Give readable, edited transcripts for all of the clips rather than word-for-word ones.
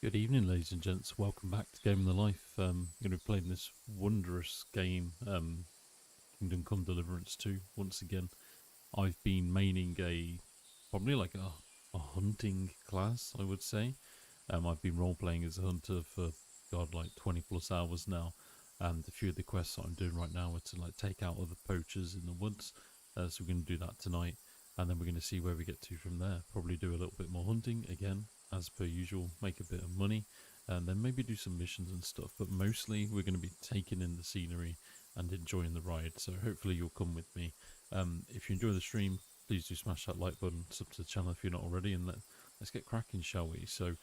Good evening, ladies and gents. Welcome back to Game of the Life. I'm going to be playing this wondrous game, Kingdom Come Deliverance 2, once again. I've been maining probably like a hunting class, I would say. I've been role-playing as a hunter for, God, like 20 plus hours now. And a few of the quests that I'm doing right now are to like take out other poachers in the woods. So we're going to do that tonight. And then we're going to see where we get to from there. Probably do a little bit more hunting again, as per usual, make a bit of money, and then maybe do some missions and stuff. But mostly we're going to be taking in the scenery and enjoying the ride. So hopefully you'll come with me. If you enjoy the stream, please do smash that like button, sub to the channel if you're not already, and let's get cracking, shall we? So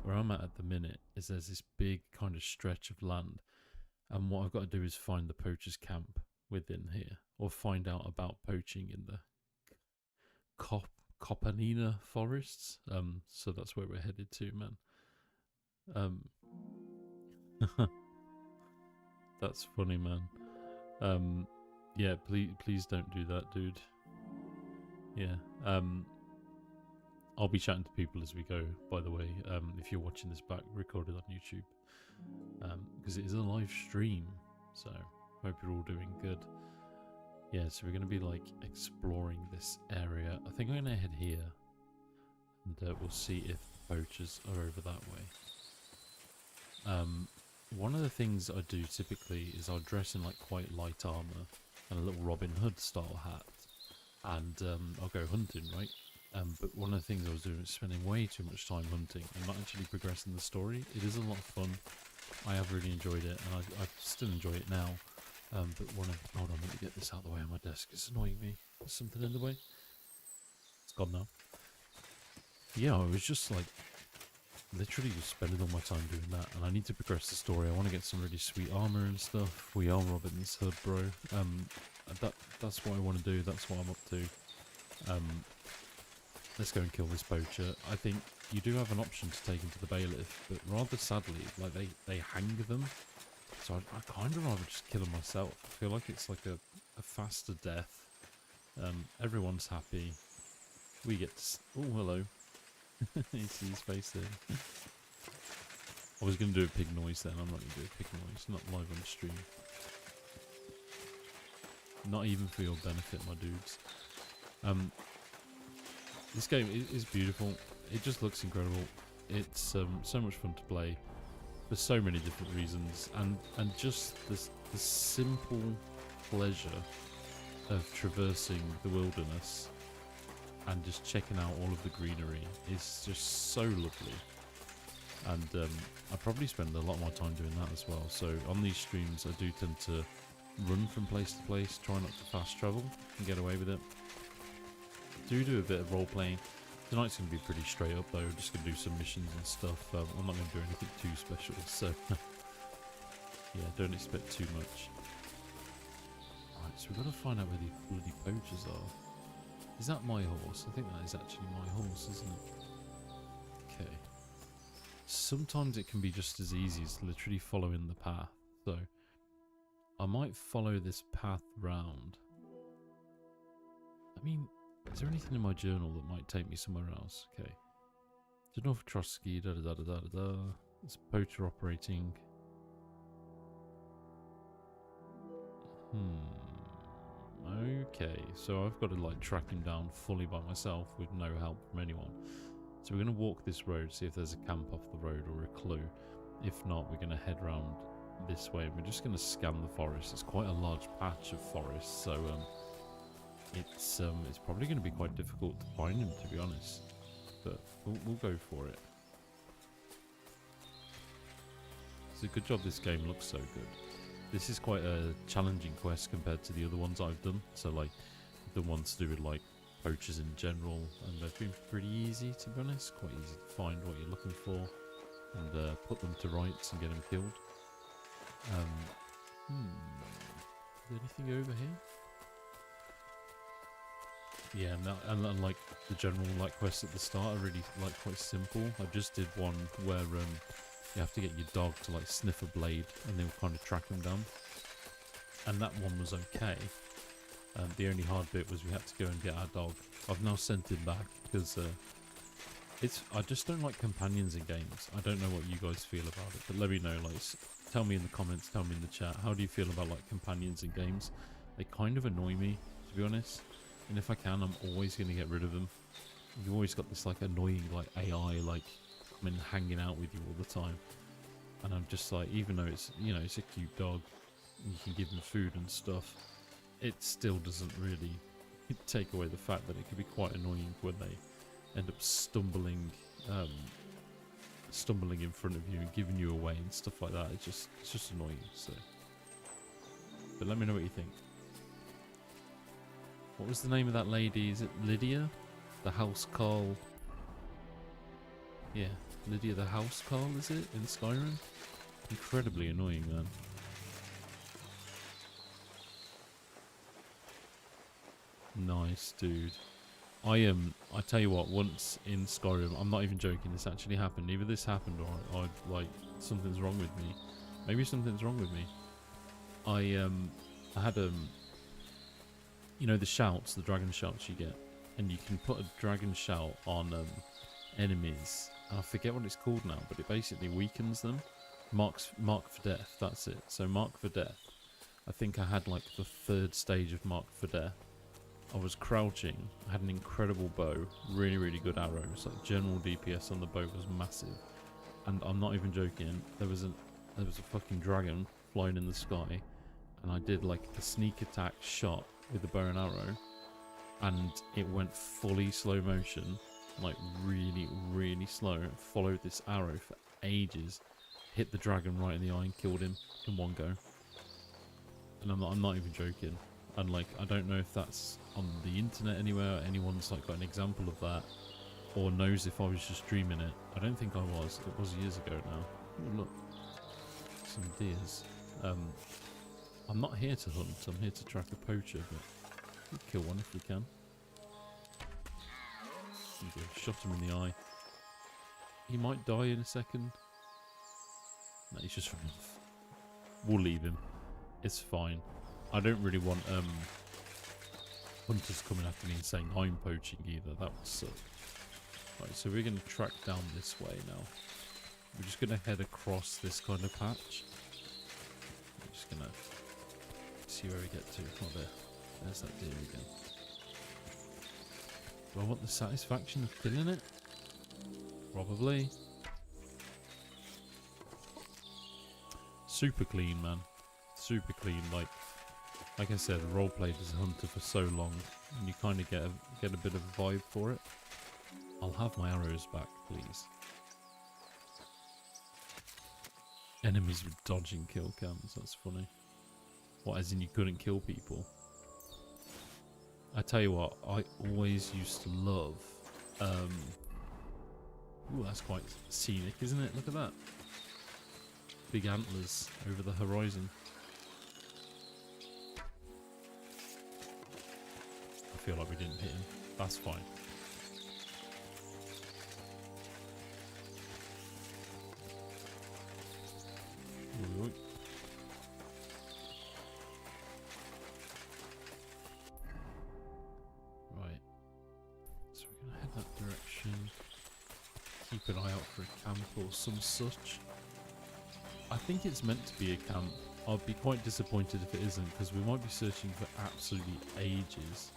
where I'm at the minute is there's this big kind of stretch of land, and what I've got to do is find the poacher's camp within here, or find out about poaching in the Copanina forests. So that's where we're headed to, man. That's funny, man. Yeah, please don't do that, dude. Yeah. I'll be chatting to people as we go, by the way, if you're watching this back recorded on YouTube. Because it is a live stream, so hope you're all doing good. Yeah, so we're going to be like exploring this area. I think I'm going to head here, and we'll see if the poachers are over that way. One of the things I do typically is I'll dress in like quite light armor and a little Robin Hood style hat, and I'll go hunting, right? But one of the things I was doing was spending way too much time hunting and not actually progressing the story. It is a lot of fun. I have really enjoyed it, and I still enjoy it now. But hold on, let me get this out of the way on my desk. It's annoying me. There's something in the way. It's gone now. Yeah, I was just like literally just spending all my time doing that, and I need to progress the story. I want to get some really sweet armor and stuff. We are Robin's Hood, bro. That's what I want to do. That's what I'm up to. Let's go and kill this poacher. I think you do have an option to take him to the bailiff, but rather sadly, like they hang them. So I kind of rather just kill him myself. I feel like it's like a faster death. Everyone's happy. We get to... Oh, hello. You see his face there. I was going to do a pig noise then. I'm not going to do a pig noise. Not live on stream. Not even for your benefit, my dudes. This game is beautiful. It just looks incredible. It's so much fun to play for so many different reasons, and just the simple pleasure of traversing the wilderness and just checking out all of the greenery is just so lovely. And I probably spend a lot more time doing that as well. So on these streams I do tend to run from place to place, try not to fast travel and get away with it. Do a bit of role playing. Tonight's going to be pretty straight up though. I'm just going to do some missions and stuff. I'm not going to do anything too special, so yeah, don't expect too much. Right, so we've got to find out where the bloody poachers are. Is that my horse? I think that is actually my horse, isn't it? Okay. Sometimes it can be just as easy as literally following the path. So I might follow this path round. I mean, is there anything in my journal that might take me somewhere else? Okay. Journal for Trotsky, da da da da da da. It's a poacher operating. Okay, so I've got to like track him down fully by myself with no help from anyone. So we're going to walk this road, see if there's a camp off the road or a clue. If not, we're going to head round this way and we're just going to scan the forest. It's quite a large patch of forest, so it's probably going to be quite difficult to find him, to be honest. But we'll go for it. It's a good job this game looks so good. This is quite a challenging quest compared to the other ones I've done. So like the ones to do with like poachers in general, and they've been pretty easy, to be honest. Quite easy to find what you're looking for and put them to rights and get them killed. Is there anything over here? Yeah, and like the general like quests at the start are really like quite simple. I just did one where you have to get your dog to like sniff a blade and they'll kind of track them down, and that one was okay. The only hard bit was we had to go and get our dog. I've now sent him back because I just don't like companions in games. I don't know what you guys feel about it, but let me know. Like, tell me in the comments, tell me in the chat. How do you feel about like companions in games? They kind of annoy me, to be honest. And if I can, I'm always going to get rid of them. You've always got this like annoying like AI like coming hanging out with you all the time. And I'm just like, even though it's, you know, it's a cute dog, and you can give him food and stuff, it still doesn't really take away the fact that it can be quite annoying when they end up stumbling in front of you and giving you away and stuff like that. It's just annoying. So, but let me know what you think. What was the name of that lady? Is it Lydia? The house Carl? Yeah, Lydia the house Carl, is it, in Skyrim? Incredibly annoying, man. Nice, dude. I tell you what, once in Skyrim, I'm not even joking, this actually happened. Either this happened or I like something's wrong with me. Maybe something's wrong with me. I had you know the shouts, the dragon shouts you get, and you can put a dragon shout on enemies, and I forget what it's called now, but it basically weakens them. Mark for death, that's it. So mark for death. I think I had like the 3rd stage of mark for death. I was crouching, I had an incredible bow, really good arrows, like general DPS on the bow was massive, and I'm not even joking, there was a fucking dragon flying in the sky, and I did like a sneak attack shot with the bow and arrow, and it went fully slow motion, like really slow, followed this arrow for ages, hit the dragon right in the eye and killed him in one go. And I'm not even joking. And like, I don't know if that's on the internet anywhere, or anyone's like got an example of that, or knows if I was just dreaming it. I don't think I was. It was years ago now. Oh look, some deers. I'm not here to hunt. I'm here to track a poacher, but we'll kill one if we can. Shot him in the eye. He might die in a second. No, he's just run off. We'll leave him. It's fine. I don't really want hunters coming after me and saying I'm poaching either. That would suck. Right, so we're going to track down this way now. We're just going to head across this kind of patch. I'm just going to see where we get to. Oh, there's that deer again. Do I want the satisfaction of killing it? Probably. Super clean, man. Super clean. Like I said, roleplayed as a hunter for so long, and you kind of get a bit of a vibe for it. I'll have my arrows back, please. Enemies with dodging kill cams. That's funny. What, as in you couldn't kill people? I tell you what, I always used to love. Ooh, that's quite scenic, isn't it? Look at that. Big antlers over the horizon. I feel like we didn't hit him. That's fine. Ooh. Right. So we're gonna head that direction. Keep an eye out for a camp or some such. I think it's meant to be a camp. I'd be quite disappointed if it isn't, because we might be searching for absolutely ages.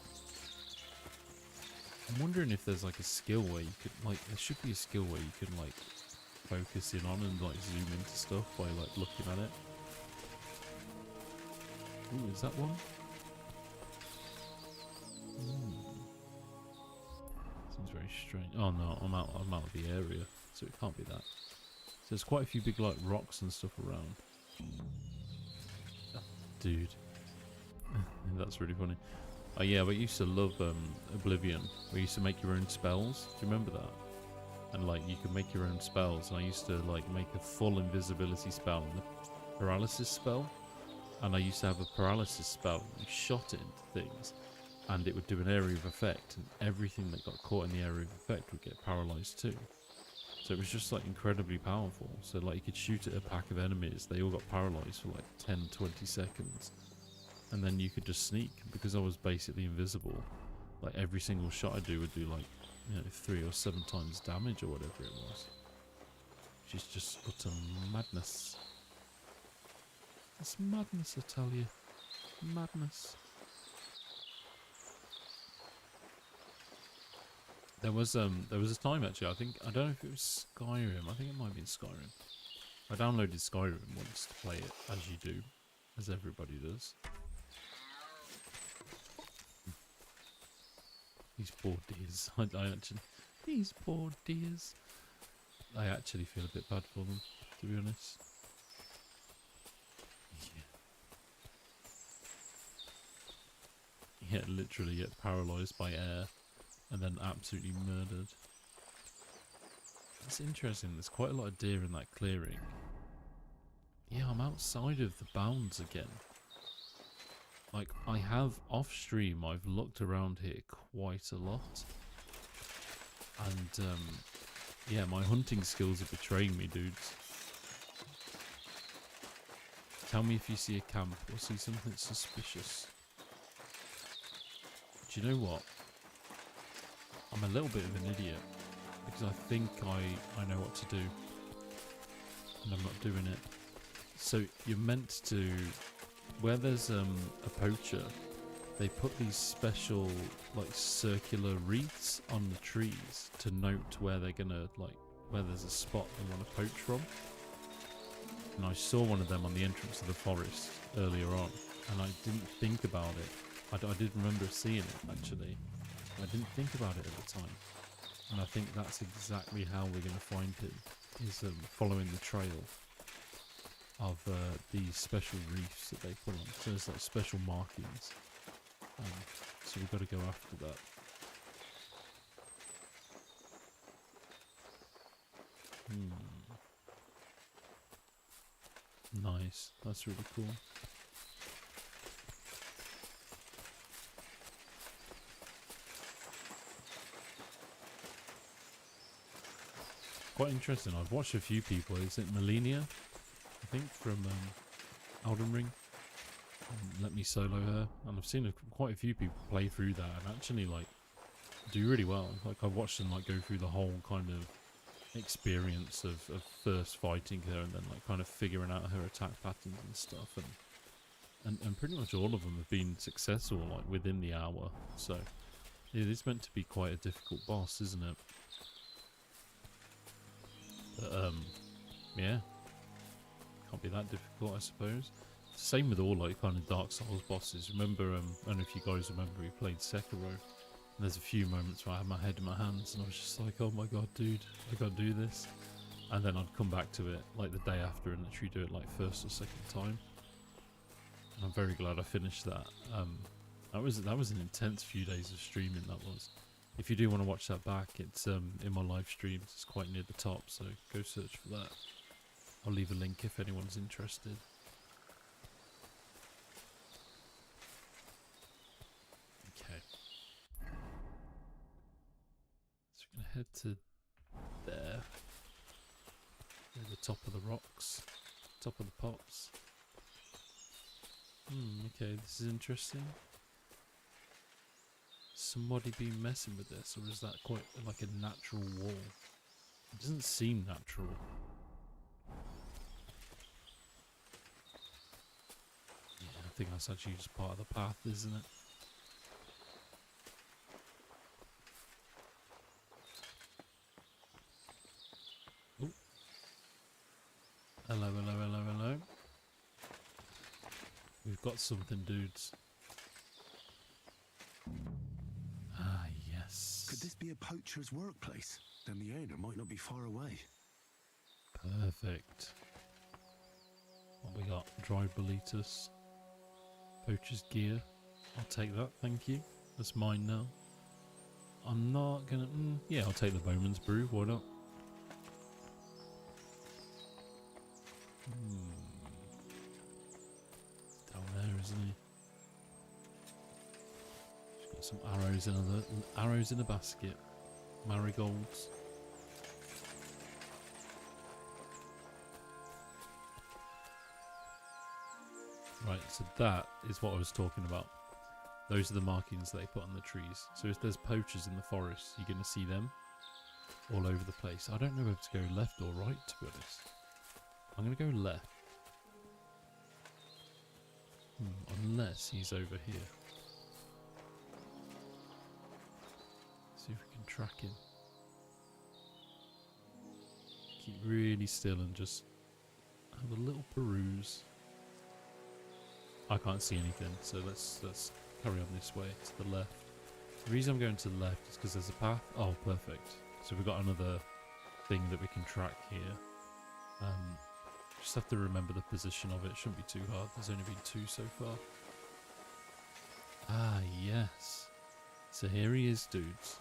I'm wondering if there's like a skill where you could, like, there should be a skill where you can like focus in on and like zoom into stuff by like looking at it. Ooh, is that one? Seems very strange. Oh no, I'm out of the area, so it can't be that. So there's quite a few big like rocks and stuff around. Oh, dude. That's really funny. Oh yeah, but I used to love Oblivion, where you used to make your own spells. Do you remember that? And like you could make your own spells, and I used to like make a full invisibility spell and a paralysis spell. And I used to have a paralysis spell, and you shot it into things, and it would do an area of effect, and everything that got caught in the area of effect would get paralyzed too. So it was just like incredibly powerful. So like you could shoot at a pack of enemies, they all got paralyzed for like 10-20 seconds. And then you could just sneak, because I was basically invisible. Like every single shot I do would do like you know, 3 or 7 times damage or whatever it was. Which is just utter madness. It's madness, I tell you. Madness. There was a time actually, I don't know if it was Skyrim, I think it might have been Skyrim. I downloaded Skyrim once to play it, as you do, as everybody does. These poor deers, these poor deers. I actually feel a bit bad for them, to be honest. Yeah, literally get paralysed by air. And then absolutely murdered. That's interesting. There's quite a lot of deer in that clearing. Yeah, I'm outside of the bounds again. Like, I have off stream, I've looked around here quite a lot. And, yeah, my hunting skills are betraying me, dudes. Tell me if you see a camp or see something suspicious. Do you know what? I'm a little bit of an idiot because I think I know what to do and I'm not doing it. So you're meant to, where there's a poacher, they put these special like circular wreaths on the trees to note where they're gonna, like, where there's a spot they want to poach from. And I saw one of them on the entrance of the forest earlier on and I didn't think about it. I did remember seeing it actually. I didn't think about it at the time, and I think that's exactly how we're going to find him, is following the trail of these special reefs that they put on. So there's like special markings, so we've got to go after that. Nice, that's really cool. Quite interesting. I've watched a few people. Is it Melania? I think from Elden Ring. Let me solo her, and I've seen quite a few people play through that and actually like do really well. Like I've watched them like go through the whole kind of experience of first fighting her and then like kind of figuring out her attack patterns and stuff, and pretty much all of them have been successful like within the hour. So it is meant to be quite a difficult boss, isn't it? But, yeah, can't be that difficult, I suppose. Same with all like kind of Dark Souls bosses. Remember, I don't know if you guys remember, we played Sekiro. And there's a few moments where I had my head in my hands and I was just like, oh my god, dude, I gotta do this. And then I'd come back to it like the day after and literally do it like first or second time. And I'm very glad I finished that. That was an intense few days of streaming. That was. If you do want to watch that back, it's in my live streams. It's quite near the top, so go search for that. I'll leave a link if anyone's interested. Okay. So we're going to head to there. Near the top of the rocks. Top of the pops. Okay, this is interesting. Somebody been messing with this, or is that quite like a natural wall? It doesn't seem natural. Yeah, I think that's actually just part of the path, isn't it? Oh. Hello, hello, hello, hello. We've got something, dudes. Ah, yes. Could this be a poacher's workplace? Then the owner might not be far away. Perfect. What we got? Dry bolitas. Poacher's gear. I'll take that, thank you. That's mine now. I'm not gonna... yeah, I'll take the bowman's brew, why not? Down there, isn't he? Some arrows in a basket. Marigolds. Right, so that is what I was talking about. Those are the markings they put on the trees. So if there's poachers in the forest, you're going to see them all over the place. I don't know if to go left or right, to be honest. I'm going to go left. Unless he's over here. See if we can track him. Keep really still and just have a little peruse. I can't see anything, so let's carry on this way to the left. The reason I'm going to the left is because there's a path. Oh, perfect. So we've got another thing that we can track here. Just have to remember the position of it. Shouldn't be too hard. There's only been 2 so far. Ah, yes. So here he is, dudes.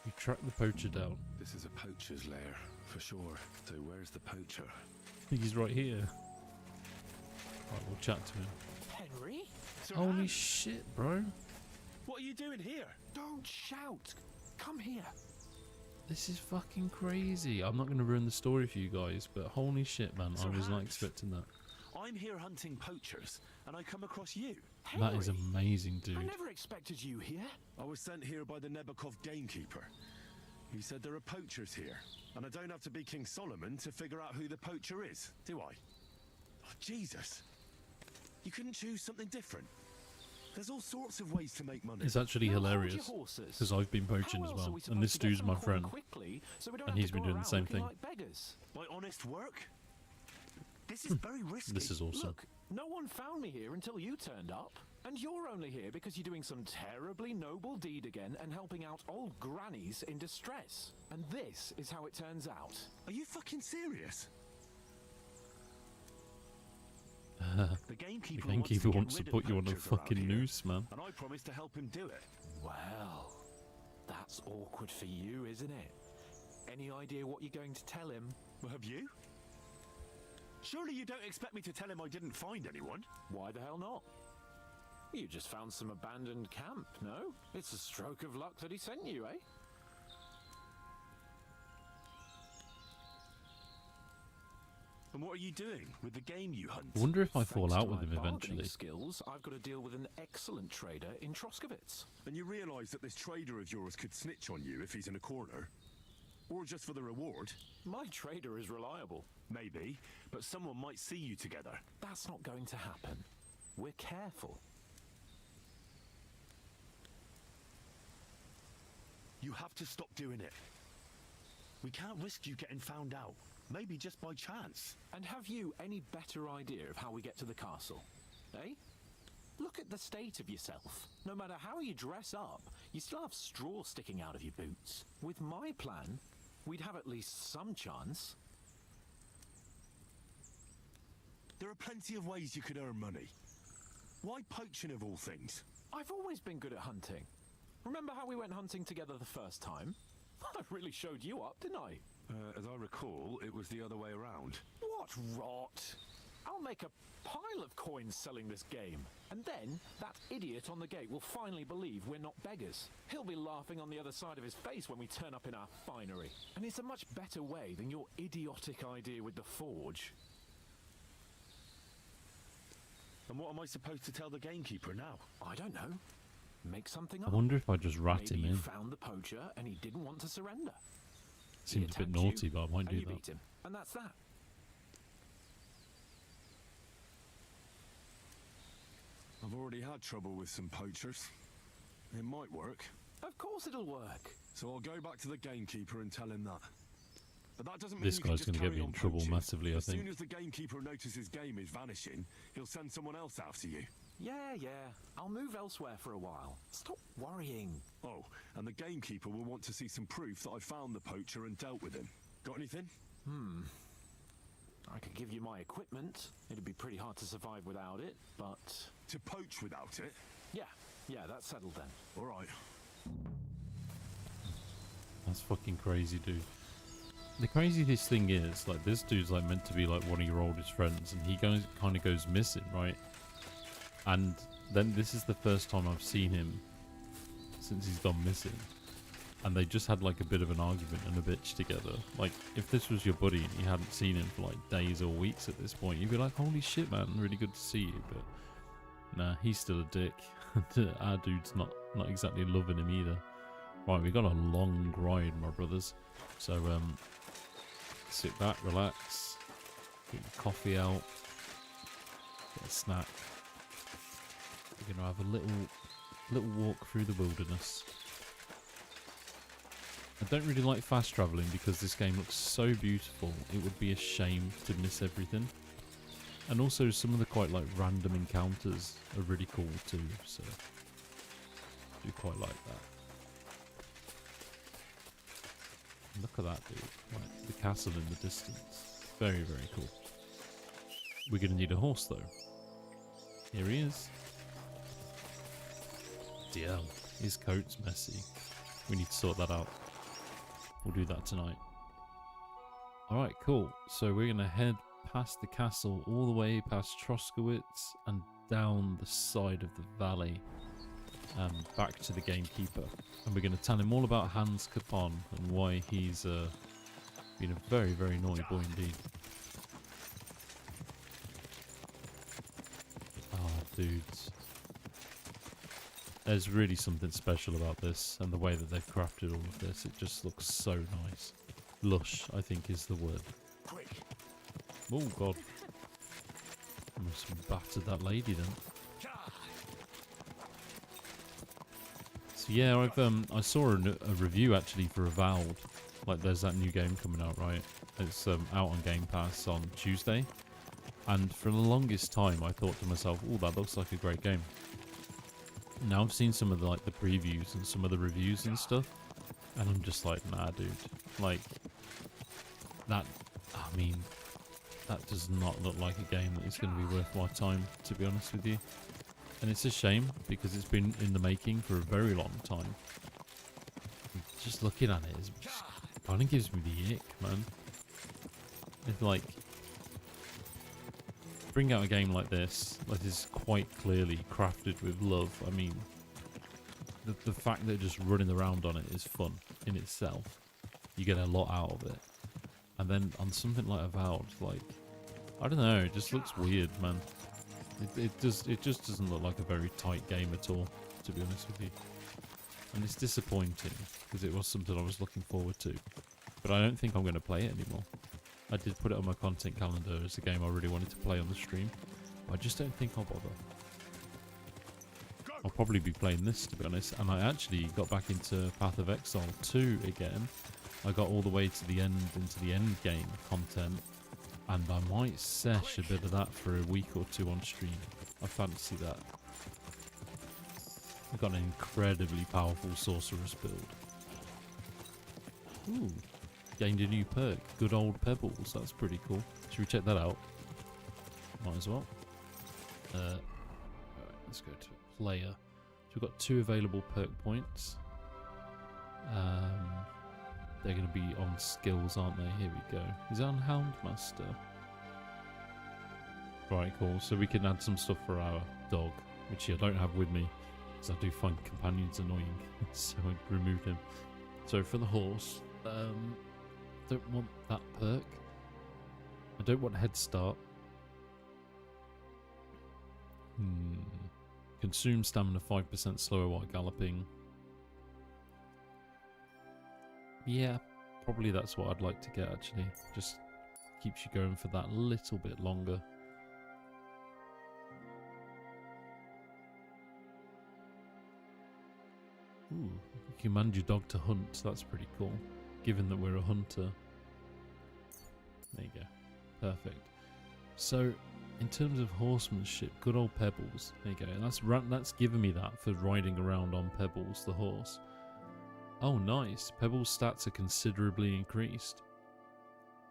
We track the poacher down. This is a poacher's lair, for sure. So where's the poacher? I think he's right here. Right, we'll chat to him. Henry? Holy shit, bro. What are you doing here? Don't shout. Come here. This is fucking crazy. I'm not going to ruin the story for you guys, but holy shit, man. I was not expecting that. I'm here hunting poachers, and I come across you. That is Henry, amazing, dude. I never expected you here. I was sent here by the Nebakov gamekeeper. He said there are poachers here, and I don't have to be King Solomon to figure out who the poacher is, do I? Oh, Jesus. You couldn't choose something different. There's all sorts of ways to make money. It's actually Now hold your hilarious horses. because I've been poaching How as else are well, we and supposed this to get dude's some my corn friend, quickly, so we don't and have he's to been go doing the around same looking thing. like beggars? My honest work? This is very risky. This is awesome. Look, no one found me here until you turned up. And you're only here because you're doing some terribly noble deed again and helping out old grannies in distress. And this is how it turns out. Are you fucking serious? The gamekeeper wants to put you on a fucking noose, man. And I promised to help him do it. Well, that's awkward for you, isn't it? Any idea what you're going to tell him? Well, have you? Surely you don't expect me to tell him I didn't find anyone? Why the hell not? You just found some abandoned camp, no? It's a stroke of luck that he sent you, eh? And what are you doing with the game you hunt? I wonder if I fall Thanks out to with my him bargaining eventually. skills, I've got to deal with an excellent trader in Troskowitz. And you realise that this trader of yours could snitch on you if he's in a corner? Or just for the reward? My trader is reliable. Maybe, but someone might see you together. That's not going to happen. We're careful. You have to stop doing it. We can't risk you getting found out. Maybe just by chance. And have you any better idea of how we get to the castle? Eh? Look at the state of yourself. No matter how you dress up, you still have straw sticking out of your boots. With my plan, we'd have at least some chance. There are plenty of ways you could earn money. Why poaching of all things? I've always been good at hunting. Remember how we went hunting together the first time? I really showed you up, didn't I? As I recall, it was the other way around. What rot! I'll make a pile of coins selling this game. And then, that idiot on the gate will finally believe we're not beggars. He'll be laughing on the other side of his face when we turn up in our finery. And it's a much better way than your idiotic idea with the forge. And what am I supposed to tell the gamekeeper now? I don't know. Make something I up. wonder if I just rat Maybe him you in. found the poacher and he didn't want to surrender. He Seems a bit attacked naughty, you, but I might and do you that. beat him. And that's that. I've already had trouble with some poachers. It might work. Of course it'll work. So I'll go back to the gamekeeper and tell him that. But that doesn't mean This you can guy's just going to get carry me in on trouble poaching. massively, I As think. soon as the gamekeeper notices game is vanishing, he'll send someone else after you. Yeah. I'll move elsewhere for a while. Stop worrying. Oh, and the gamekeeper will want to see some proof that I found the poacher and dealt with him. Got anything? I could give you my equipment. It'd be pretty hard to survive without it, but... To poach without it? Yeah, that's settled then. All right. That's fucking crazy, dude. The craziest thing is, like, this dude's like meant to be like one of your oldest friends, and he kind of goes missing, right? And then this is the first time I've seen him since he's gone missing. And they just had like a bit of an argument and a bitch together. Like, if this was your buddy and you hadn't seen him for like days or weeks at this point, you'd be like, holy shit, man, really good to see you. But Nah, he's still a dick. Our dude's not exactly loving him either. Right, we got a long ride, my brothers. So, sit back, relax, get your coffee out, get a snack. We're gonna have a little walk through the wilderness. I don't really like fast travelling because this game looks so beautiful. It would be a shame to miss everything. And also some of the quite like random encounters are really cool too, so I do quite like that. Look at that, dude. Like, the castle in the distance. Very, very cool. We're going to need a horse, though. Here he is. Damn, his coat's messy. We need to sort that out. We'll do that tonight. Alright, cool. So we're going to head past the castle, all the way past Troskowitz, and down the side of the valley. Back to the gamekeeper, and we're going to tell him all about Hans Capon and why he's been a very, very naughty boy indeed. Oh, dudes. There's really something special about this, and the way that they've crafted all of this, it just looks so nice. Lush, I think, is the word. Oh, God. I must have battered that lady then. So yeah, I saw a review actually for Avowed. Like, there's that new game coming out, right? It's out on Game Pass on Tuesday. And for the longest time, I thought to myself, "Oh, that looks like a great game." Now I've seen some of the previews and some of the reviews and stuff, and I'm just like, nah, dude. Like, that. I mean, that does not look like a game that is going to be worth my time, to be honest with you. And it's a shame, because it's been in the making for a very long time. Just looking at it, it kind of gives me the ick, man. It's like, bring out a game like this, that is quite clearly crafted with love. I mean, the fact that just running around on it is fun in itself. You get a lot out of it. And then on something like Avowed, like, I don't know, it just looks weird, man. It just doesn't look like a very tight game at all, to be honest with you. And it's disappointing, because it was something I was looking forward to. But I don't think I'm going to play it anymore. I did put it on my content calendar as a game I really wanted to play on the stream, but I just don't think I'll bother. I'll probably be playing this, to be honest, and I actually got back into Path of Exile 2 again. I got all the way to the end, into the end game content, and I might sesh a bit of that for a week or two on stream. I fancy that. I've got an incredibly powerful sorceress build. Ooh, gained a new perk. Good old Pebbles. That's pretty cool. Should we check that out? Might as well. Alright, let's go to player. So we've got 2 available perk points. They're going to be on skills, aren't they? Here we go. Is that on Houndmaster? Right, cool. So we can add some stuff for our dog, which I don't have with me, because I do find companions annoying, so I removed him. So for the horse, don't want that perk. I don't want Head Start. Consume stamina 5% slower while galloping. Yeah, probably that's what I'd like to get, actually. Just keeps you going for that little bit longer. Ooh, you can command your dog to hunt. That's pretty cool, given that we're a hunter. There you go. Perfect. So, in terms of horsemanship, good old Pebbles. There you go. And that's given me that for riding around on Pebbles, the horse. Oh, nice. Pebbles' stats are considerably increased.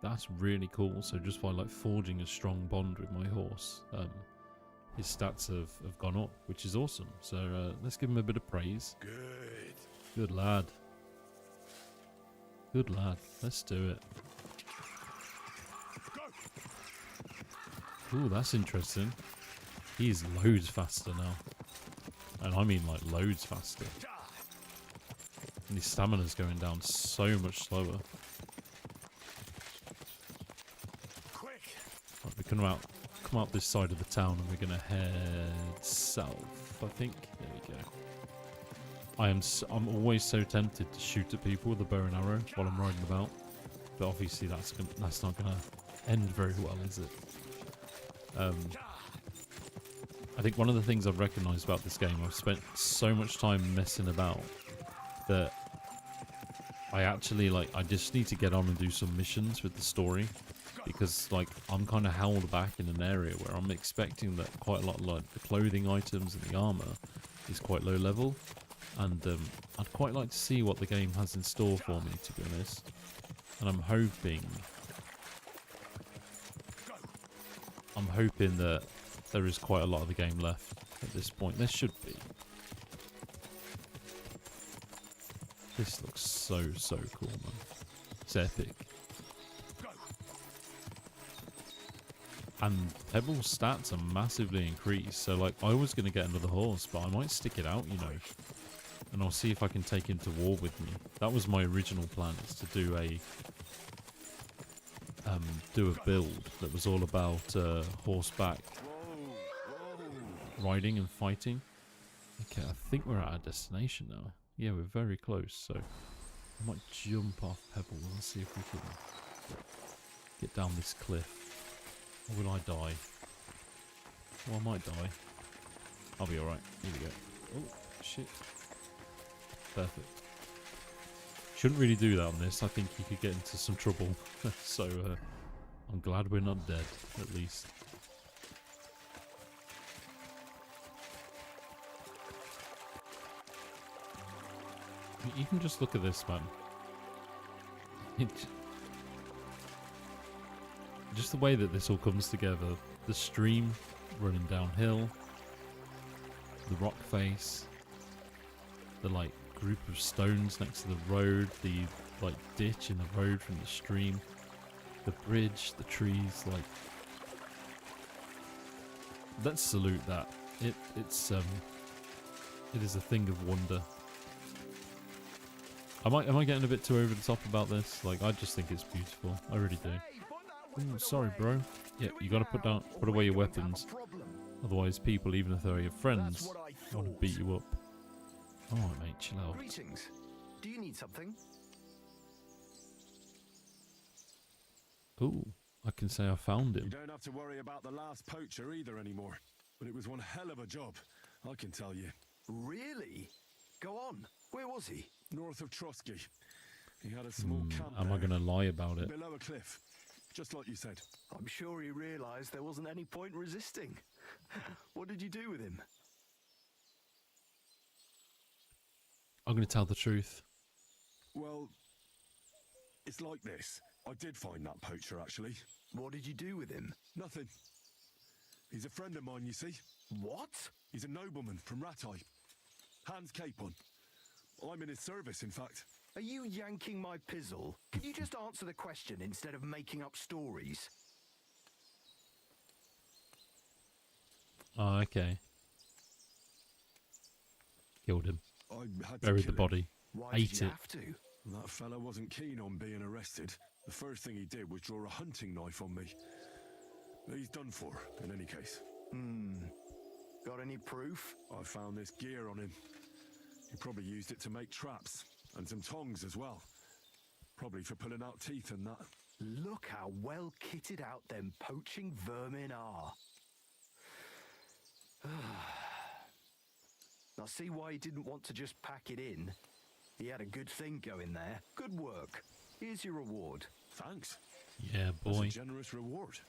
That's really cool. So just by forging a strong bond with my horse, his stats have gone up, which is awesome. So let's give him a bit of praise. Good lad. Good lad. Let's do it. Ooh, that's interesting. He's loads faster now. And I mean loads faster. And his stamina's going down so much slower. Right, we come come up this side of the town and we're gonna head south, I think. There we go. I'm always so tempted to shoot at people with a bow and arrow while I'm riding about, but obviously that's not gonna end very well, is it? I think one of the things I've recognised about this game, I've spent so much time messing about that I actually, like, I just need to get on and do some missions with the story, because, like, I'm kind of held back in an area where I'm expecting that quite a lot of, like, the clothing items and the armour is quite low level, and I'd quite like to see what the game has in store for me, to be honest. And I'm hoping that there is quite a lot of the game left at this point. There should be. This looks so cool, man. It's epic. And Pebble's stats are massively increased, so, like, I was going to get another horse, but I might stick it out, you know. And I'll see if I can take him to war with me. That was my original plan, is to do a build that was all about horseback riding and fighting. Okay, I think we're at our destination now. Yeah, we're very close, so I might jump off Pebble and see if we can get down this cliff. Or will I die? Well, I might die. I'll be alright. Here we go. Oh, shit. Perfect. Shouldn't really do that on this. I think you could get into some trouble. So, I'm glad we're not dead, at least. You can just look at this, man. Just the way that this all comes together. The stream running downhill. The rock face. The, like, group of stones next to the road. The, like, ditch in the road from the stream. The bridge, the trees, like... Let's salute that. It is a thing of wonder. Am I getting a bit too over the top about this? Like, I just think it's beautiful. I really do. Ooh, sorry, bro. Yeah, you gotta put away your weapons. Otherwise, people, even if they're your friends, want to beat you up. Alright, mate, chill out. Greetings. Do you need something? Ooh, I can say I found You him. don't have to worry about the last poacher either anymore. But it was one hell of a job, I can tell you. Really? Go on. Where was he? North of Trosky. He had a small camp Am I there, gonna lie about it? below a cliff. Just like you said. I'm sure he realised there wasn't any point resisting. What did you do with him? I'm gonna tell the truth. Well, it's like this. I did find that poacher, actually. What did you do with him? Nothing. He's a friend of mine, you see. What? He's a nobleman from Ratai. Hands cape on. I'm in his service, in fact. Are you yanking my pizzle? Can you just answer the question instead of making up stories? Oh, okay. Killed him. I had to Buried kill the body. Why Ate did you it. have to? That fella wasn't keen on being arrested. The first thing he did was draw a hunting knife on me. He's done for, in any case. Got any proof? I found this gear on him. He probably used it to make traps, and some tongs as well. Probably for pulling out teeth and that. Look how well kitted out them poaching vermin are. I see why he didn't want to just pack it in. He had a good thing going there. Good work. Here's your reward. Thanks. Yeah, That's boy. a generous reward.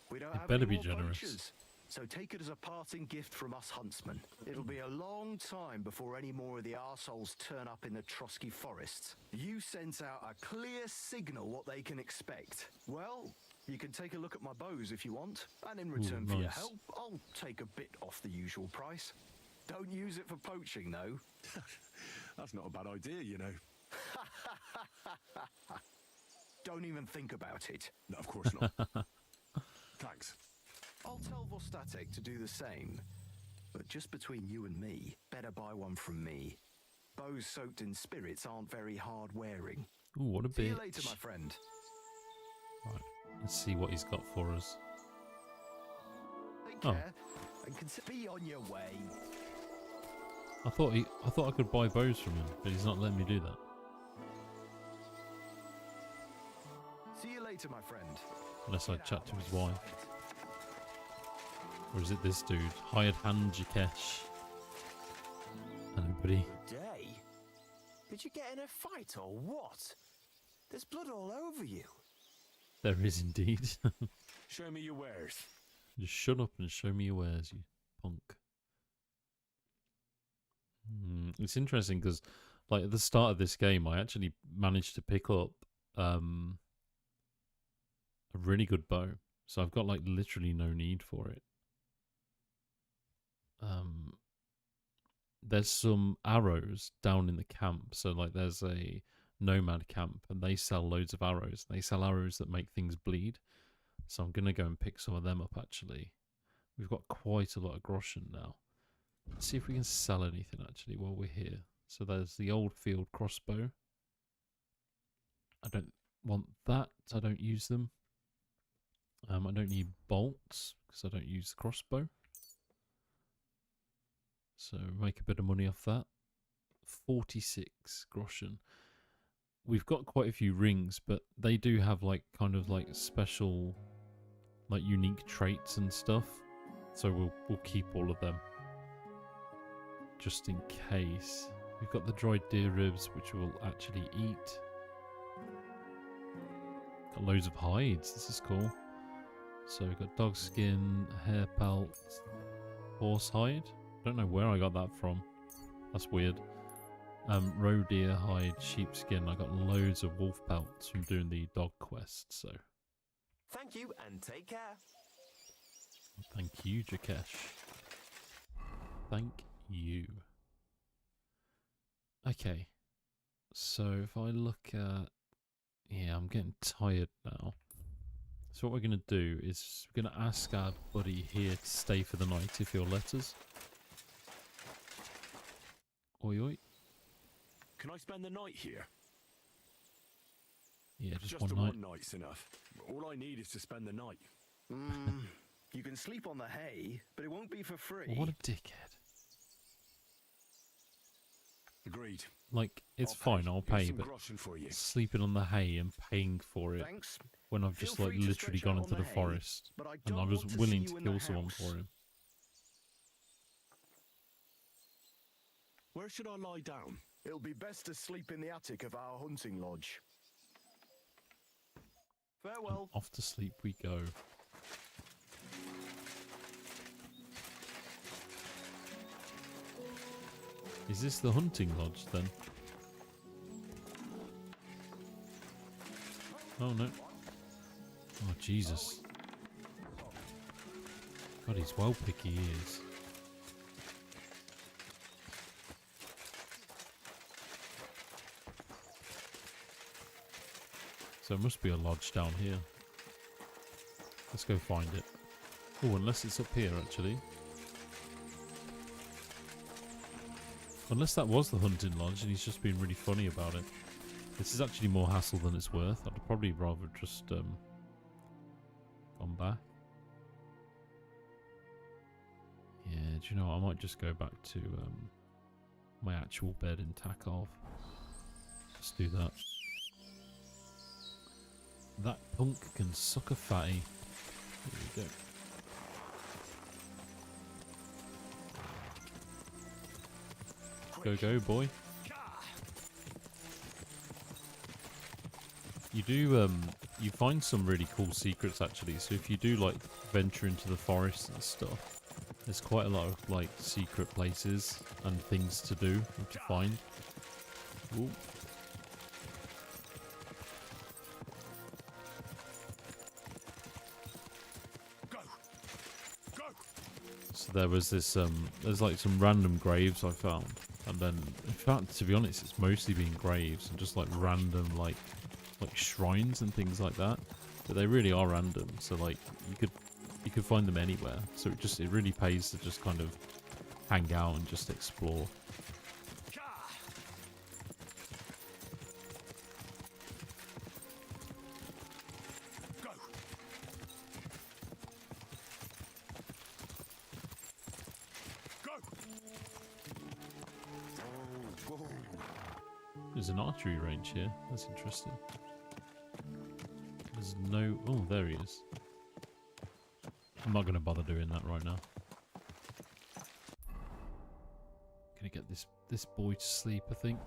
We don't It have better any be more generous. poachers, so take it as a parting gift from us huntsmen. It'll be a long time before any more of the arseholes turn up in the Trosky forests. You sent out a clear signal what they can expect. Well, you can take a look at my bows if you want, and in return for your nice. help, I'll take a bit off the usual price. Don't use it for poaching, though. That's not a bad idea, you know. Don't even think about it. No, of course not. Thanks. I'll tell Vostatek to do the same. But just between you and me, better buy one from me. Bows soaked in spirits aren't very hard wearing. Ooh, what a See you bitch. later, my friend. Right, let's see what he's got for us. Take Oh. care and be on your way. I thought I could buy bows from him, but he's not letting me do that. See you later, my friend. Unless I chat to his wife. Or is it this dude? Hired hand Jakesh. Hello, buddy. Good day. Did you get in a fight or what? There's blood all over you. There is indeed. Show me your wares. Just shut up and show me your wares, you punk. It's interesting because, like, at the start of this game, I actually managed to pick up a really good bow. So I've got, like, literally no need for it. There's some arrows down in the camp. So, like, there's a nomad camp and they sell loads of arrows. They sell arrows that make things bleed. So I'm going to go and pick some of them up, actually. We've got quite a lot of groschen now. Let's see if we can sell anything, actually, while we're here. So there's the old field crossbow. I don't want that. I don't use them. I don't need bolts because I don't use the crossbow. So make a bit of money off that. 46 groschen. We've got quite a few rings, but they do have like kind of like special, like unique traits and stuff. So we'll keep all of them just in case. We've got the dried deer ribs, which we'll actually eat. Got loads of hides. This is cool. So we've got dog skin, hair pelt, horse hide. Don't know where I got that from. That's weird. Roe deer hide, sheepskin. I got loads of wolf pelts from doing the dog quest. So Thank you and take care. thank you, Jakesh. Thank you. Okay. So if I look at, yeah, I'm getting tired now. So what we're gonna do is we're gonna ask our buddy here to stay for the night if he'll let us. Oi oi. Can I spend the night here? Yeah, just Just one the night. one night's enough. All I need is to spend the night. You can sleep on the hay, but it won't be for free. What a dickhead. Agreed. Like, it's I'll fine, pay. I'll Here's pay, some but groschen for you. sleeping on the hay and paying for it Thanks, when I've Feel just like free to literally stretch gone out into on the the hay, forest but I and don't I was want to willing see to you in kill the someone house. for him. Where should I lie down? It'll be best to sleep in the attic of our hunting lodge. Farewell. Off to sleep we go. Is this the hunting lodge then? Oh no. Oh Jesus. God, he's well picky, he is. So it must be a lodge down here. Let's go find it. Oh, unless it's up here actually. Unless that was the hunting lodge and he's just been really funny about it. This is actually more hassle than it's worth. I'd probably rather just gone back. Yeah, do you know what? I might just go back to my actual bed in Takov. Let's do that. That punk can suck a fatty. Here we go. Go, go, boy. You do, you find some really cool secrets actually. So if you do like venture into the forest and stuff, there's quite a lot of like secret places and things to do and to find. Ooh. So there was this, there's like some random graves I found. And then, in fact, to be honest, it's mostly been graves and just like random like shrines and things like that. But they really are random. So like you could find them anywhere. So it really pays to just kind of hang out and just explore. There's an archery range here. That's interesting. There's no... Oh, there he is. I'm not going to bother doing that right now. Gonna get this boy to sleep, I think.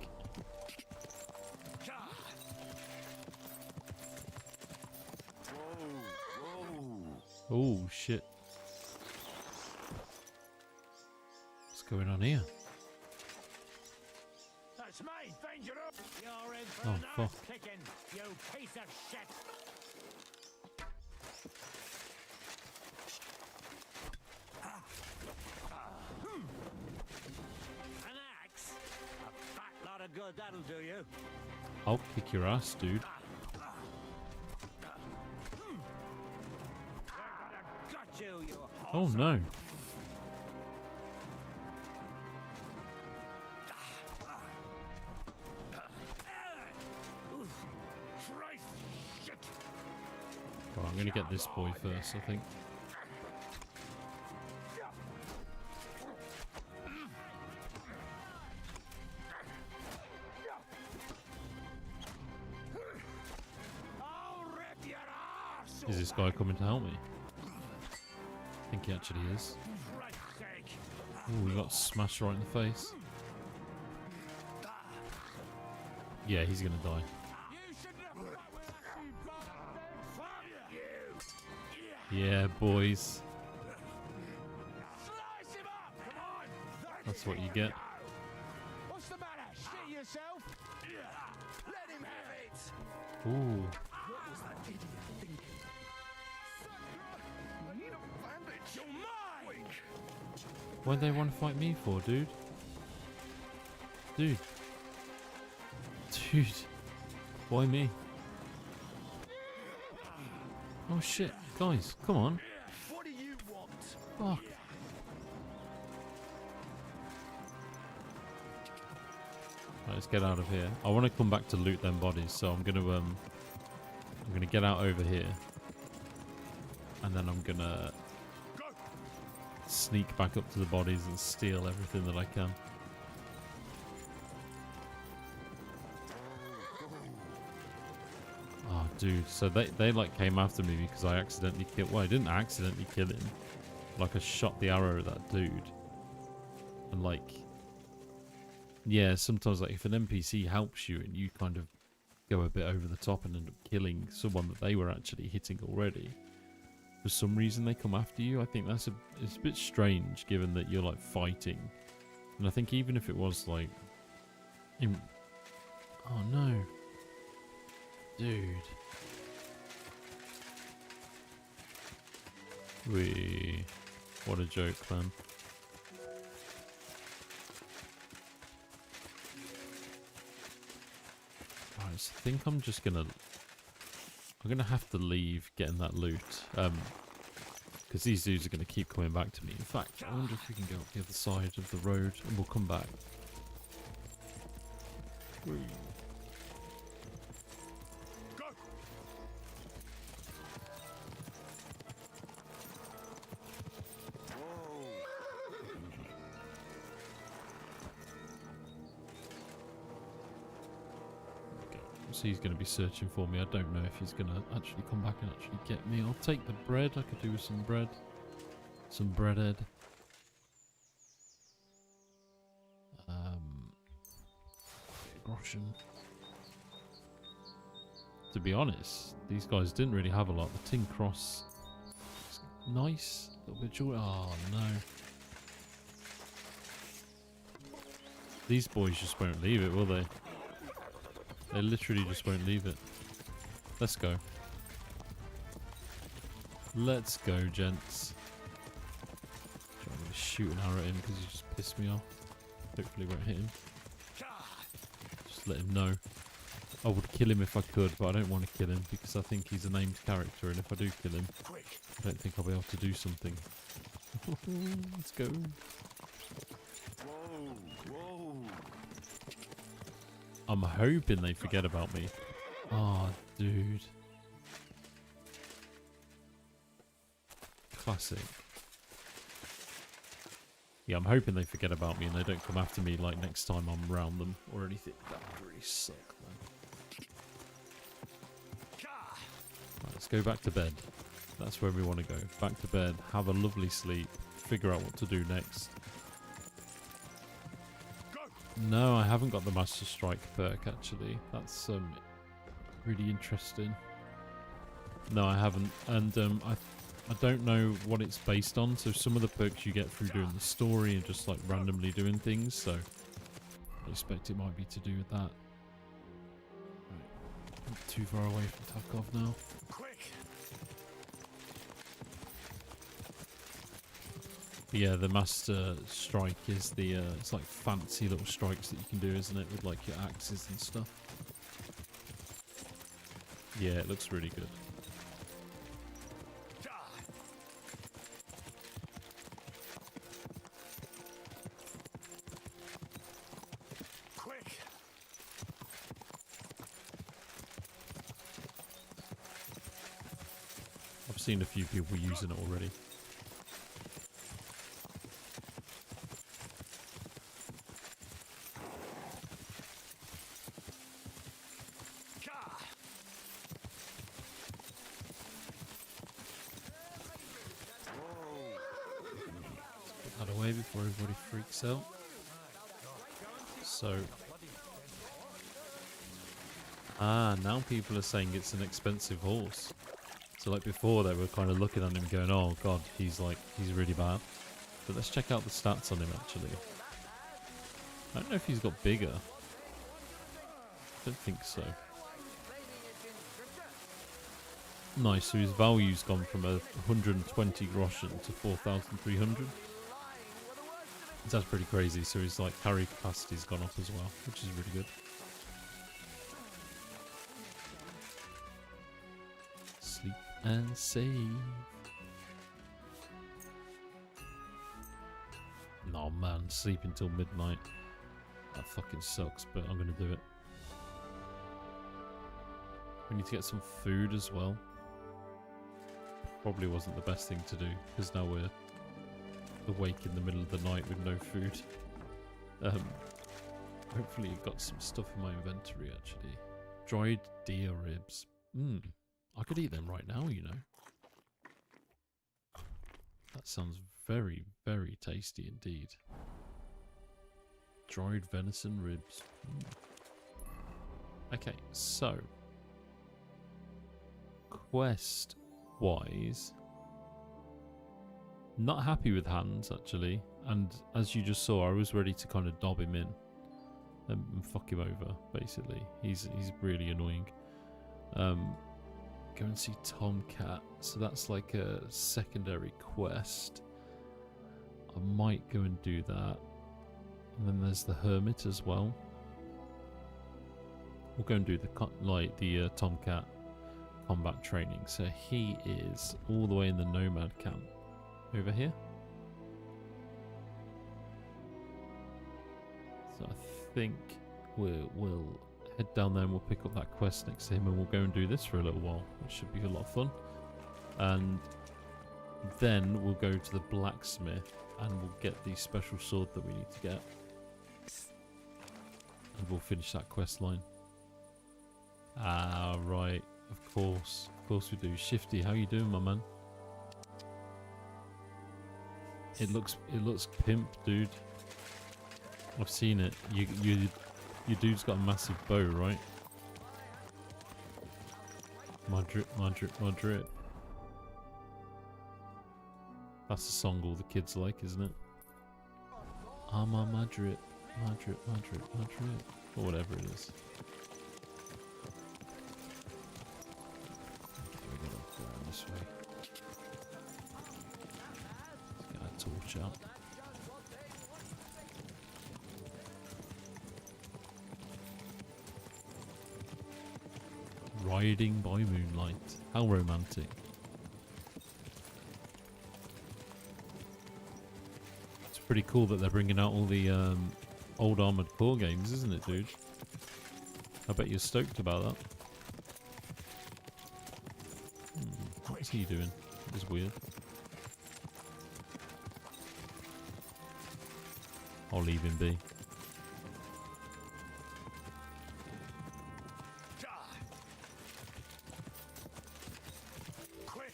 Oh, shit. What's going on here? That's me, dangerous. You're in Oh, for a fuck. nice kicking, you piece of shit. An axe? A fat lot of good that'll do you. I'll kick your ass, dude. Got you, you Oh, no. Christ, shit. Right, I'm gonna get this boy first, I think. I'll rip your arse. Is this guy coming to help me? I think he actually is. Christ's sake. Oh, we got smashed right in the face. Yeah, he's gonna die. You shouldn't have fought with us, you bastard. Fuck you. Yeah, boys. Slice him up. Come on. That's what you get. What's the matter? Shit yourself? Let him have it! Ooh. What was that idiot thinking? I need a bandage! You're mine. What'd they want to fight me for, dude? Dude. Dude. Why me? Oh shit. Guys, come on. What do you want? Fuck. Right, let's get out of here. I want to come back to loot them bodies, so I'm gonna get out over here. And then I'm gonna sneak back up to the bodies and steal everything that I can. Oh, dude. So they like came after me because I accidentally killed... Well, I didn't accidentally kill him. Like, I shot the arrow at that dude. And, like... Yeah, sometimes, like, if an NPC helps you and you kind of go a bit over the top and end up killing someone that they were actually hitting already, for some reason they come after you. I think it's a bit strange, given that you're, like, fighting. And I think even if it was, like... Oh, no. Dude. What a joke, man. Right, so I think I'm just gonna... I'm gonna have to leave getting that loot. Because these dudes are gonna keep coming back to me. In fact, I wonder if we can go up the other side of the road and we'll come back. Whee. So he's going to be searching for me. I don't know if he's going to actually come back and actually get me. I'll take the bread. I could do with some bread. Some breadhead. Groschen. To be honest, these guys didn't really have a lot. The tin cross is nice. A little bit joy. Oh no. These boys just won't leave it, will they? They literally just won't leave it. Let's go. Let's go, gents. I'm going to shoot an arrow at him because he just pissed me off. Hopefully won't hit him. Just let him know. I would kill him if I could, but I don't want to kill him because I think he's a named character, and if I do kill him, I don't think I'll be able to do something. Let's go. Whoa. I'm hoping they forget about me. Oh, dude. Classic. Yeah, I'm hoping they forget about me and they don't come after me like next time I'm around them or anything. That would really suck, man. Right, let's go back to bed. That's where we want to go. Back to bed, have a lovely sleep, figure out what to do next. No, I haven't got the Master Strike perk, actually. That's really interesting. No, I haven't. And I don't know what it's based on. So some of the perks you get through doing the story and just like randomly doing things. So I expect it might be to do with that. Right. Not too far away from Tarkov now. But yeah, the Master Strike is the, it's like fancy little strikes that you can do, isn't it? With like your axes and stuff. Yeah, it looks really good. I've seen a few people using it already. Put that away before everybody freaks out. So, now people are saying it's an expensive horse. So like before they were kind of looking at him going, oh god, he's really bad. But let's check out the stats on him actually. I don't know if he's got bigger. I don't think so. Nice, so his value's gone from 120 groschen to 4,300. That's pretty crazy, so his like carry capacity's gone up as well, which is really good. Sleep and save. No man, sleep until midnight. That fucking sucks, but I'm gonna do it. We need to get some food as well. Probably wasn't the best thing to do, because now we're awake in the middle of the night with no food. Hopefully you've got some stuff in my inventory actually. Dried deer ribs. I could eat them right now, you know. That sounds very, very tasty indeed. Dried venison ribs. Okay, so quest wise, not happy with Hans actually, and as you just saw I was ready to kind of dob him in and fuck him over basically. He's really annoying. Go and see Tomcat, so that's like a secondary quest. I might go and do that. And then there's the Hermit as well. We'll go and do the Tomcat combat training. So he is all the way in the Nomad camp over here. So I think we'll head down there and we'll pick up that quest next to him, and we'll go and do this for a little while, which should be a lot of fun. And then we'll go to the blacksmith and we'll get the special sword that we need to get, and we'll finish that quest line. Ah, right, of course we do. Shifty, how you doing, my man? It looks pimp, dude. I've seen it. Your dude's got a massive bow, right? My drip, my drip, my drip. That's a song all the kids like, isn't it? I'm on my drip, my drip, my drip, my drip. Or whatever it is. Okay, we gotta go around this way. Let's get our torch out. Riding by moonlight. How romantic. It's pretty cool that they're bringing out all the old Armored Core games, isn't it, dude? I bet you're stoked about that. What's he doing? It's weird. I'll leave him be. Quick!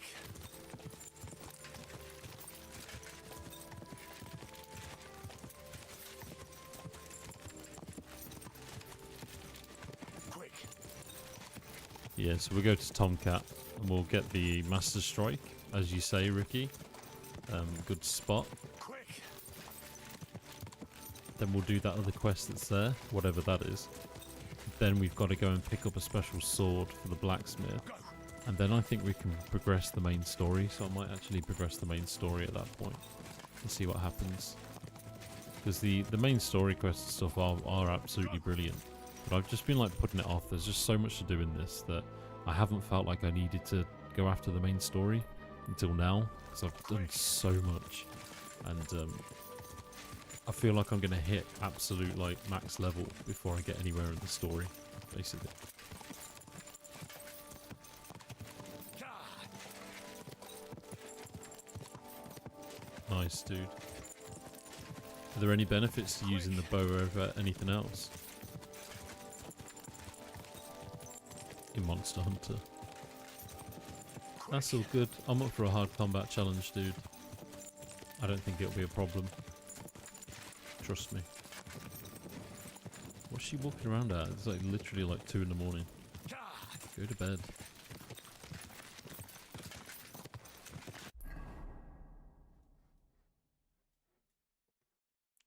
Quick! Yeah, so we'll go to Tomcat and we'll get the Master Strike, as you say, Ricky. Good spot. Quick! Then we'll do that other quest that's there, whatever that is. Then we've got to go and pick up a special sword for the blacksmith. And then I think we can progress the main story, so I might actually progress the main story at that point and see what happens. Because the main story quests and stuff are absolutely brilliant. But I've just been like putting it off. There's just so much to do in this that I haven't felt like I needed to go after the main story until now, because I've done so much. And I feel like I'm going to hit absolute like max level before I get anywhere in the story, basically. Nice, dude. Are there any benefits to using the bow over anything else in Monster Hunter? That's all good. I'm up for a hard combat challenge, dude. I don't think it'll be a problem. Trust me. What's she walking around at? It's like literally like 2 in the morning. Go to bed.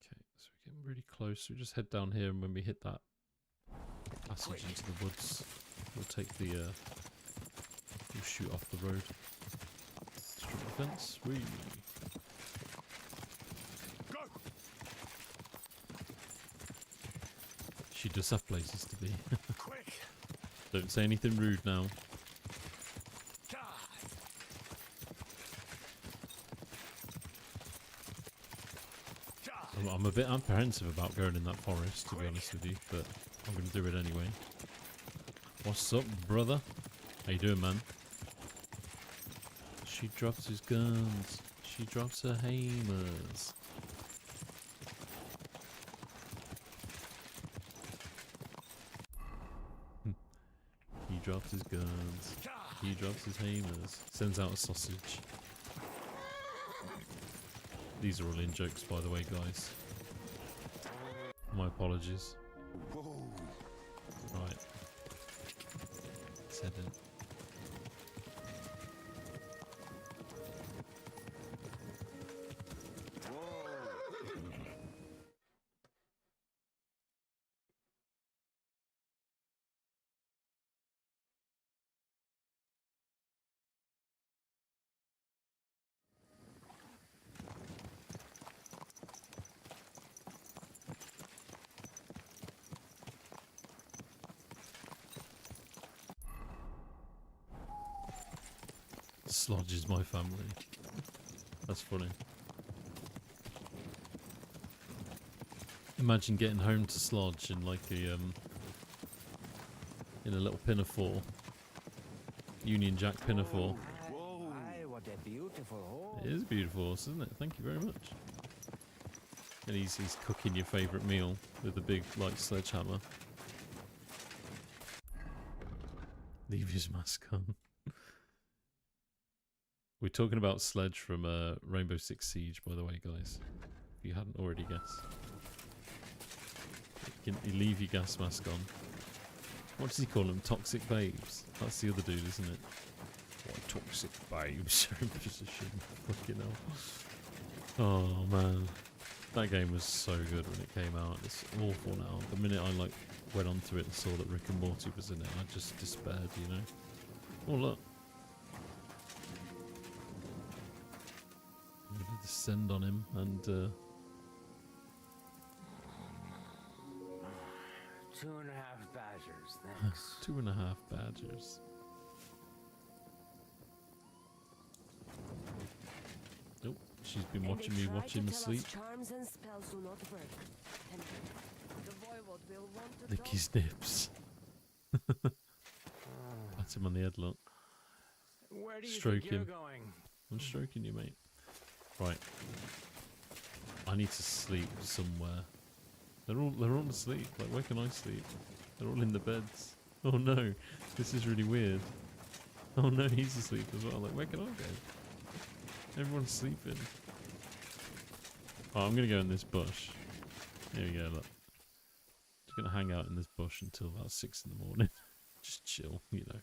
Okay, so we're getting really close. We just head down here, and when we hit that passage into the woods, we'll take the we'll shoot off the road. Straight the fence. Whee! She does have places to be. Quick! Don't say anything rude now. I'm a bit apprehensive about going in that forest, to be honest with you, but I'm going to do it anyway. What's up, brother? How you doing, man? She drops his guns. She drops her hammers. He drops his guns. He drops his hammers. Sends out a sausage. These are all in jokes, by the way, guys. My apologies. Whoa! Right. Let's head in. Slodge is my family. That's funny. Imagine getting home to Slodge in like a in a little pinafore. Union Jack pinafore. Whoa! What a beautiful horse. It is a beautiful horse, isn't it? Thank you very much. And he's cooking your favourite meal with a big like sledgehammer. Leave his mask on. We're talking about Sledge from Rainbow Six Siege, by the way, guys. If you hadn't already guessed. You leave your gas mask on. What does he call them? Toxic babes? That's the other dude, isn't it? What toxic babes are in position. Fucking hell. Oh, man. That game was so good when it came out. It's awful now. The minute I like went onto it and saw that Rick and Morty was in it, I just despaired, you know? Oh, look. Descend on him and 2.5 badgers, thanks. 2.5 badgers. Nope, she's been watching me watch him asleep. Charms and spells do not work. And the voivode will want to Lick his nips. Pat him on the head, look. Where do you Stroke think you're him. going? I'm stroking you, mate. Right. I need to sleep somewhere. They're all asleep. Like, where can I sleep? They're all in the beds. Oh no, this is really weird. Oh no, he's asleep as well. Like, where can I go? Everyone's sleeping. Oh, I'm gonna go in this bush. There we go, look. Just gonna hang out in this bush until about 6 in the morning. Just chill, you know.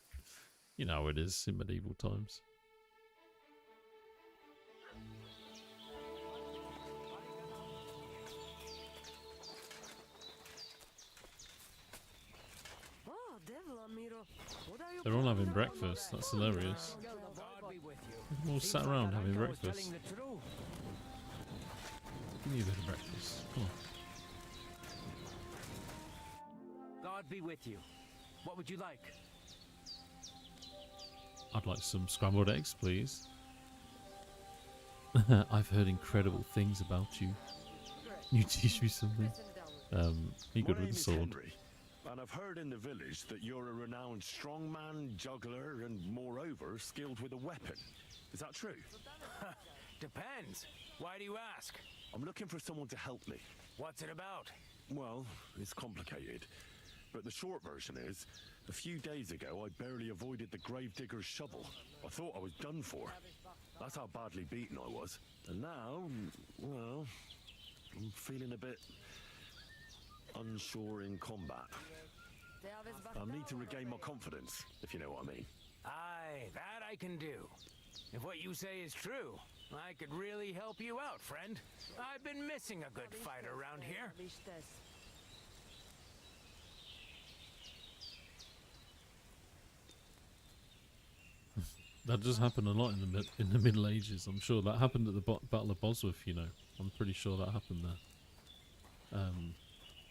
You know how it is in medieval times. Oh, devil, Amiro. What are you They're all having planning? breakfast. That's hilarious. God be with you. They're all sat around having I was breakfast. telling the truth. Give me a bit of breakfast. Come on. God be with you. What would you like? I'd like some scrambled eggs, please. I've heard incredible things about you. You teach me something. Be good My name with the is sword. Henry, and I've heard in the village that you're a renowned strongman, juggler, and moreover, skilled with a weapon. Is that true? Depends. Why do you ask? I'm looking for someone to help me. What's it about? Well, it's complicated. But the short version is, a few days ago I barely avoided the gravedigger's shovel. I thought I was done for. That's how badly beaten I was. And now, well, I'm feeling a bit unsure in combat. I need to regain my confidence, if you know what I mean. Aye, that I can do. If what you say is true, I could really help you out, friend. I've been missing a good fight around here. That does happen a lot in the Middle Ages. I'm sure that happened at the Battle of Bosworth. You know, I'm pretty sure that happened there.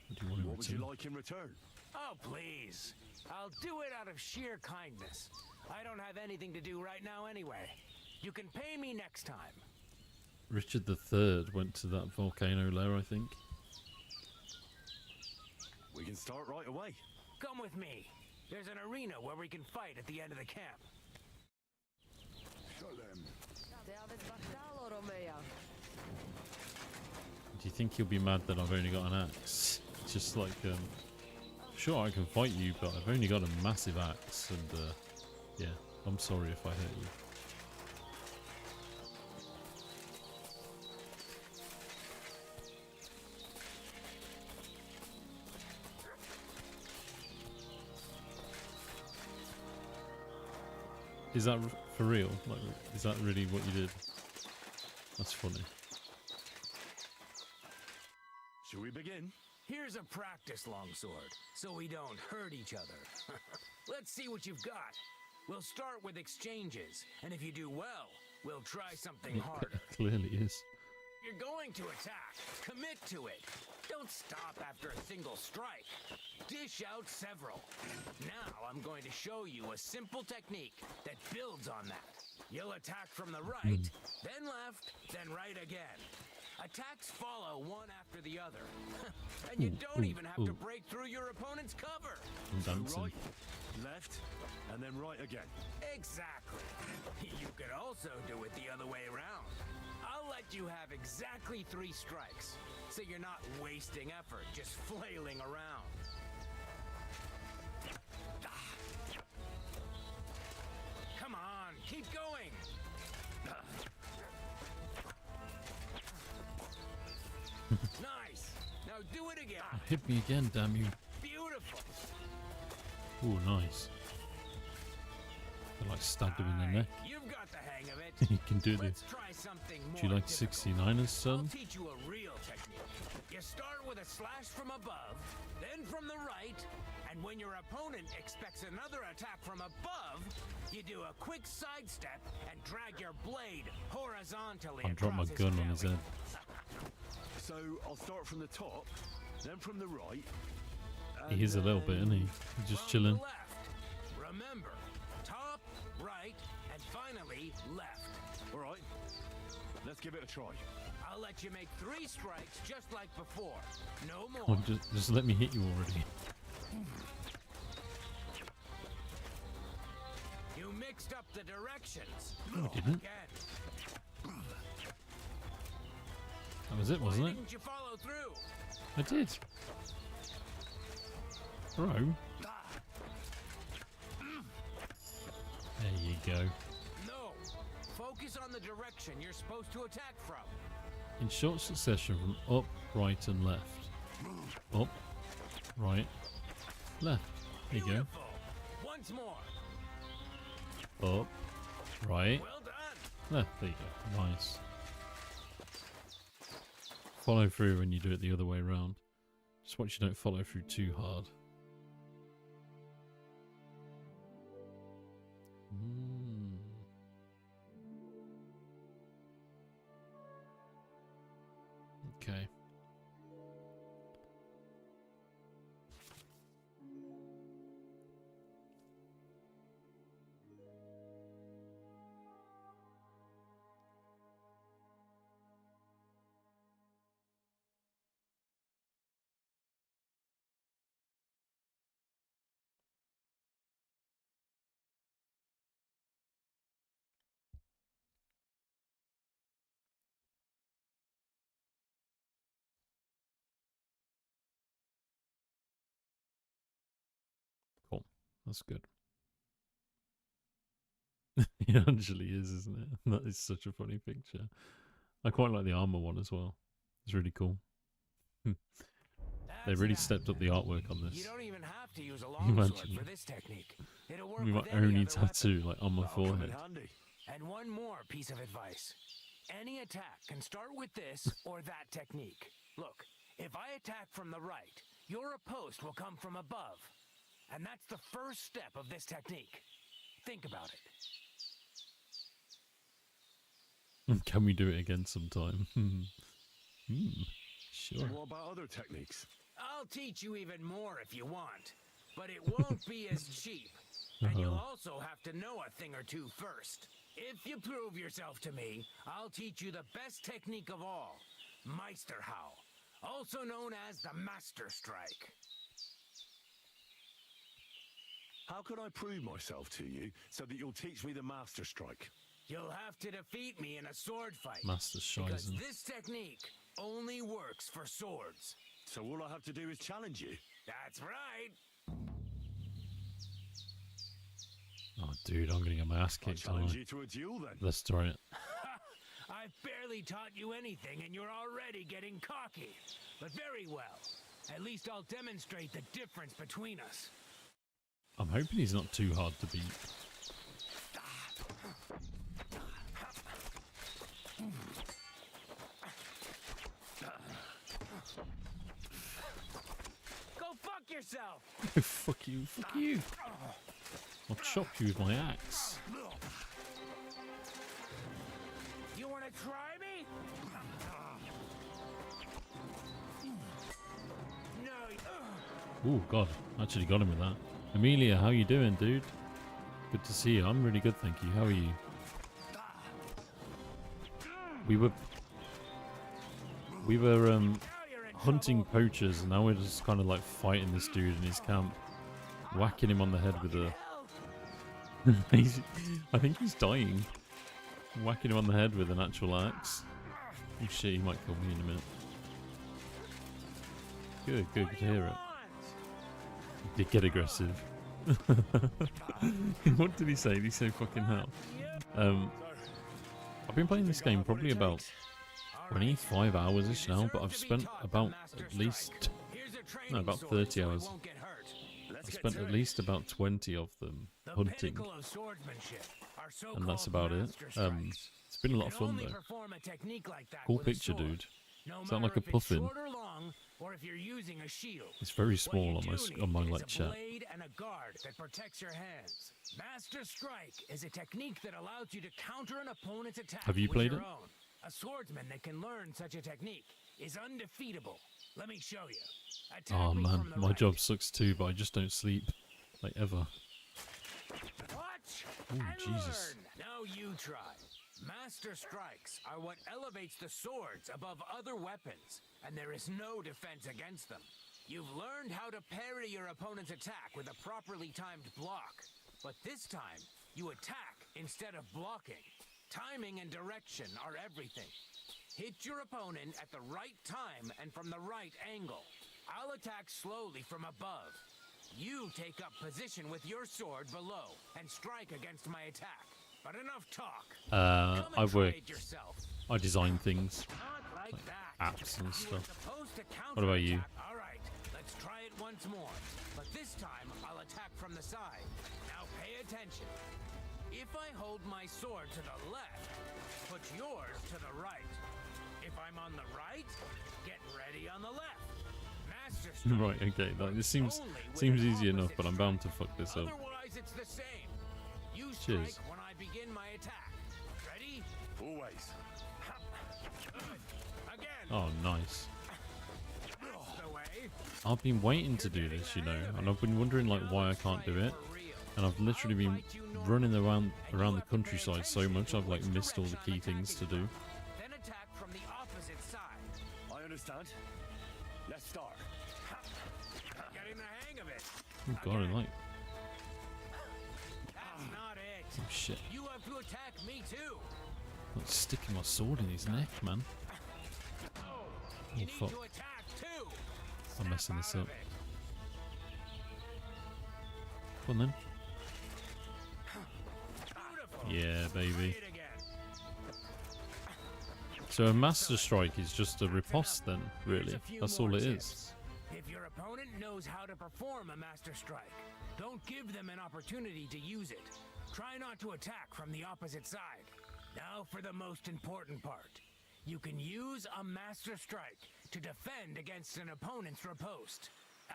What do you want to What would you return? like in return? Oh, please. I'll do it out of sheer kindness. I don't have anything to do right now anyway. You can pay me next time. Richard III went to that volcano lair, I think. We can start right away. Come with me. There's an arena where we can fight at the end of the camp. Do you think he'll be mad that I've only got an axe? Just like, sure I can fight you, but I've only got a massive axe, and yeah, I'm sorry if I hurt you. Is that for real? Like, is that really what you did? That's funny. Shall we begin? Here's a practice longsword, so we don't hurt each other. Let's see what you've got. We'll start with exchanges, and if you do well, we'll try something harder. Clearly is. You're going to attack. Commit to it. Don't stop after a single strike. Dish out several. Now I'm going to show you a simple technique that builds on that. You'll attack from the right, then left, then right again. Attacks follow one after the other. And you don't even have to break through your opponent's cover. I'm So dancing. right, left, and then right again. Exactly. You could also do it the other way around. I'll let you have exactly 3 strikes, so you're not wasting effort just flailing around. Come on, keep going. Nice. Now do it again. Hit me again, damn you. Beautiful. Oh, nice. I like stabbed him in the neck. You've got the hang of it. You can do this. Let's try something more Do you like difficult. 69ers, I'll son? teach you a real technique. You start with a slash from above, then from the right, and when your opponent expects another attack from above, you do a quick sidestep and drag your blade horizontally I dropped my across gun on his belly. head. So I'll start from the top, then from the right. He is a little bit, isn't he? He's just From chilling. the left. Remember, top, right, and finally left. All right, let's give it a try. I'll let you make 3 strikes just like before. No more. Come on, just let me hit you already. You mixed up the directions. No, I didn't. Again. That was it, Why wasn't it? didn't you follow through? I did. Bro. There you go. No. Focus on the direction you're supposed to attack from. In short succession from up, right and left. Up, right, left. There you Beautiful. Once more. go. Up, right, Well done. left. There you go. Nice. Follow through when you do it the other way around. Just watch you don't follow through too hard. Okay. Cool. That's good. It actually is, isn't it? That is such a funny picture. I quite like the armor one as well. It's really cool. They That's really that. stepped up the artwork on You this. don't even have to use a longsword Imagine. for this technique. It'll work We with might any only other tattoo like on my That'll come in forehead. handy. weapon. And one more piece of advice. Any attack can start with this or that technique. Look, if I attack from the right, your riposte will come from above. And that's the first step of this technique. Think about it. Can we do it again sometime? Sure. What about other techniques? I'll teach you even more if you want, but it won't be as cheap. And you'll also have to know a thing or two first. If you prove yourself to me, I'll teach you the best technique of all, Meisterhau, also known as the Master Strike. How can I prove myself to you so that you'll teach me the Master Strike? You'll have to defeat me in a sword fight. Master Because Shizen. this technique only works for swords. So all I have to do is challenge you? That's right. Oh, dude, I'm gonna get my ass I'll kicked. aren't challenge I? you to a duel then. Let's try it. I've barely taught you anything and you're already getting cocky. But very well. At least I'll demonstrate the difference between us. I'm hoping he's not too hard to beat. Go fuck yourself! Fuck you, fuck you. I'll chop you with my axe. You wanna try me? No. Oh god, actually got him with that. Amelia, how you doing, dude? Good to see you. I'm really good, thank you. How are you? We were Now you're in hunting trouble. poachers, and now we're just kind of like fighting this dude in his camp, whacking him on the head with a. Hell, I think he's dying. Whacking him on the head with an actual axe. Oh shit, he might kill me in a minute. Good, good what to do you hear it. want? He did get aggressive. What did he say? Did he say fucking hell? I've been playing this game probably about 25 hours-ish now, but I've spent about at least, no, about 30 hours. Let's I've get spent to at it. least about 20 of them hunting, and that's about it. It's been a lot of fun though. Cool picture, dude. Is that like a puffin? Or if you're using a shield. It's very What small you on do my need on my is like a chat. blade and a guard that protects your hands. Master Strike is a technique that allows you to counter an opponent's attack. Have you with played your it? Own. A swordsman that can learn such a technique is undefeatable. Let me show you. Attack Oh me man, from the my right. job sucks too, but I just don't sleep, like ever. Watch Ooh, and Jesus. learn. Now you try. Master strikes are what elevates the swords above other weapons, and there is no defense against them. You've learned how to parry your opponent's attack with a properly timed block, but this time you attack instead of blocking. Timing and direction are everything. Hit your opponent at the right time and from the right angle. I'll attack slowly from above. You take up position with your sword below and strike against my attack. But enough talk. Come and I try work. it yourself. I design things, Not like that. apps and You were stuff. supposed to What about you? counterattack. All right, let's try it once more. But this time, I'll attack from the side. Now pay attention. If I hold my sword to the left, put yours to the right. If I'm on the right, get ready on the left. Master strike. Right, okay. Like, this seems Only with seems an easy enough, opposite but I'm bound to fuck this up. Otherwise, it's the same. You Cheers. strike when I begin my attack. Ready? Always. Good. Again. Oh, nice. That's the way. I've been waiting to do this, you know, and I've been wondering like why I can't do it. And I've literally been running around the countryside so much I've like missed all the key things to do. Then attack from the opposite side. I understand. Let's start. Getting the hang of it. Oh god, I like. That's not it. Oh shit. You have to attack me too. I'm sticking my sword in his neck, man. You need fuck. to attack too. I'm messing this Snap up. out of it. Come on then. Beautiful. Yeah, baby. Try it again. So a master strike is just a riposte then, Here's really. a few That's more all it tips. is. If your opponent knows how to perform a master strike, don't give them an opportunity to use it. Try not to attack from the opposite side. Now for the most important part. You can use a master strike to defend against an opponent's riposte.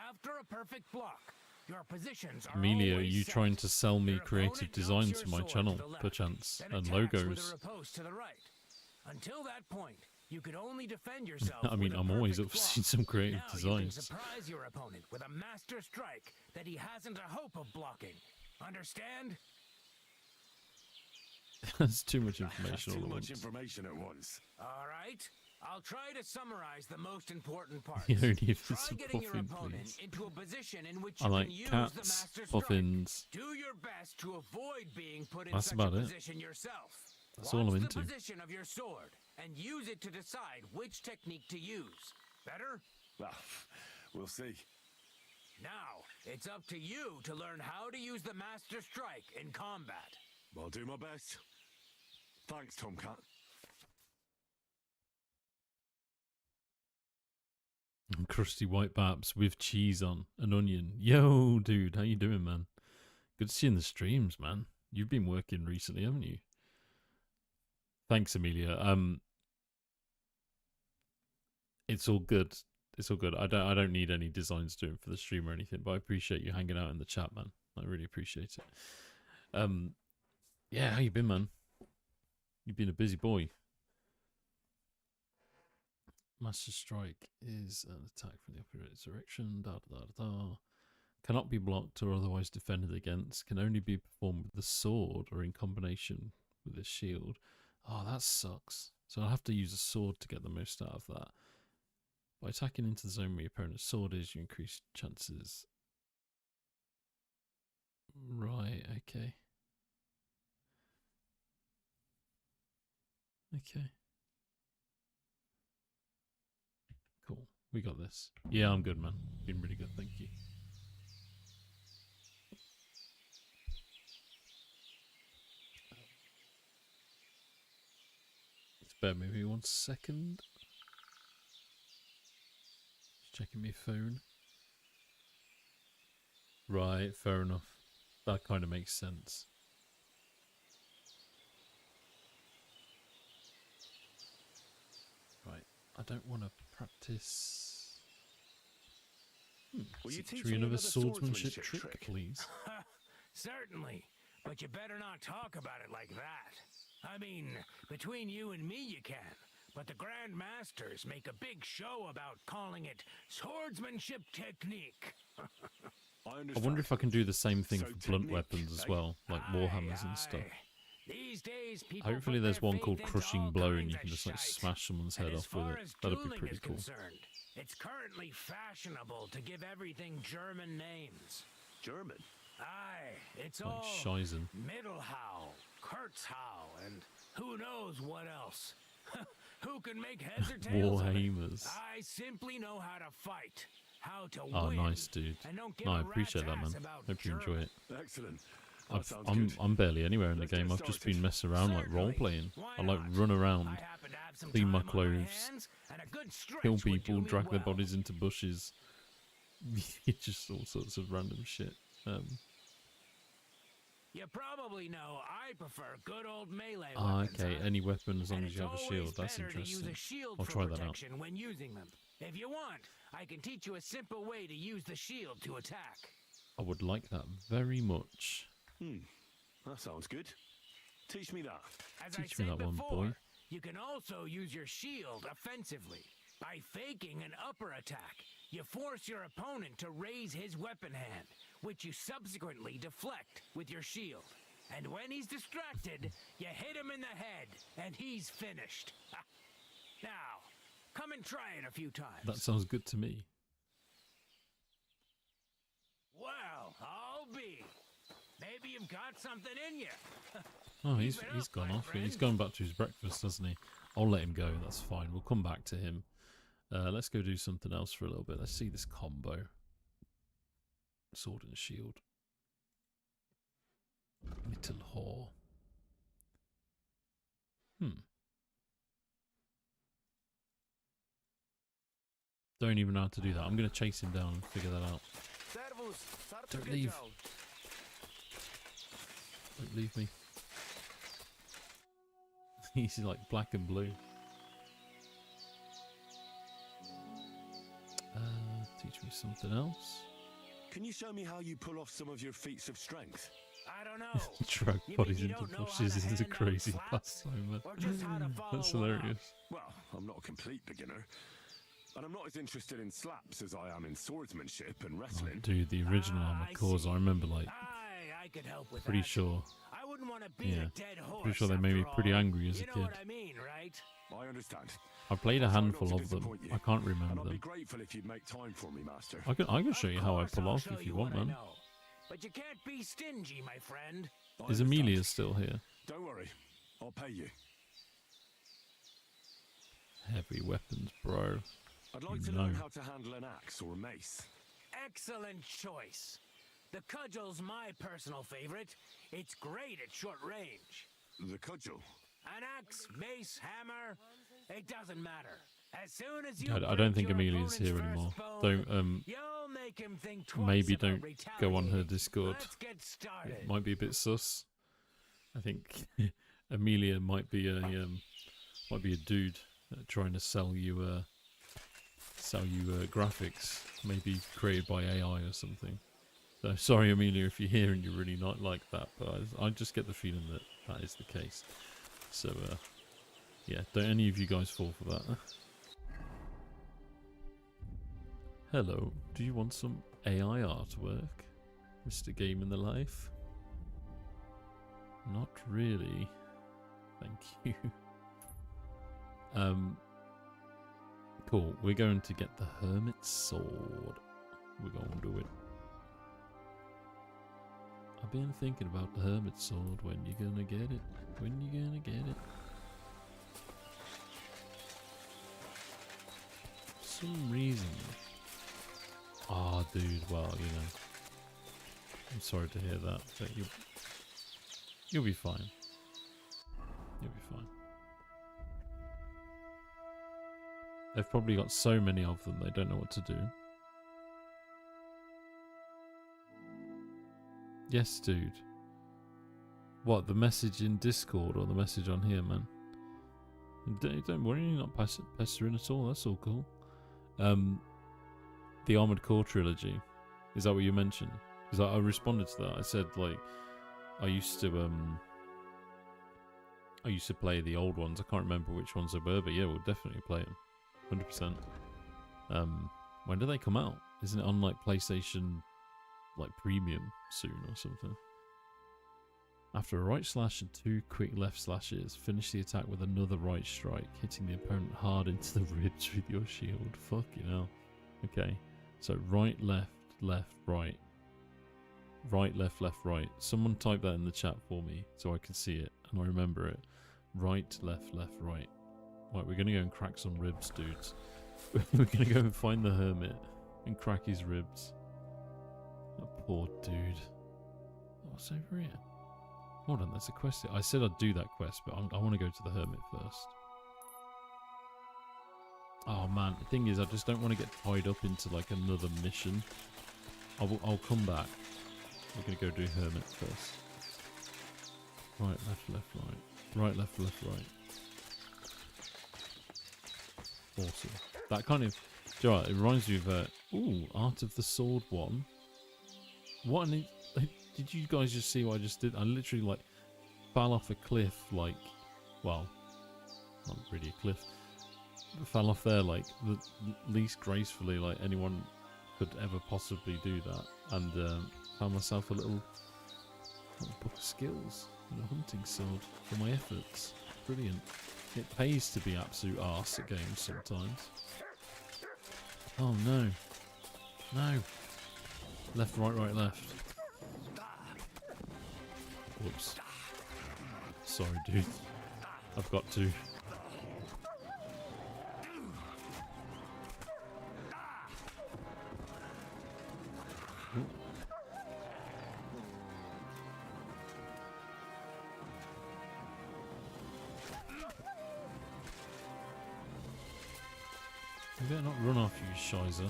After a perfect block, your positions are Amelia, are always you set. trying to sell me Your creative opponent designs mounts for your my sword channel, to the left, perchance, then and attacks with logos? a riposte to the right. Until that point, you could only defend yourself. I mean, with a I'm always up perfect for block. seeing some creative Now you designs. can surprise your opponent with a master strike that he hasn't a hope of blocking. Understand? That's too much That's information too all at much once. information at once. All right. I'll try to summarize the most important parts. Only if Try it's a getting your puffin, opponent please. into a position in which I you like can use the cats, master strike. puffins. Do your best to avoid being put in That's such about a it. position yourself. That's Watch all I'm the into. position of your sword and use it to decide which technique to use. Better? Well, we'll see. Now, it's up to you to learn how to use the master strike in combat. I'll do my best. Thanks, Tomcat. And crusty white baps with cheese on, an onion. Yo, dude, how you doing, man? Good to see you in the streams, man. You've been working recently, haven't you? Thanks, Amelia. It's all good. It's all good. I don't need any designs doing for the stream or anything, but I appreciate you hanging out in the chat, man. I really appreciate it. Yeah, how you been, man? You've been a busy boy. Master Strike is an attack from the opposite direction. Da, da, da, da. Cannot be blocked or otherwise defended against. Can only be performed with the sword or in combination with the shield. Oh, that sucks. So I'll have to use a sword to get the most out of that. By attacking into the zone where your opponent's sword is, you increase chances. Right, okay. Okay. Cool. We got this. Yeah, I'm good, man. Been really good, thank you. Spare me 1 second. Just checking my phone. Right, fair enough. That kind of makes sense. Right, I don't want to practice. Will you teach Teach me me another another swordsmanship swordsmanship trick, trick? please. Certainly, but you better not talk about it like that. I mean, between you and me you can, but the Grand Masters make a big show about calling it swordsmanship technique. I wonder if I can do the same thing So for blunt technique, weapons as eh? well, like warhammers and Aye, stuff. aye. These days, people Hopefully put there's their one faith called into Crushing all Blow and kinds you can of just like shite. smash someone's head And as off with far it. as That'd be dueling pretty is cool. concerned, it's currently fashionable to give everything German names. German? Aye, it's Like all Shizen. Middlehow, Kurtzhow, and who knows what else. Who can make heads or tails of it? Warhamers. I simply know how to fight, how to Oh, win. nice, dude. And don't give No, a I appreciate that, rat's man. ass about Hope you enjoy it. Excellent. That sounds I'm good. barely anywhere in the Let's get game. I've just started. been messing around, like Certainly. role playing. Why I like not? run around, I happen to have some clean my time on my clothes, hands, and a good stretch kill would do people, me drag their well. bodies into bushes. Just all sorts of random shit. You probably know I prefer good old melee Ah, weapons. okay. huh? Any weapon as long And as you have a it's shield. always That's better to use interesting. a shield I'll for try that out. protection when using them. If you want, I can teach you a simple way to use the shield to attack. I would like that very much. That sounds good. Teach me that. As Teach I me said that one, before, boy. you can also use your shield offensively. By faking an upper attack, you force your opponent to raise his weapon hand, which you subsequently deflect with your shield. And when he's distracted, you hit him in the head, and he's finished. Now, come and try it a few times. That sounds good to me. Well, I'll be. Maybe you've got something in you. Oh, Keep he's it he's up, gone my off. He's friend. gone back to his breakfast, hasn't he? I'll let him go. That's fine. We'll come back to him. Let's go do something else for a little bit. Let's see this combo. Sword and shield. Little whore. Don't even know how to do that. I'm going to chase him down and figure that out. Don't leave. Don't leave me. He's like black and blue. Teach me something else. Can you show me how you pull off some of your feats of strength? I don't know. Drag You mean bodies you into don't know how bushes to is a hand out crazy slaps? pastime, man. Or just how to follow That's one up? hilarious. Well, I'm not a complete beginner. And I'm not as interested in slaps as I am in swordsmanship and Oh, wrestling. dude, the original Ah, Armored I Cores, see. I remember, like, I could help with pretty that. sure. I wouldn't want to beat Yeah. a dead horse. Pretty sure they made me after pretty all. angry as a You know kid. what I mean, right? I understand. I played a I'll try not handful to of them. disappoint you. I can't And remember I'd be them. grateful if you'd make time for me, Master. I can show you how I Of pull course off I'll if show you want, what I man. know. But you can't be stingy, my friend. I Is understand. Amelia still here? Don't worry. I'll pay you. Heavy weapons, bro. I'd like to No. learn how to handle an axe or a mace. Excellent choice. The cudgel's my personal favorite. It's great at short range. The cudgel. An axe, mace, hammer, it doesn't matter. As soon as you I don't break think your Amelia's here opponent's anymore. first Don't bone, you'll make him think twice maybe about don't go on her retaliating. Discord. Let's get started. It might be a bit sus. I think Amelia might be a dude trying to sell you graphics, maybe created by AI or something. So sorry, Amelia, if you're here and you're really not like that, but I just get the feeling that that is the case. So yeah, don't any of you guys fall for that. Hello, do you want some AI artwork, Mr. Game in the Life? Not really. Thank you. Cool. We're going to get the Hermit's Sword. We're going to do it. I've been thinking about the Hermit's Sword. When you gonna get it? When you gonna get it? For some reason. Ah, dude. Well, you know. I'm sorry to hear that, but you'll be fine. You'll be fine. They've probably got so many of them they don't know what to do. Yes, dude. What, the message in Discord or the message on here, man? Don't worry, you're not pestering at all. That's all cool. The Armored Core trilogy. Is that what you mentioned? Because I responded to that. I said, like, I used to play the old ones. I can't remember which ones they were, but yeah, we'll definitely play them. 100%. When do they come out? Isn't it on like PlayStation like Premium soon or something? After a right slash and 2 quick left slashes, finish the attack with another right strike, hitting the opponent hard into the ribs with your shield. Fucking hell. Okay. So right, left, left, right. right, left, left, right. Someone type that in the chat for me so I can see it and I remember it. Right, left, left, right. Right, we're gonna go and crack some ribs, dudes. We're gonna go and find the hermit and crack his ribs. That poor dude. What's over here? Hold on, there's a quest here. I said I'd do that quest, but I want to go to the hermit first. Oh man, the thing is, I just don't want to get tied up into like another mission. I'll come back. We're gonna go do hermit first. Right, left, left, right. Right, left, left, right. Awesome. That kind of, do you know what, it reminds me of ooh, Art of the Sword 1. What an, did you guys just see what I just did? I literally like fell off a cliff, like, well, not really a cliff, but fell off there like the least gracefully like anyone could ever possibly do that, and found myself a little book of skills and a hunting sword for my efforts. Brilliant. It pays to be absolute arse at games sometimes. Oh no. No. Left, right, right, left. Whoops. Sorry, dude. I've got to. Ooh. You better not run off, you shizer.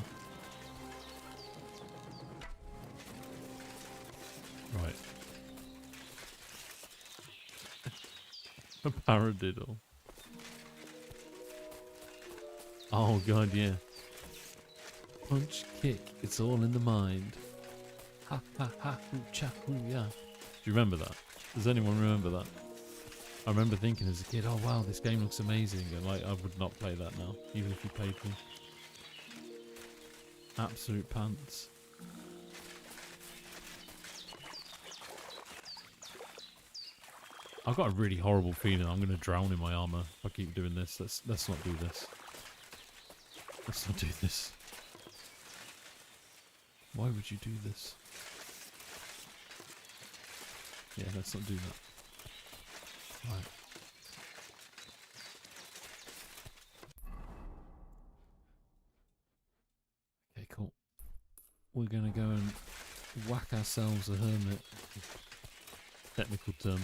Right. A paradiddle. Oh god, yeah. Punch, kick, it's all in the mind. Ha ha ha, hoo cha hoo ya. Do you remember that? Does anyone remember that? I remember thinking as a kid, oh wow, this game looks amazing, and like I would not play that now, even if you paid me. Absolute pants. I've got a really horrible feeling I'm going to drown in my armor if I keep doing this. Let's not do this. Let's not do this. Why would you do this? Yeah, let's not do that. Right. Okay, cool. We're going to go and whack ourselves a hermit. Technical term.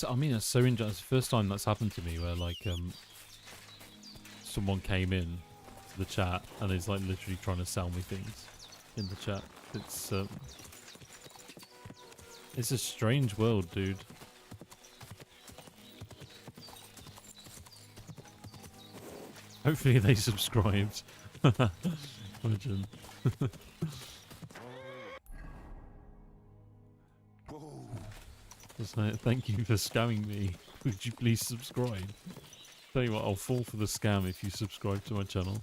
I mean, that's so interesting. It's the first time that's happened to me where, like, someone came in to the chat and is, like, literally trying to sell me things in the chat. It's a strange world, dude. Hopefully they subscribed. Imagine. Thank you for scamming me. Would you please subscribe? Tell you what, I'll fall for the scam if you subscribe to my channel.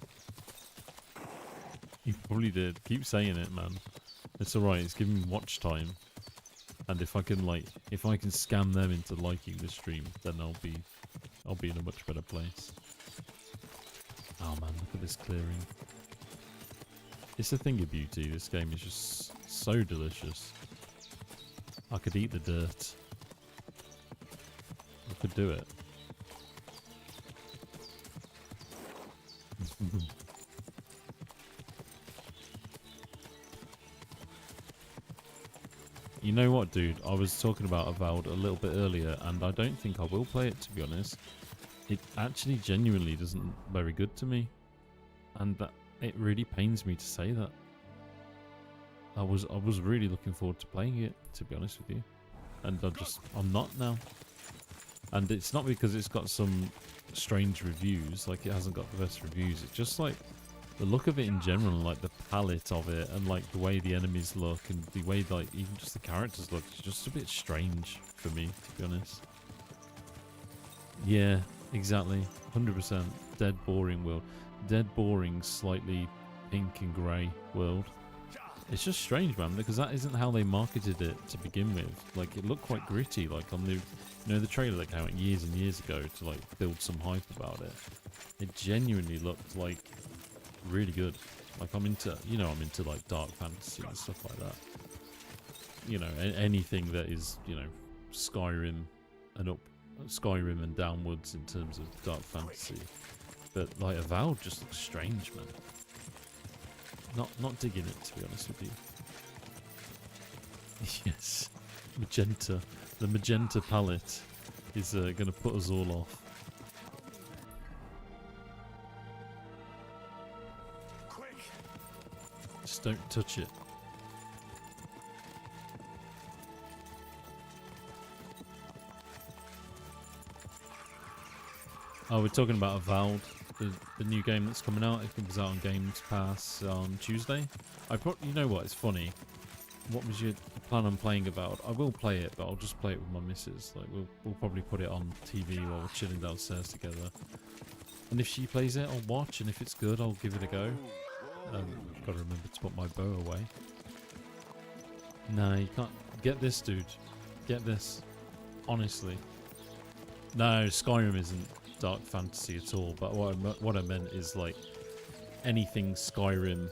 You probably did. Keep saying it, man. It's alright, it's giving me watch time. And if I can scam them into liking the stream, then I'll be in a much better place. Oh man, look at this clearing. It's a thing of beauty. This game is just so delicious. I could eat the dirt. I could do it. You know what, dude? I was talking about Avowed a little bit earlier, and I don't think I will play it, to be honest. It actually genuinely doesn't look very good to me. And it really pains me to say that. I was really looking forward to playing it, to be honest with you. And I'm not now. And it's not because it's got some strange reviews, like it hasn't got the best reviews. It's just like the look of it in general, like the palette of it, and like the way the enemies look, and the way like even just the characters look, it's just a bit strange for me, to be honest. Yeah, exactly. 100%. Dead boring world. Dead boring, slightly pink and grey world. It's just strange, man, because that isn't how they marketed it to begin with. Like, it looked quite gritty, like on the, the trailer that came out years and years ago to like build some hype about it. It genuinely looked like really good. Like, I'm into, I'm into like dark fantasy and stuff like that. Anything that is, Skyrim and downwards in terms of dark fantasy. But like Avowed just looks strange, man. Not digging it, to be honest with you. Yes, magenta. The magenta palette is going to put us all off. Quick! Just don't touch it. Oh, we're talking about Avowed, the new game that's coming out. It comes out on Games Pass on Tuesday. You know what? It's funny. What was your plan on playing Avowed? I will play it, but I'll just play it with my missus. Like we'll probably put it on TV while we're chilling downstairs together. And if she plays it, I'll watch. And if it's good, I'll give it a go. Got to remember to put my bow away. No, you can't. Get this, dude. Get this. Honestly. No, Skyrim isn't dark fantasy at all, but what I meant is like anything Skyrim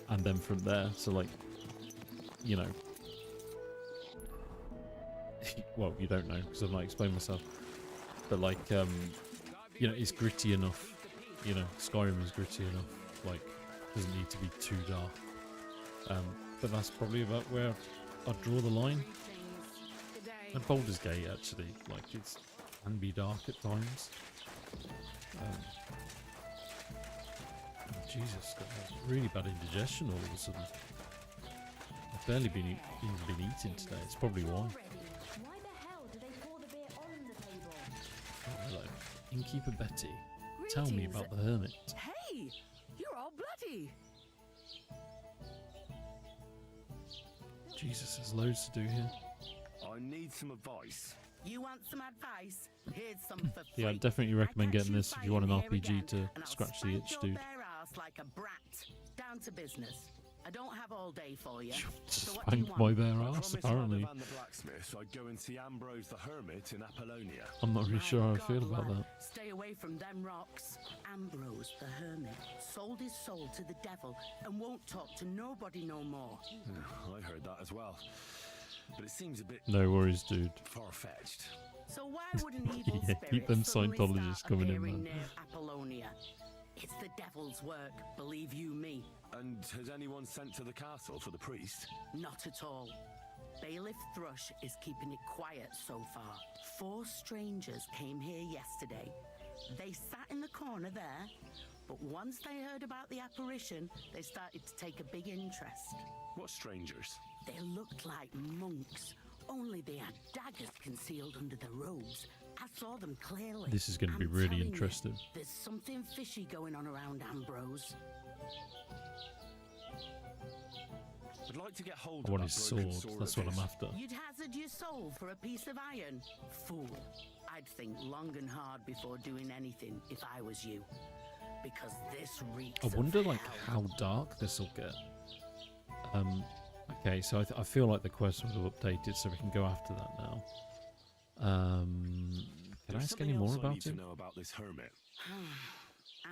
and then from there, so like well, you don't know because I've not explained myself, but like it's gritty enough, Skyrim is gritty enough, like doesn't need to be too dark, but that's probably about where I'd draw the line. And Baldur's Gate actually, like it's can be dark at times. Jesus, got a really bad indigestion all of a sudden. I've barely been eating today. It's probably why. Why the hell do they pour the beer on the table? Oh, hello, Innkeeper Betty. Tell me about the hermit. Hey, you're all bloody. Jesus, there's loads to do here. I need some advice. You want some advice? Here's some for free. Yeah, I'd definitely recommend getting this if you want an RPG to and I'll scratch the spank itch, your dude. bare ass like a brat. Down to business. I don't have all day for you. Just So what do you spanked my want? bare I ass, promised apparently. Van the blacksmith I'd go and see Ambrose the hermit in Apollonia. I'm not really My sure how I God, feel about lad, that. Stay away from them rocks. Ambrose the hermit sold his soul to the devil and won't talk to nobody no more. I heard that as well. But it seems a bit No worries, dude. far-fetched. So why would an evil Yeah, spirit keep them suddenly Scientologists start coming in, appearing man. near Apollonia? It's the devil's work, believe you me. And has anyone sent to the castle for the priest? Not at all. Bailiff Thrush is keeping it quiet so far. 4 strangers came here yesterday. They sat in the corner there, but once they heard about the apparition, they started to take a big interest. What strangers? They looked like monks, only they had daggers concealed under their robes. I saw them clearly. This is going to be I'm really telling you, interesting. there's something fishy going on around Ambrose. I'd like to get hold I of want that his broken sword. sword That's of what I'm his. after. You'd hazard your soul for a piece of iron? Fool. I'd think long and hard before doing anything if I was you. Because this reeks I wonder, of like, hell. how dark this will get. Okay, so I feel like the quest would have updated, so we can go after that now. Can I There's ask something any more else I about need to him? know about this hermit.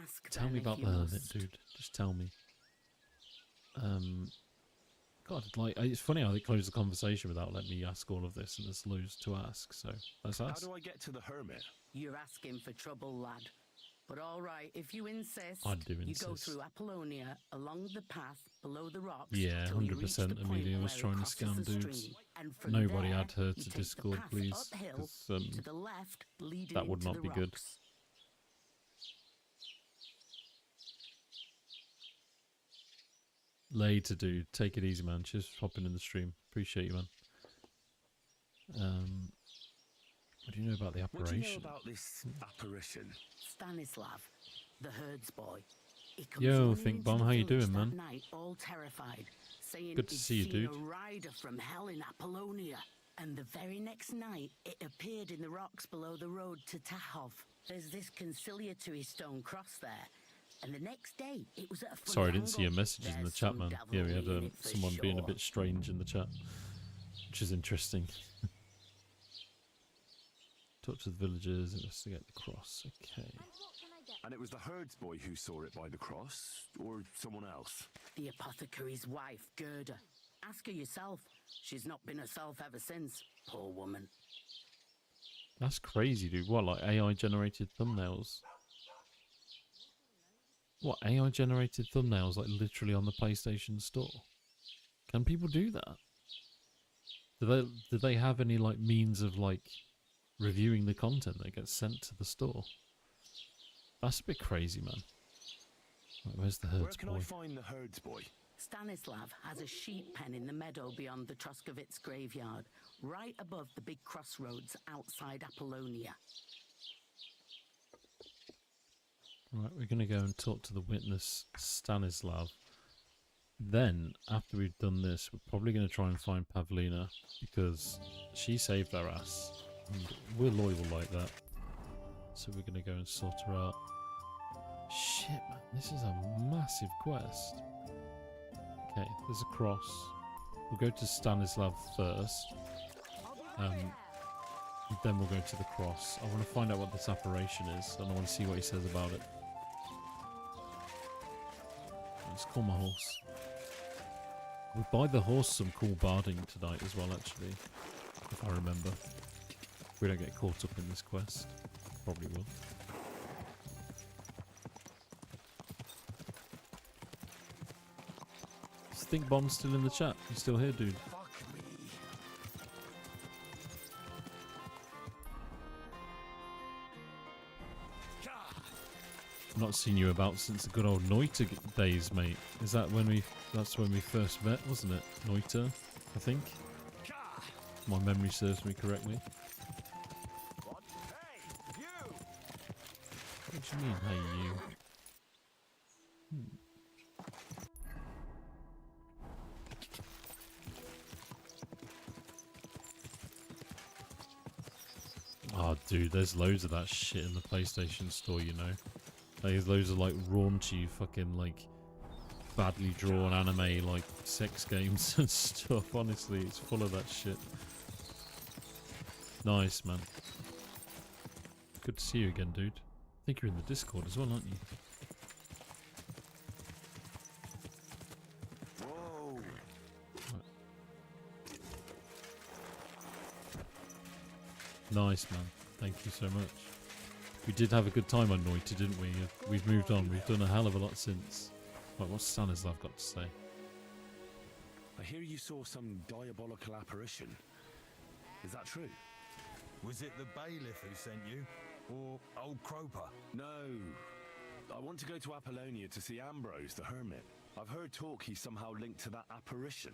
Ask Tell them me if about you the hermit, must. dude. Just tell me. God, like, it's funny how they closed the conversation without letting me ask all of this, and there's loads to ask, so let's How ask. do I get to the hermit? You're asking for trouble, lad. But all right, if you insist, I do you go insist. through Apollonia along the path below the rocks. Yeah, till you reach 100% the point Amelia was where it trying to crosses scam the dudes. stream. And from Nobody there, add her you to take the Discord, path please, uphill 'cause, to the left, leading that would into not the be good. rocks. Later, dude. Take it easy, man. Just hopping in the stream. Appreciate you, man. What do you know about the What do you know apparition? about this apparition? Stanislav, the herds boy. He comes Yo, running Think into Bomb, the how you village doing, that man? Night, all terrified, saying Good to he'd see you, seen dude. a rider from hell in Apollonia. And the very next night, it appeared in the rocks below the road to Tahov. There's this conciliatory stone cross there. And the next day, it was at a Sorry, I didn't see your angle. messages in the There's chat, some man. Yeah, we had devilry in it for someone being a sure. bit strange in the chat, which is interesting. Talk to the villagers, investigate the cross. Okay. And it was the herds boy who saw it by the cross, or someone else? The apothecary's wife, Gerda. Ask her yourself. She's not been herself ever since. Poor woman. That's crazy, dude. What, like AI generated thumbnails? What, AI generated thumbnails, like literally on the PlayStation Store? Can people do that? Do they have any like means of like reviewing the content that gets sent to the store? That's a bit crazy, man. Right, where's the Where herds can boy? I find the herds boy? Stanislav has a sheep pen in the meadow beyond the Troskovitz graveyard, right above the big crossroads outside Apollonia. Right, we're going to go and talk to the witness, Stanislav. Then, after we've done this, we're probably going to try and find Pavlina, because she saved our ass. And we're loyal like that. So we're going to go and sort her out. Shit, man, this is a massive quest. Okay, there's a cross. We'll go to Stanislav first. Then we'll go to the cross. I want to find out what this apparition is, and I want to see what he says about it. Let's call my horse. We'll buy the horse some cool barding tonight as well, actually. If I remember. If we don't get caught up in this quest. Probably will. Stink Bomb's still in the chat. You still here, dude? Fuck me. I've not seen you about since the good old Noita days, mate. Is that when that's when we first met, wasn't it? Noita, I think. My memory serves me correctly. What? Hey, you! What do you mean, hey you? Oh, dude, there's loads of that shit in the PlayStation Store, you know. There's loads of, like, raunchy fucking, like, badly drawn anime, like, sex games and stuff. Honestly, it's full of that shit. Nice, man. Good to see you again, dude. I think you're in the Discord as well, aren't you? Whoa! Nice, man. Thank you so much. We did have a good time on Noita, didn't we? We've moved on. We've done a hell of a lot since. Right, what's Stanislav got to say? I hear you saw some diabolical apparition. Is that true? Was it the bailiff who sent you? Or old Croper? No. I want to go to Apollonia to see Ambrose, the hermit. I've heard talk he's somehow linked to that apparition.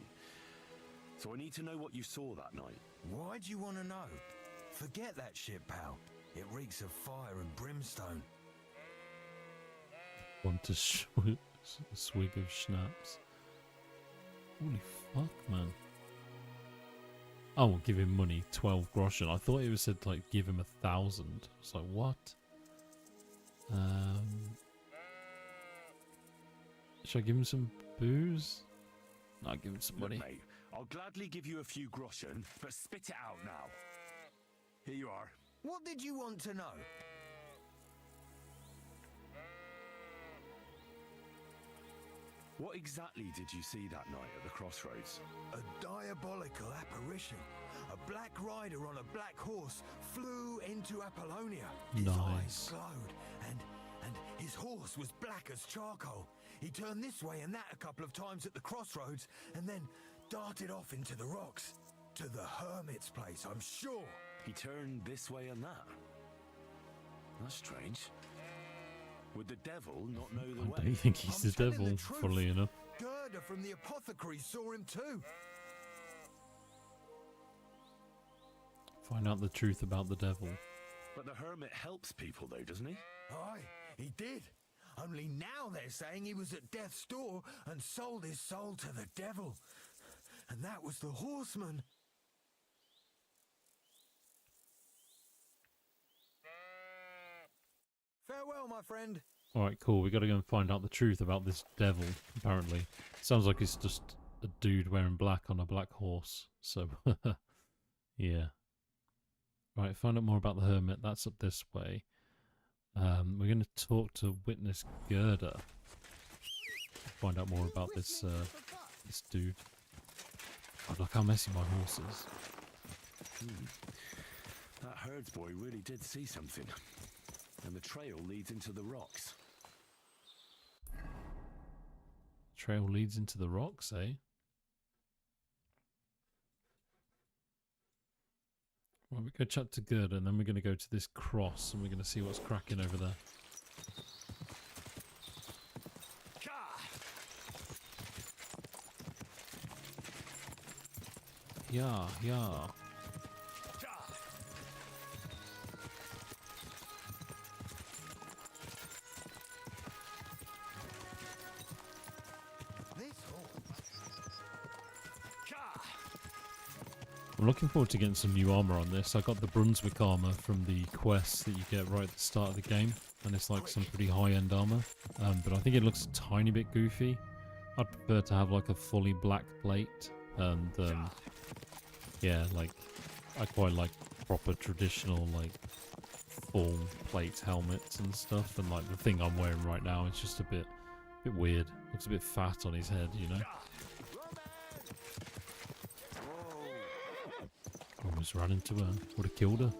So I need to know what you saw that night. Why'd you want to know? Forget that shit, pal. It reeks of fire and brimstone. Want a swig of schnapps? Holy fuck, man. Oh, we'll give him money, 12 groschen. I thought it was said, like, give him 1,000. It's like, what? Should I give him some booze? No, I'll give him some money. Look, mate, I'll gladly give you a few groschen, but spit it out now. Here you are. What did you want to know? What exactly did you see that night at the crossroads? A diabolical apparition. A black rider on a black horse flew into Apollonia. His Nice. eyes glowed, and his horse was black as charcoal. He turned this way and that a couple of times at the crossroads, and then darted off into the rocks. To the hermit's place, I'm sure. He turned this way and that. That's strange. Would the devil not know the I way? don't think he's I'm the telling devil, the truth. funnily enough. Gerda from the apothecary saw him too. Find out the truth about the devil. But the hermit helps people though, doesn't he? Aye, he did. Only now they're saying he was at death's door and sold his soul to the devil. And that was the horseman. Farewell, my friend. Alright, cool. We gotta go and find out the truth about this devil, apparently. Sounds like it's just a dude wearing black on a black horse. So, yeah. Right, find out more about the hermit. That's up this way. We're going to talk to witness Gerda. Find out more about this this dude. God, look how messy my horse is. That herds boy really did see something. And the trail leads into the rocks. Trail leads into the rocks, eh? Right, we go chat to Gerda, and then we're going to go to this cross, and we're going to see what's cracking over there. Yeah, yeah. I'm looking forward to getting some new armor on this. I got the Brunswick armor from the quest that you get right at the start of the game, and it's like some pretty high-end armor. But I think it looks a tiny bit goofy. I'd prefer to have like a fully black plate, and yeah, like I quite like proper traditional like full plate helmets and stuff. And like the thing I'm wearing right now, it's just a bit weird. Looks a bit fat on his head, you know. Almost ran into her. Would have killed her.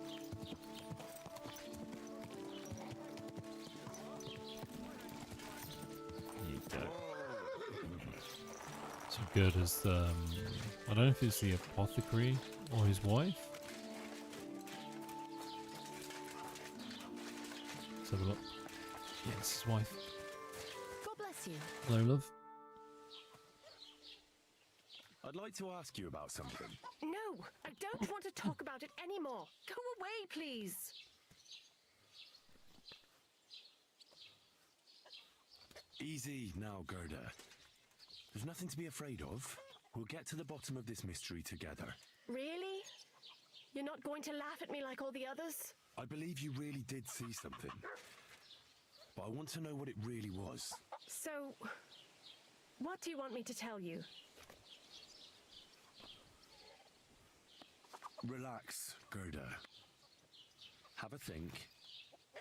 There you go. So good as I don't know if it's the apothecary or his wife. Let's have a look. Yeah, it's his wife. God bless you. Hello, love. I'd like to ask you about something. No, I don't want to talk about it anymore. Go away, please. Easy now, Gerda. There's nothing to be afraid of. We'll get to the bottom of this mystery together. Really? You're not going to laugh at me like all the others? I believe you really did see something. But I want to know what it really was. So, what do you want me to tell you? Relax, Gerda. Have a think,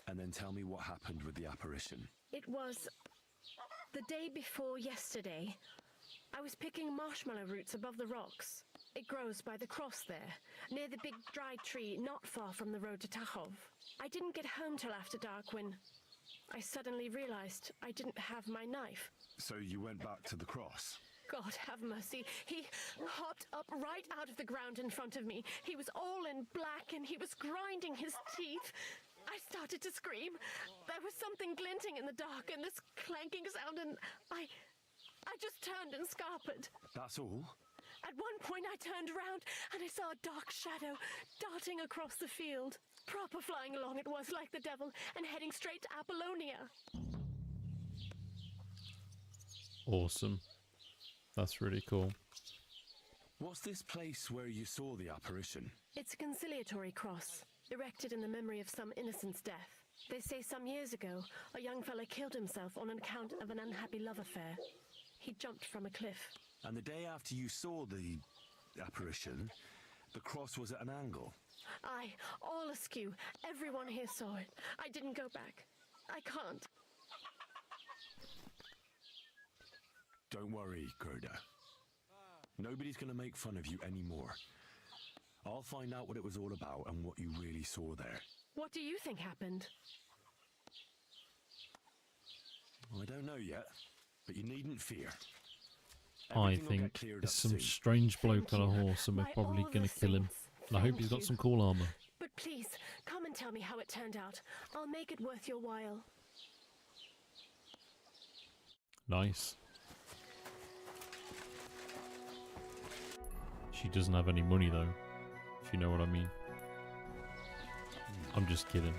and then tell me what happened with the apparition. It was the day before yesterday. I was picking marshmallow roots above the rocks. It grows by the cross there, near the big dry tree not far from the road to Tachov. I didn't get home till after dark when I suddenly realized I didn't have my knife. So you went back to the cross? God have mercy. He hopped up right out of the ground in front of me. He was all in black and he was grinding his teeth. I started to scream. There was something glinting in the dark and this clanking sound, and I just turned and scarpered. That's all? At one point I turned around and I saw a dark shadow darting across the field. Proper flying along it was, like the devil, and heading straight to Apollonia. Awesome. That's really cool. What's this place where you saw the apparition? It's a conciliatory cross, erected in the memory of some innocent's death. They say some years ago, a young fella killed himself on account of an unhappy love affair. He jumped from a cliff. And the day after you saw the apparition, the cross was at an angle? Aye, all askew. Everyone here saw it. I didn't go back. I can't. Don't worry, Gerda. Nobody's going to make fun of you anymore. I'll find out what it was all about and what you really saw there. What do you think happened? I don't know yet, but you needn't fear. I Everything will get think cleared it's up some soon. strange bloke on a horse, and we're By probably all going the to kill him. saints, And I hope thank he's got you. some cool armor. But please, come and tell me how it turned out. I'll make it worth your while. Nice. She doesn't have any money though, if you know what I mean. I'm just kidding.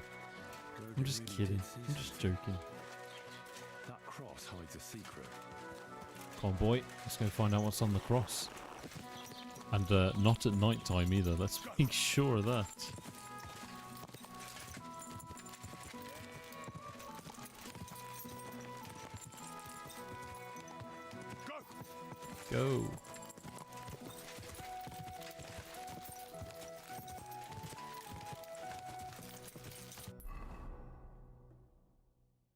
Gerda I'm just really kidding. did see I'm just something. joking. That cross hides a secret. Come on, boy. Let's go find out what's on the cross. And not at night time either. Let's make sure of that. go.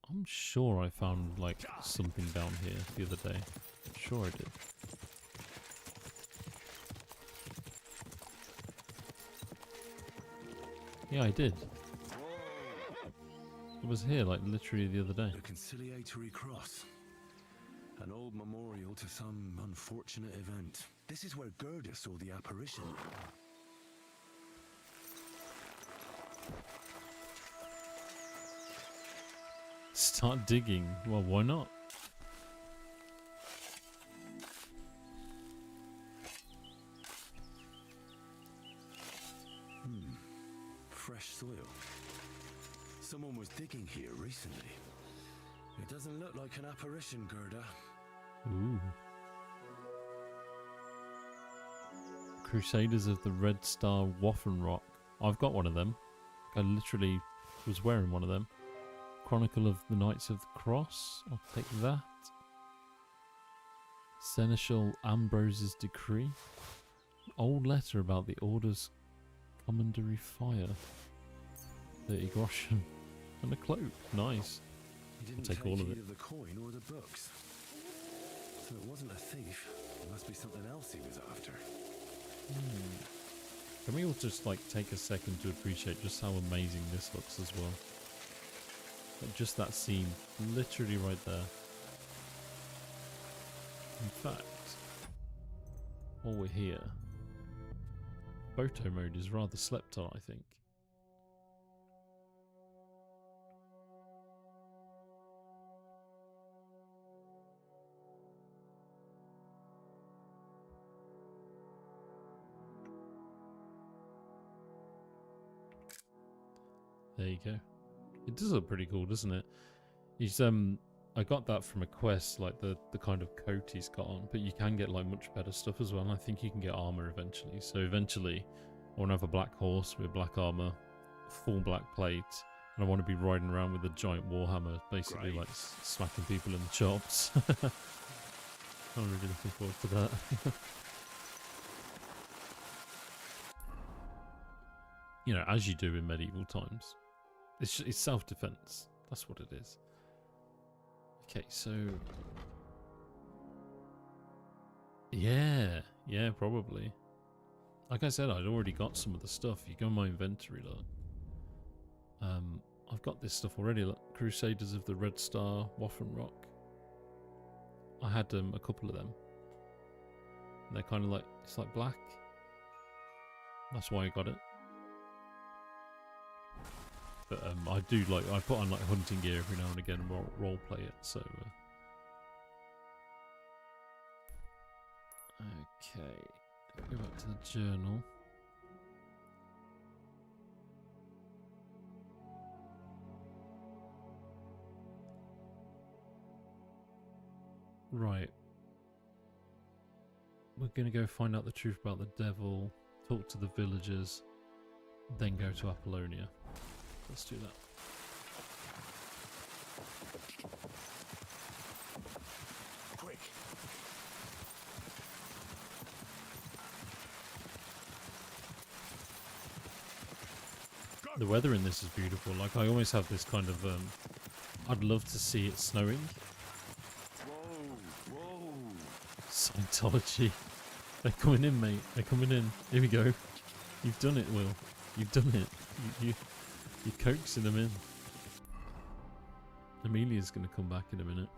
I'm sure I found like something down here the other day. Sure I did. Yeah, I did. It was here like literally the other day. The conciliatory cross. An old memorial to some unfortunate event. This is where Gerda saw the apparition. Start digging. Well, why not? Fresh soil. Someone was digging here recently. It doesn't look like an apparition, Gerda. Ooh. Crusaders of the Red Star Waffen Rock. I've got one of them. I literally was wearing one of them. Chronicle of the Knights of the Cross. I'll take that. Seneschal Ambrose's Decree. Old letter about the Order's Commandery Fire. 30 groschen. And a cloak. Nice. He didn't take all of either it. the coin or the books. So it wasn't a thief. It must be something else he was after. Can we all just like take a second to appreciate just how amazing this looks as well? Like, just that scene, literally right there. In fact, while we're here, photo mode is rather slept on, I think. There you go. It does look pretty cool, doesn't it? He's I got that from a quest, like the kind of coat he's got on, but you can get like much better stuff as well, and I think you can get armor eventually. So eventually I want to have a black horse with black armor, full black plate, and I want to be riding around with a giant warhammer, basically like smacking people in the chops. I'm really looking forward to that. You know, as you do in medieval times. It's self-defense. That's what it is. Okay, so... Yeah, probably. Like I said, I'd already got some of the stuff. You go in my inventory, look. I've got this stuff already, look. Crusaders of the Red Star, Waffen Rock. I had a couple of them. And they're kind of like, it's like black. That's why I got it. But I do like, I put on like hunting gear every now and again and role play it, so... Okay, go back to the journal. Right. We're gonna go find out the truth about the devil, talk to the villagers, then go to Apollonia. Let's do that. Quick. The weather in this is beautiful. Like, I always have this kind of I'd love to see it snowing. Whoa. Scientology. They're coming in, mate. They're coming in. Here we go. You've done it, Will. You've done it. You're coaxing them in. Amelia's going to come back in a minute.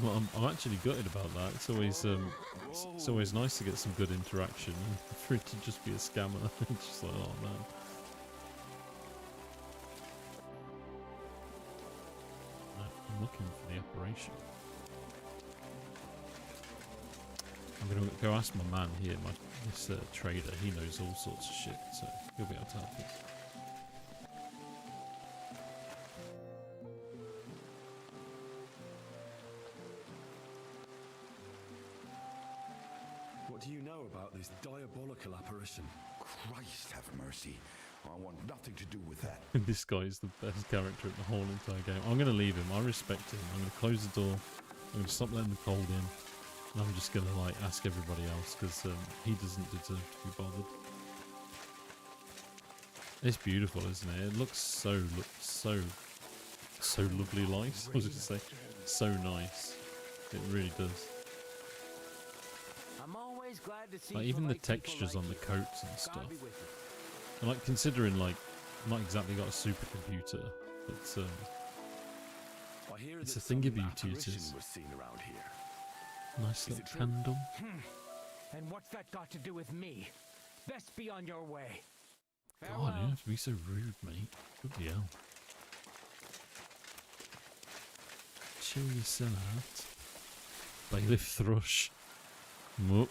I'm actually gutted about that. It's always nice to get some good interaction. For it to just be a scammer, it's just like, oh man. I'm looking for the operation. I'm going to go ask my man here, this trader. He knows all sorts of shit, so he'll be able to help me. What do you know about this diabolical apparition? Christ have mercy. I want nothing to do with that. This guy is the best character in the whole entire game. I'm going to leave him. I respect him. I'm going to close the door. I'm going to stop letting the cold in. And I'm just going to like ask everybody else because he doesn't deserve to be bothered. It's beautiful, isn't it? It looks so lovely nice. I was going to say so nice. It really does. I'm always glad to see Like, even the polite people textures like on the you. coats and God stuff. be with you. And like considering like not exactly got a supercomputer, it's I hear It's that a thing of some beauty, it apparition is. was seen around here. nice Is little it true? candle. And what's that got to do with me? Best be on your way. God, Farewell. you don't have to be so rude, mate. Bloody hell. Chill yourself out. Bailiff Thrush. Whoop.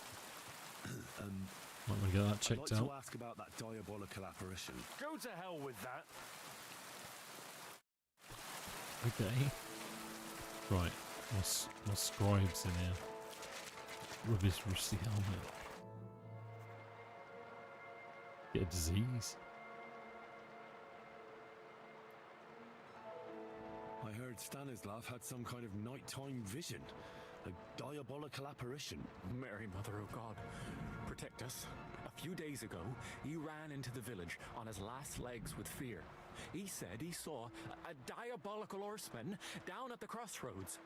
Might want to get that I'd checked like out. to ask about that diabolical apparition. Go to hell with that. Okay. Right. My scribe's in here. Rub his rusty helmet. Get a disease. I heard Stanislav had some kind of nighttime vision. A diabolical apparition. Mary, Mother of God, protect us. A few days ago, he ran into the village on his last legs with fear. He said he saw a diabolical horseman down at the crossroads.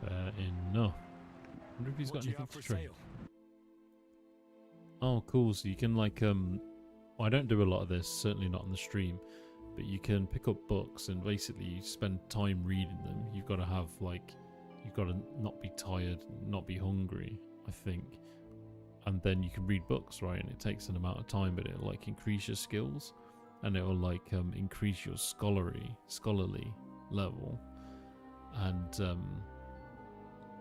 Enough. Wonder if he's got What do you anything have to for trade. sale? Oh, cool. So you can like I don't do a lot of this, certainly not on the stream, but you can pick up books and basically you spend time reading them. You've got to have like, you've got to not be tired, not be hungry, I think. And then you can read books, right? And it takes an amount of time, but it'll like increase your skills and it'll like increase your scholarly level. And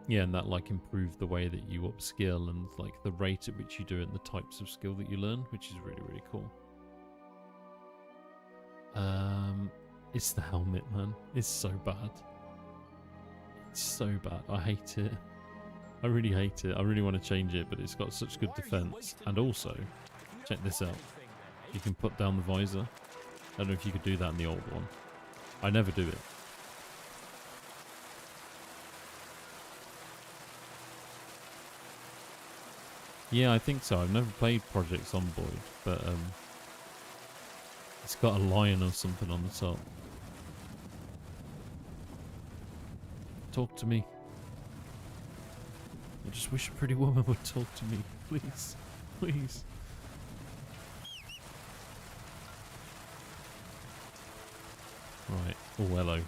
yeah, and that like improve the way that you upskill and like the rate at which you do it and the types of skill that you learn, which is really, really cool. It's the helmet, man. It's so bad. It's so bad. I hate it. I really hate it. I really want to change it, but it's got such good defense. And also, check this out. You can put down the visor. I don't know if you could do that in the old one. I never do it. Yeah, I think so. I've never played Project Zomboid, but it's got a lion or something on the top. Talk to me. I just wish a pretty woman would talk to me. Please. Please. Right. Oh, hello.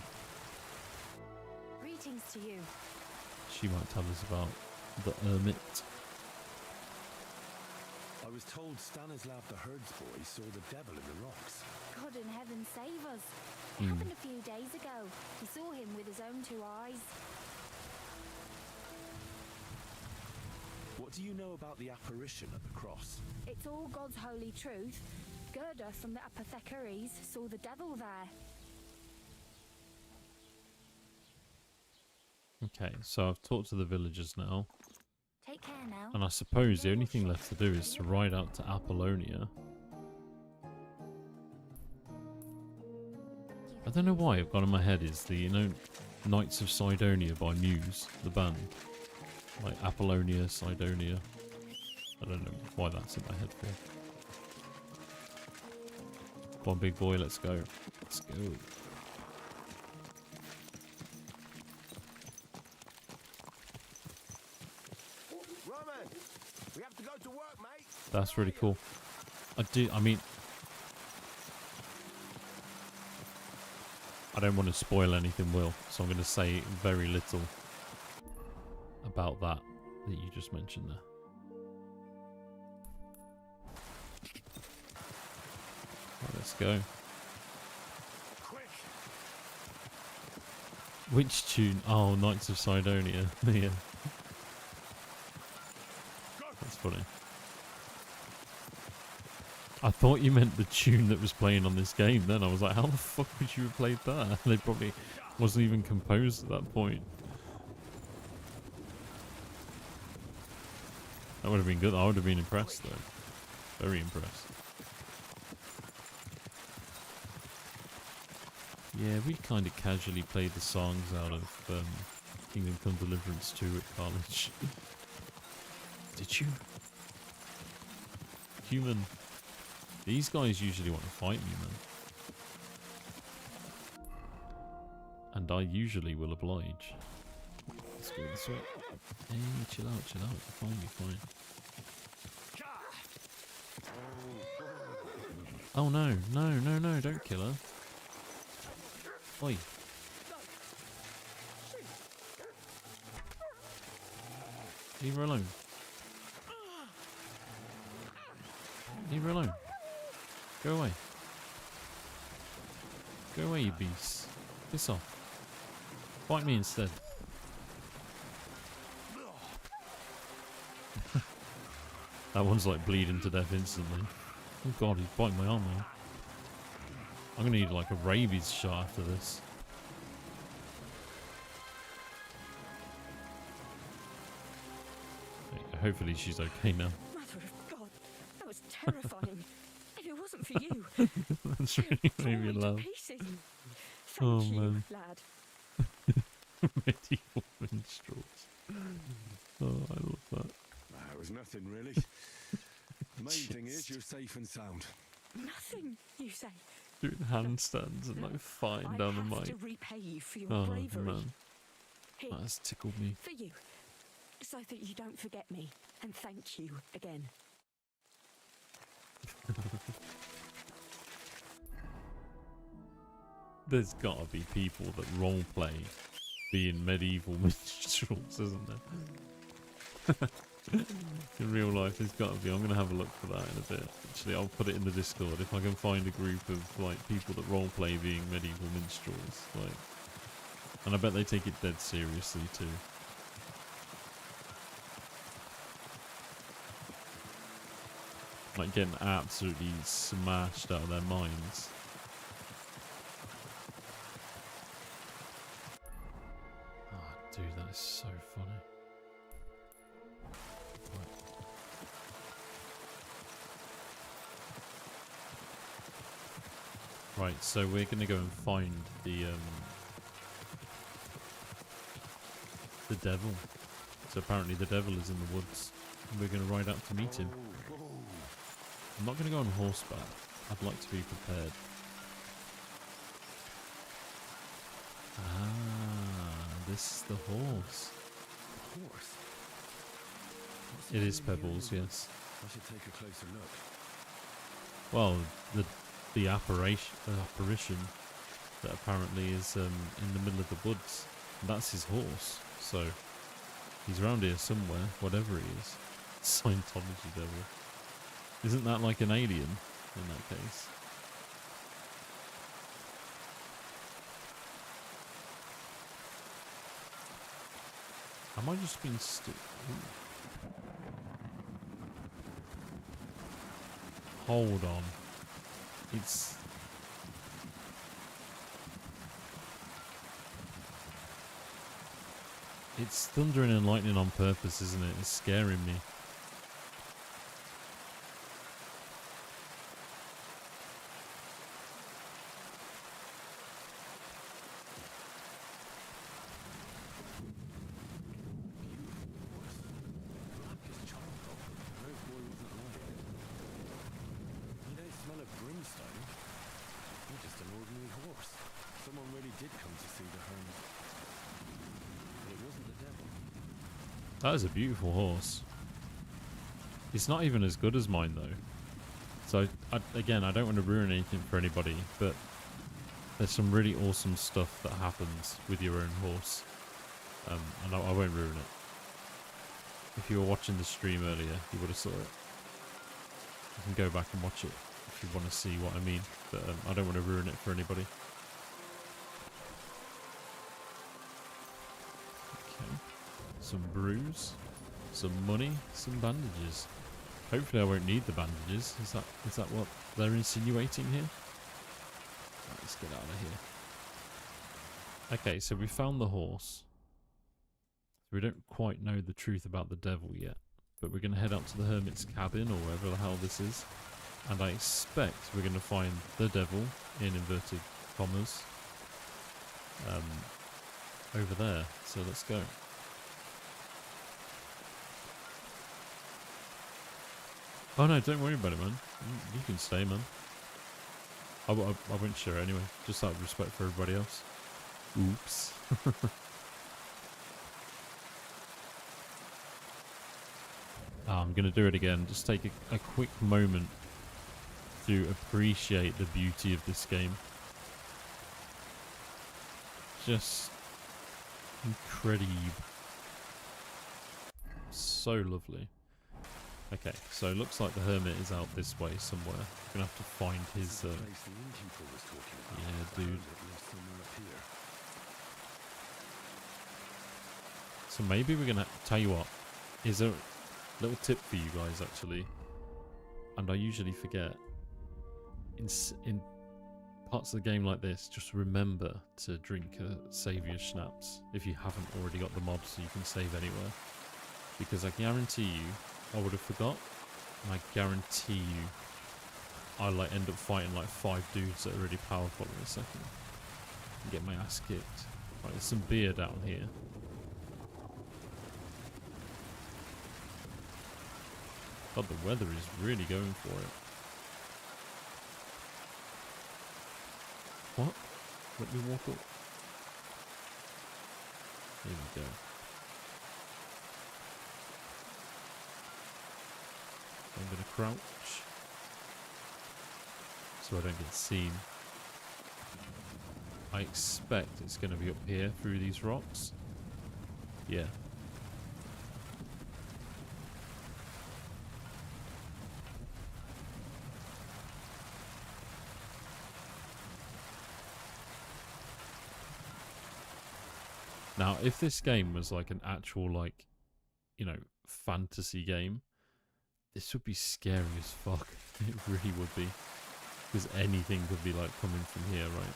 Greetings to you. She might tell us about the hermit. I was told Stanislav the herdsboy saw the devil in the rocks. God in heaven save us. It happened a few days ago. He saw him with his own 2 eyes. What do you know about the apparition at the cross? It's all God's holy truth. Gerda from the apothecaries saw the devil there. Okay, so I've talked to the villagers now. Take care now. And I suppose the only thing left to do is to ride out to Apollonia. I don't know why I've got in my head is the, you know, Knights of Sidonia by Muse, the band. Like Apollonia, Sidonia. I don't know why that's in my head for. Come on, big boy, let's go. Let's go. Roman, we have to go to work, mate. That's really cool. I mean, I don't want to spoil anything, Will, so I'm going to say very little about that you just mentioned there. Right, let's go. Quick. Which tune? Oh, Knights of Sidonia. Yeah. That's funny. I thought you meant the tune that was playing on this game then. I was like, how the fuck would you have played that? They probably wasn't even composed at that point. That would have been good. I would have been impressed though. Very impressed. Yeah, we kind of casually played the songs out of Kingdom Come Deliverance 2 at college. Did you? Human. These guys usually want to fight me, man. And I usually will oblige. Let's go this way. Hey, chill out, you're fine, you're fine. Oh no, no, don't kill her. Oi. Leave her alone. Leave her alone. Go away. Go away, you beast. Piss off. Fight me instead. That one's like bleeding to death instantly. Oh god, he's biting my arm now. I'm gonna need like a rabies shot after this. Hopefully she's okay now. Mother of God, that was terrifying. If it wasn't for you, That's really made me laugh. Oh man. Lad. Medieval minstrels. Oh, I love that. It was nothing really. The main thing is you're safe and sound. Nothing, you say? Doing handstands and like fighting down the I have mic. to repay you for your Oh bravery. man, Here, that has tickled me. for you, so that you don't forget me. And thank you again. There's gotta be people that roleplay being medieval minstrels, isn't there? In real life, there's gotta be. I'm gonna have a look for that in a bit. Actually, I'll put it in the Discord if I can find a group of like people that roleplay being medieval minstrels. Like, and I bet they take it dead seriously too. Like getting absolutely smashed out of their minds. Oh, dude, that is so funny. Right, so we're gonna go and find the devil. So apparently the devil is in the woods, and we're gonna ride out to meet him. I'm not gonna go on horseback. I'd like to be prepared. Ah, this is the horse. Horse? It is Pebbles, yes. I should take a closer look. Well, the apparition that apparently is in the middle of the woods. That's his horse. So he's around here somewhere, whatever he is. Scientology devil. Isn't that like an alien in that case? Am I just being stupid? Hold on. It's thundering and lightning on purpose, isn't it? It's scaring me. That is a beautiful horse. It's not even as good as mine though. So again, I don't want to ruin anything for anybody, but there's some really awesome stuff that happens with your own horse. And I won't ruin it. If you were watching the stream earlier, you would have saw it. You can go back and watch it if you want to see what I mean, but I don't want to ruin it for anybody. Some brews, some money, some bandages. Hopefully I won't need the bandages. Is that what they're insinuating here? Right, let's get out of here. Okay, so we found the horse. We don't quite know the truth about the devil yet, but we're going to head up to the hermit's cabin, or wherever the hell this is. And I expect we're going to find the devil, in inverted commas, over there. So let's go. Oh no, don't worry about it, man. You can stay, man. I won't share it anyway, just out of respect for everybody else. Oops. I'm going to do it again. Just take a quick moment to appreciate the beauty of this game. Just incredible. So lovely. Okay, so it looks like the hermit is out this way somewhere. We're going to have to find his... yeah, dude. So maybe we're going to... Tell you what. Is there a little tip for you guys, actually? And I usually forget. In parts of the game like this, just remember to drink a saviour schnapps if you haven't already got the mod so you can save anywhere. Because I guarantee you, I would have forgot, and I guarantee you I'll like end up fighting like 5 dudes that are really powerful in a second and get my ass kicked. Right, there's some beer down here. God, the weather is really going for it. What? Let me walk up. Here we go. I'm going to crouch so I don't get seen. I expect it's going to be up here through these rocks. Yeah. Now, if this game was like an actual, like, you know, fantasy game, this would be scary as fuck. It really would be. Because anything could be like coming from here, right?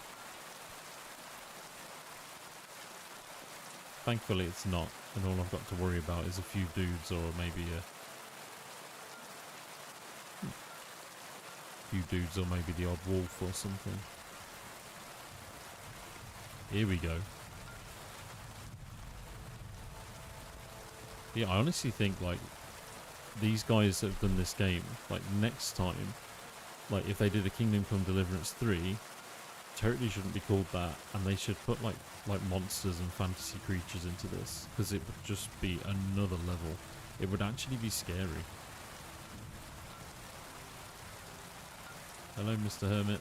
Thankfully it's not, and all I've got to worry about is a few dudes or maybe the odd wolf or something. Here we go. Yeah, I honestly think like these guys that have done this game, like next time, like if they did a Kingdom Come Deliverance 3, totally shouldn't be called that, and they should put like monsters and fantasy creatures into this, because it would just be another level. It would actually be scary. Hello, Mr. Hermit.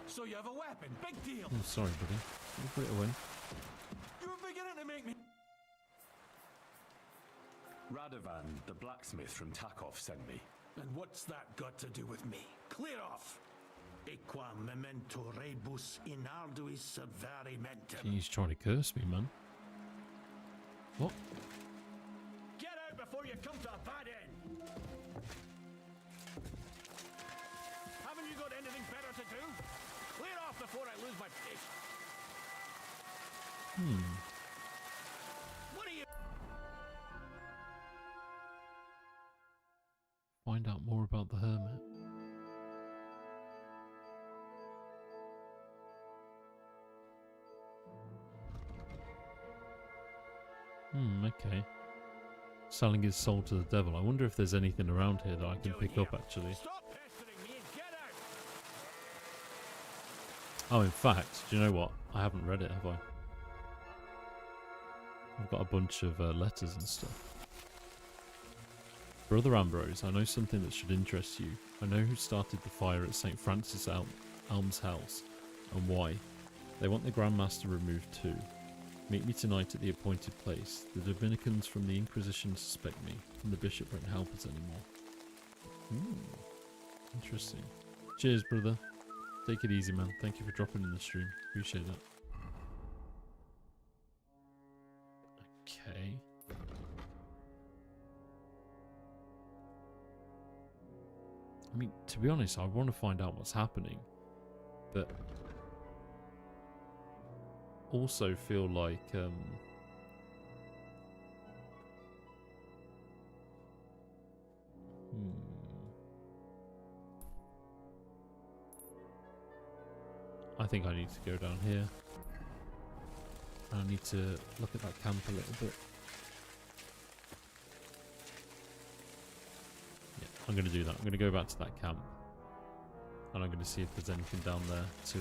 So you have a weapon, big deal. Oh, sorry, buddy. You put it away. You're beginning to make me... Radovan, the blacksmith from Takov, sent me. And what's that got to do with me? Clear off! Equa memento rebus in arduis severimentum. He's trying to curse me, man. What? Get out before you come to a bad end! Haven't you got anything better to do? Clear off before I lose my patience. What are you... Find out more about the hermit. Okay. Selling his soul to the devil. I wonder if there's anything around here that I can pick up, actually. Stop pestering me and get out! Oh, in fact, do you know what? I haven't read it, have I? I've got a bunch of letters and stuff. Brother Ambrose, I know something that should interest you. I know who started the fire at St. Francis Elm's house, and why. They want the Grand Master removed too. Meet me tonight at the appointed place. The Dominicans from the Inquisition suspect me, and the Bishop won't help us anymore. Interesting. Cheers, brother. Take it easy, man. Thank you for dropping in the stream. Appreciate that. Okay. I mean, to be honest, I want to find out what's happening, but also feel like I think I need to go down here. I need to look at that camp a little bit. Yeah, I'm going to do that. I'm going to go back to that camp. And I'm going to see if there's anything down there to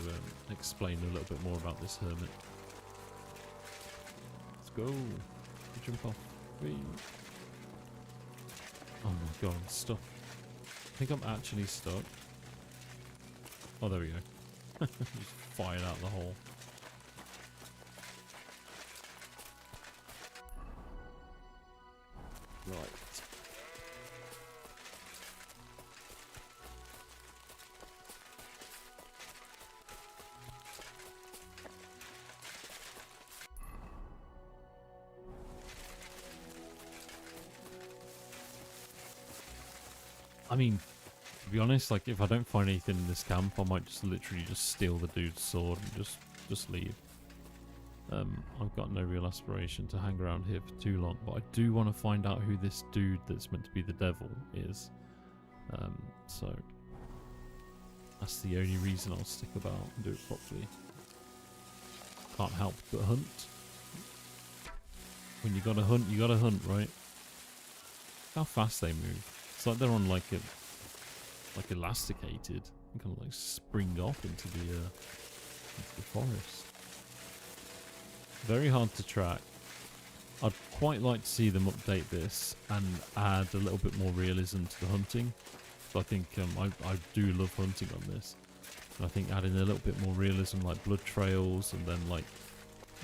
explain a little bit more about this hermit. Let's go. Jump off. Whee. Oh my god, I'm stuck. I think I'm actually stuck. Oh, there we go. Just fired out the hole. Right. I mean, to be honest, like if I don't find anything in this camp, I might just literally just steal the dude's sword and just leave. I've got no real aspiration to hang around here for too long, but I do want to find out who this dude that's meant to be the devil is. So that's the only reason I'll stick about and do it properly. Can't help but hunt. When you gotta hunt, right? How fast they move. It's like they're on like elasticated and kind of like spring off into the forest. Very hard to track. I'd quite like to see them update this and add a little bit more realism to the hunting. So I think I do love hunting on this. And I think adding a little bit more realism, like blood trails, and then like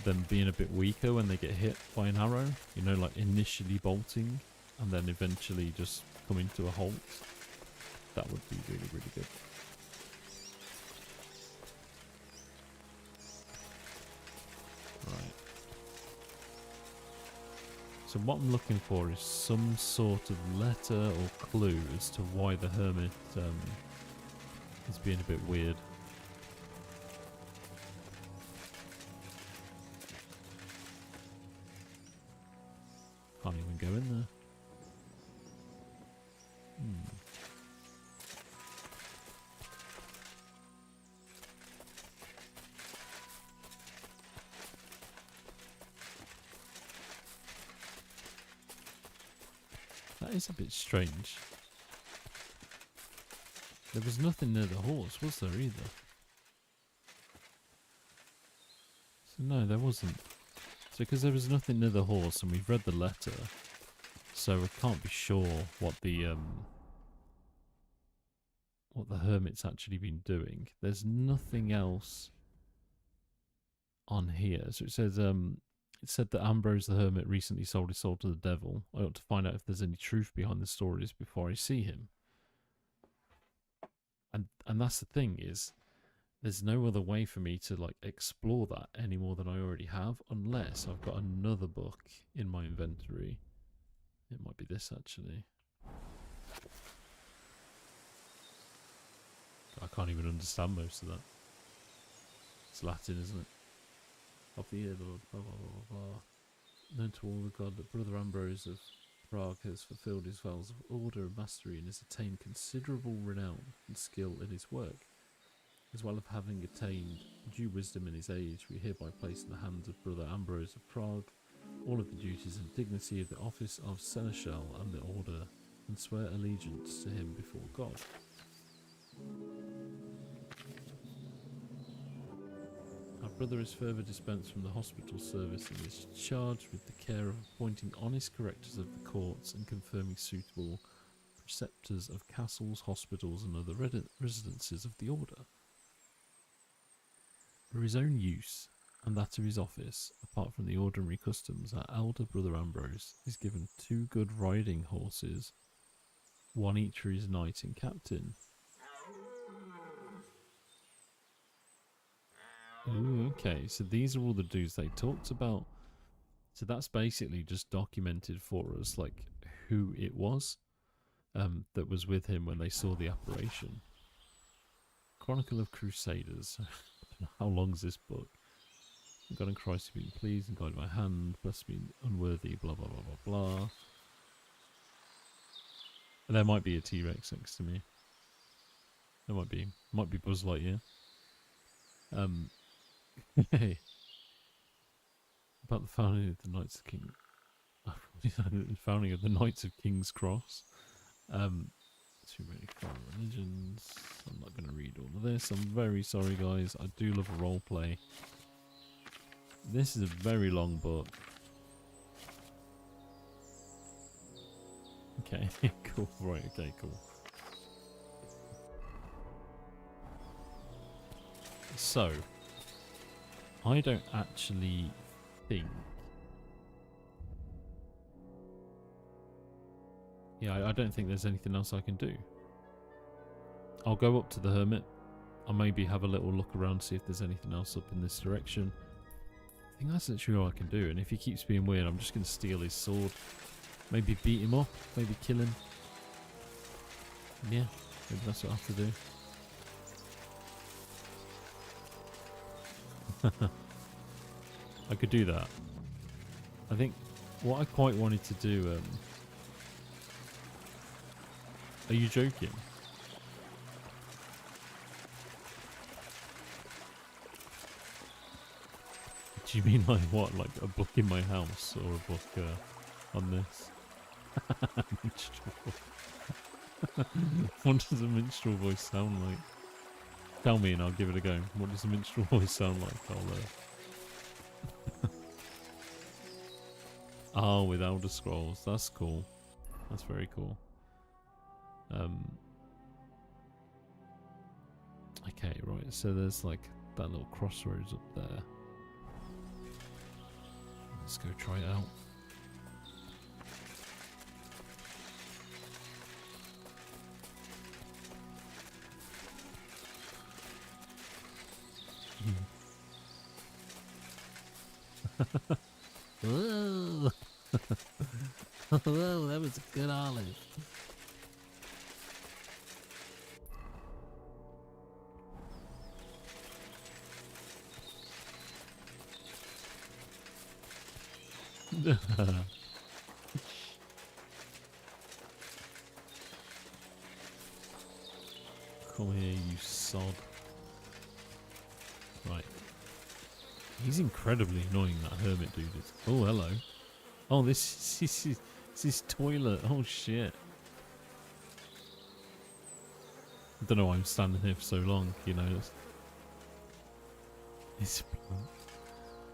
them being a bit weaker when they get hit by an arrow. You know, like initially bolting and then eventually just coming to a halt. That would be really, really good. Right. So what I'm looking for is some sort of letter or clue as to why the hermit is being a bit weird. Can't even go in there. That is a bit strange. There was nothing near the horse, was there, either? So no, there wasn't. So because there was nothing near the horse and we've read the letter, so we can't be sure what the hermit's actually been doing. There's nothing else on here. So it says it said that Ambrose the hermit recently sold his soul to the devil. I ought to find out if there's any truth behind the stories before I see him. And that's the thing, is there's no other way for me to like explore that any more than I already have, unless I've got another book in my inventory. It might be this actually. I can't even understand most of that. It's Latin, isn't it? Of the year, Lord, blah, blah, blah, blah. Known to all the God that Brother Ambrose of Prague has fulfilled his vows of order and mastery and has attained considerable renown and skill in his work. As well as having attained due wisdom in his age, we hereby place in the hands of Brother Ambrose of Prague all of the duties and dignity of the office of Seneschal and the order, and swear allegiance to him before God. Our brother is further dispensed from the hospital service and is charged with the care of appointing honest correctors of the courts and confirming suitable preceptors of castles, hospitals and other residences of the order. For his own use and that of his office, apart from the ordinary customs, our elder brother Ambrose is given 2 good riding horses, 1 each for his knight and captain. Ooh, okay, so these are all the dudes they talked about. So that's basically just documented for us, like, who it was that was with him when they saw the apparition. Chronicle of Crusaders. How long's this book? God in Christ have been pleased and guided my hand, blessed me unworthy, blah blah blah blah blah. There might be a T-Rex next to me. There might be Buzz Lightyear. Hey. About the founding of the Knights of King. Founding of the Knights of King's Cross. Too many foreign religions. I'm not going to read all of this. I'm very sorry, guys. I do love a role play. This is a very long book. Okay, cool. Right, okay, cool. So, I don't actually think... Yeah, I don't think there's anything else I can do. I'll go up to the hermit. I'll maybe have a little look around, see if there's anything else up in this direction. I think that's literally all I can do. And if he keeps being weird, I'm just going to steal his sword. Maybe beat him up. Maybe kill him. Yeah, maybe that's what I have to do. I could do that. I think what I quite wanted to do... Are you joking? Do you mean like what? Like a book in my house or a book on this? Minstrel. What does a minstrel voice sound like? Tell me and I'll give it a go. What does a minstrel voice sound like? I'll Oh, with Elder Scrolls. That's cool. That's very cool. Okay, right, so there's like that little crossroads up there. Let's go try it out. Whoa! Whoa, that was a good olive. Come here, you sod. Right. He's incredibly annoying, that hermit dude is. Oh, hello. Oh, this is his toilet. Oh, shit. I don't know why I'm standing here for so long, you know.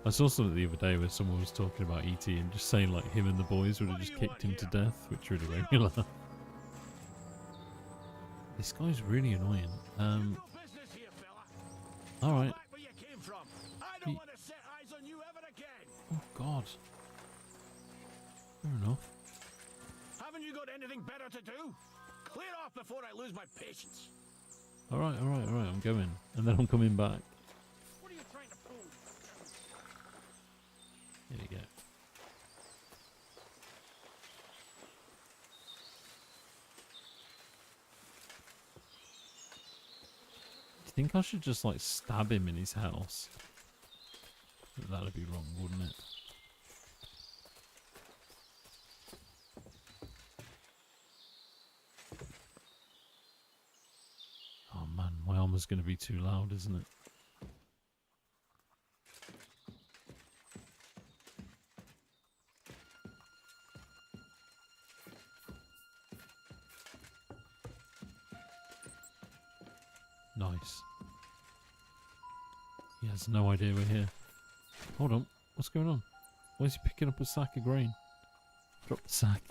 I saw something the other day where someone was talking about E.T. and just saying like him and the boys would have just kicked him to death, which really made me laugh. This guy's really annoying. Alright. Oh god. Fair enough. Haven't you got anything better to do? Clear off before I lose my patience. Alright, I'm going. And then I'm coming back. What are you trying to pull? Here we go. Do you think I should just like stab him in his house? That'd be wrong, wouldn't it? Oh man, my armor's going to be too loud, isn't it? Nice. He has no idea we're here. Hold on. What's going on? Why is he picking up a sack of grain? Drop the sack.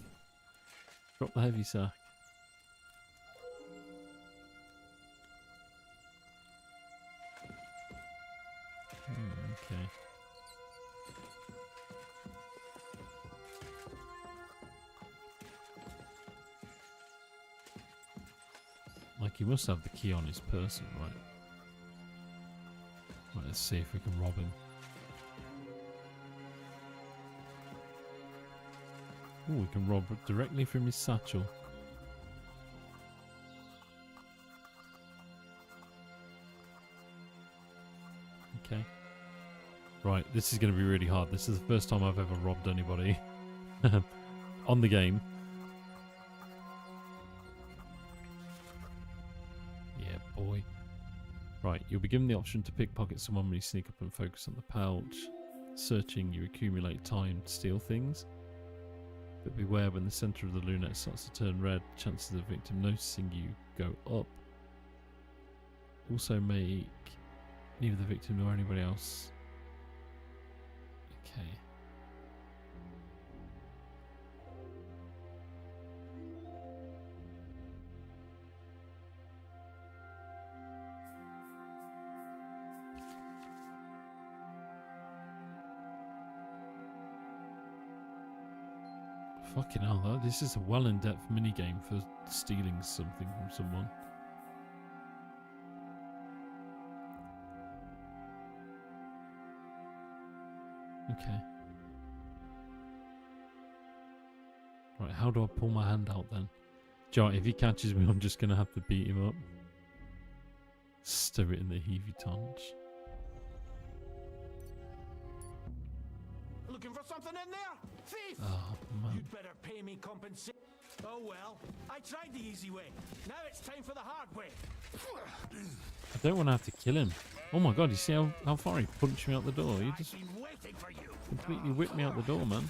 Drop the heavy sack. Okay. Like he must have the key on his person, right? Right, let's see if we can rob him. Oh, we can rob directly from his satchel. Okay. Right, this is going to be really hard. This is the first time I've ever robbed anybody on the game. boy. Right, you'll be given the option to pickpocket someone when you sneak up and focus on the pouch. Searching, you accumulate time to steal things. But beware, when the centre of the lunette starts to turn red, chances of the victim noticing you go up. Also make neither the victim nor anybody else. Okay. Fucking hell, this is a well-in-depth minigame for stealing something from someone. Okay. Right, how do I pull my hand out then? Joe, if he catches me, I'm just gonna have to beat him up. Stir it in the heavy taunch. Looking for something in there? Thief! Oh, man. You'd better pay me compensation. Oh well, I tried the easy way. Now it's time for the hard way. I don't want to have to kill him. Oh my god, you see how far he punched me out the door? He just completely whipped me out the door, man.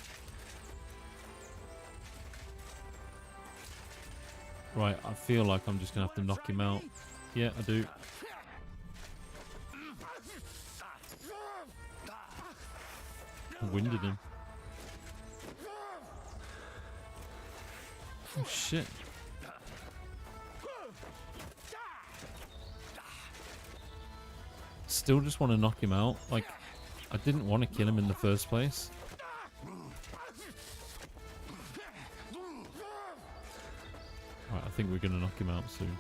Right, I feel like I'm just going to have to knock him out. Yeah, I do. I winded him. Oh shit. Still just want to knock him out. Like, I didn't want to kill him in the first place. Right, I think we're going to knock him out soon.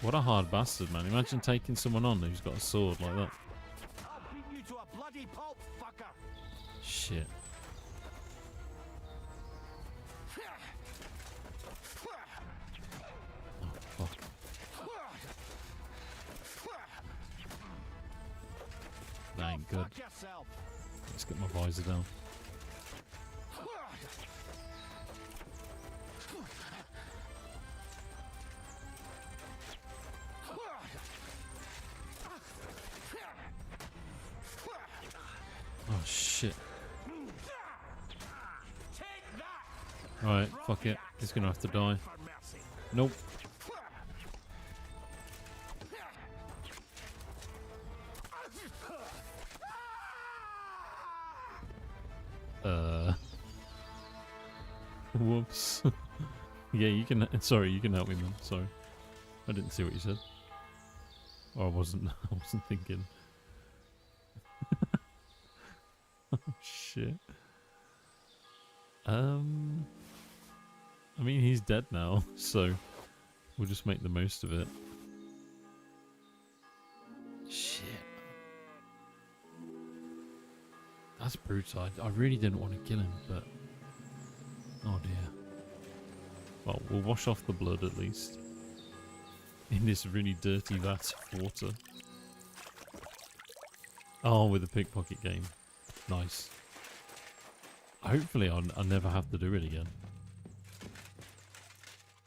What a hard bastard, man. Imagine taking someone on who's got a sword like that. I'll beat you to a bloody pulp, fucker. Shit. Oh, fuck. That ain't good. Let's get my visor down. Oh shit. Alright, fuck it. He's gonna have to die. Nope. Whoops. Yeah, you can. Sorry, you can help me, man. Sorry, I didn't see what you said. Or I wasn't thinking. Oh shit. I mean, he's dead now, so we'll just make the most of it. Shit. That's brutal. I really didn't want to kill him, but oh dear. Well, we'll wash off the blood at least. In this really dirty vat of water. Oh, with a pickpocket game. Nice. Hopefully I'll never have to do it again.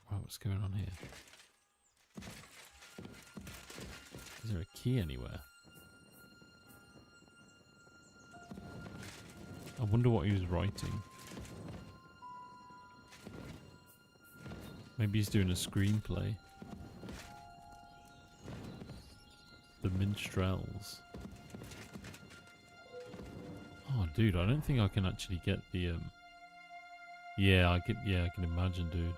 Right, what's going on here? Is there a key anywhere? I wonder what he was writing. Maybe he's doing a screenplay. The Minstrels. Oh, dude, I don't think I can actually get the Yeah, I can imagine, dude.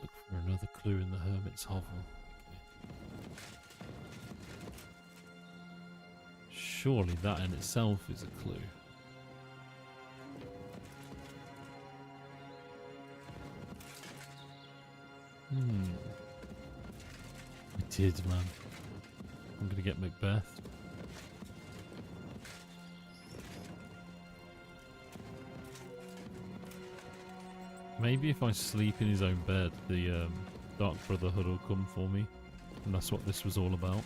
Look for another clue in the hermit's hovel. Okay. Surely that in itself is a clue. I did, man. I'm gonna get Macbeth. Maybe if I sleep in his own bed, the Dark Brotherhood will come for me. And that's what this was all about.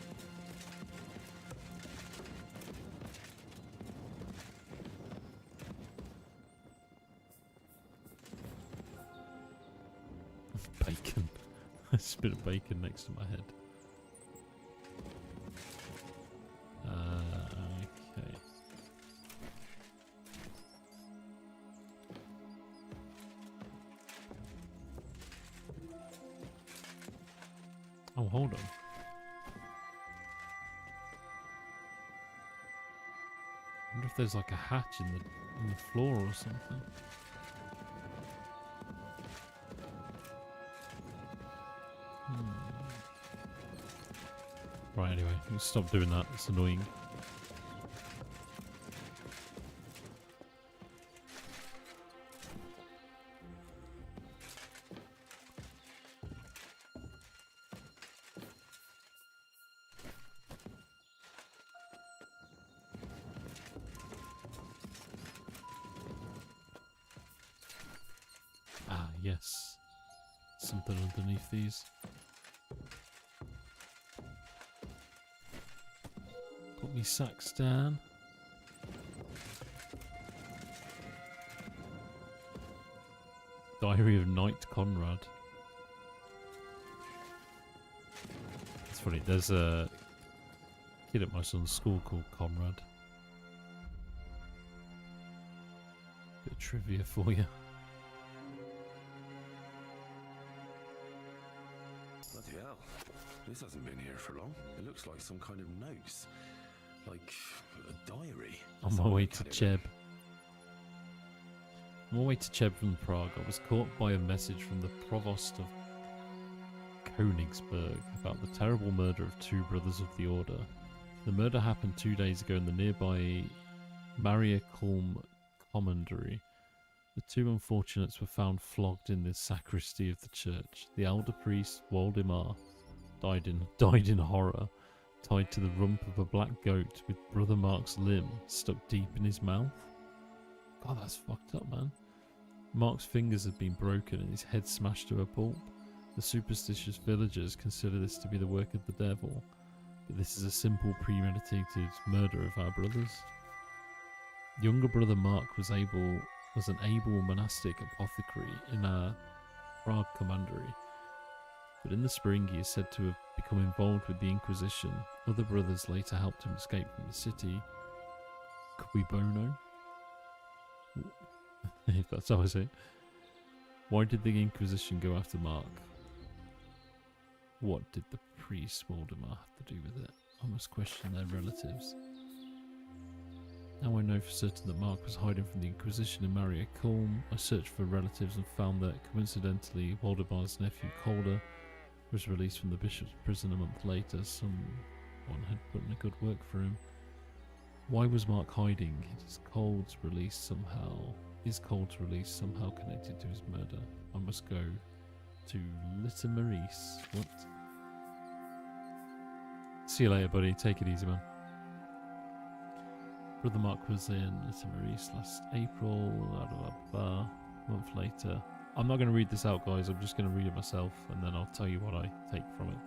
bacon next to my head. Okay. Oh, hold on. I wonder if there's like a hatch in the floor or something. Right, anyway, we'll stop doing that. It's annoying. Ah, yes. Something underneath these. Put me sacks down. Diary of Knight Conrad. It's funny, there's a kid at my son's school called Conrad. Bit of trivia for you. Bloody hell. This hasn't been here for long. It looks like some kind of notes. Like a diary. On my way to Cheb. On my way to Cheb from Prague, I was caught by a message from the Provost of Königsberg about the terrible murder of 2 brothers of the Order. The murder happened 2 days ago in the nearby Maria Kulm commandery. The 2 unfortunates were found flogged in the sacristy of the church. The elder priest, Waldemar, died in horror, tied to the rump of a black goat with Brother Mark's limb stuck deep in his mouth. God, that's fucked up, man. Mark's fingers had been broken and his head smashed to a pulp. The superstitious villagers consider this to be the work of the devil, but this is a simple premeditated murder of our brothers. Younger brother Mark was an able monastic apothecary in our Prague commandery, but in the spring he is said to have become involved with the Inquisition. Other brothers later helped him escape from the city. Cui bono? If that's how I say it. Why did the Inquisition go after Mark? What did the priest Waldemar have to do with it? I must question their relatives. Now I know for certain that Mark was hiding from the Inquisition in Maria Kulm. I searched for relatives and found that, coincidentally, Waldemar's nephew Calder was released from the bishop's prison a month later. Someone had put in a good work for him. Why was Mark hiding? Is Cold's release somehow connected to his murder? I must go to Little Maurice. What? See you later, buddy. Take it easy, man. Brother Mark was in Little Maurice last April. Blah, blah, blah. A month later. I'm not going to read this out, guys. I'm just going to read it myself, and then I'll tell you what I take from it.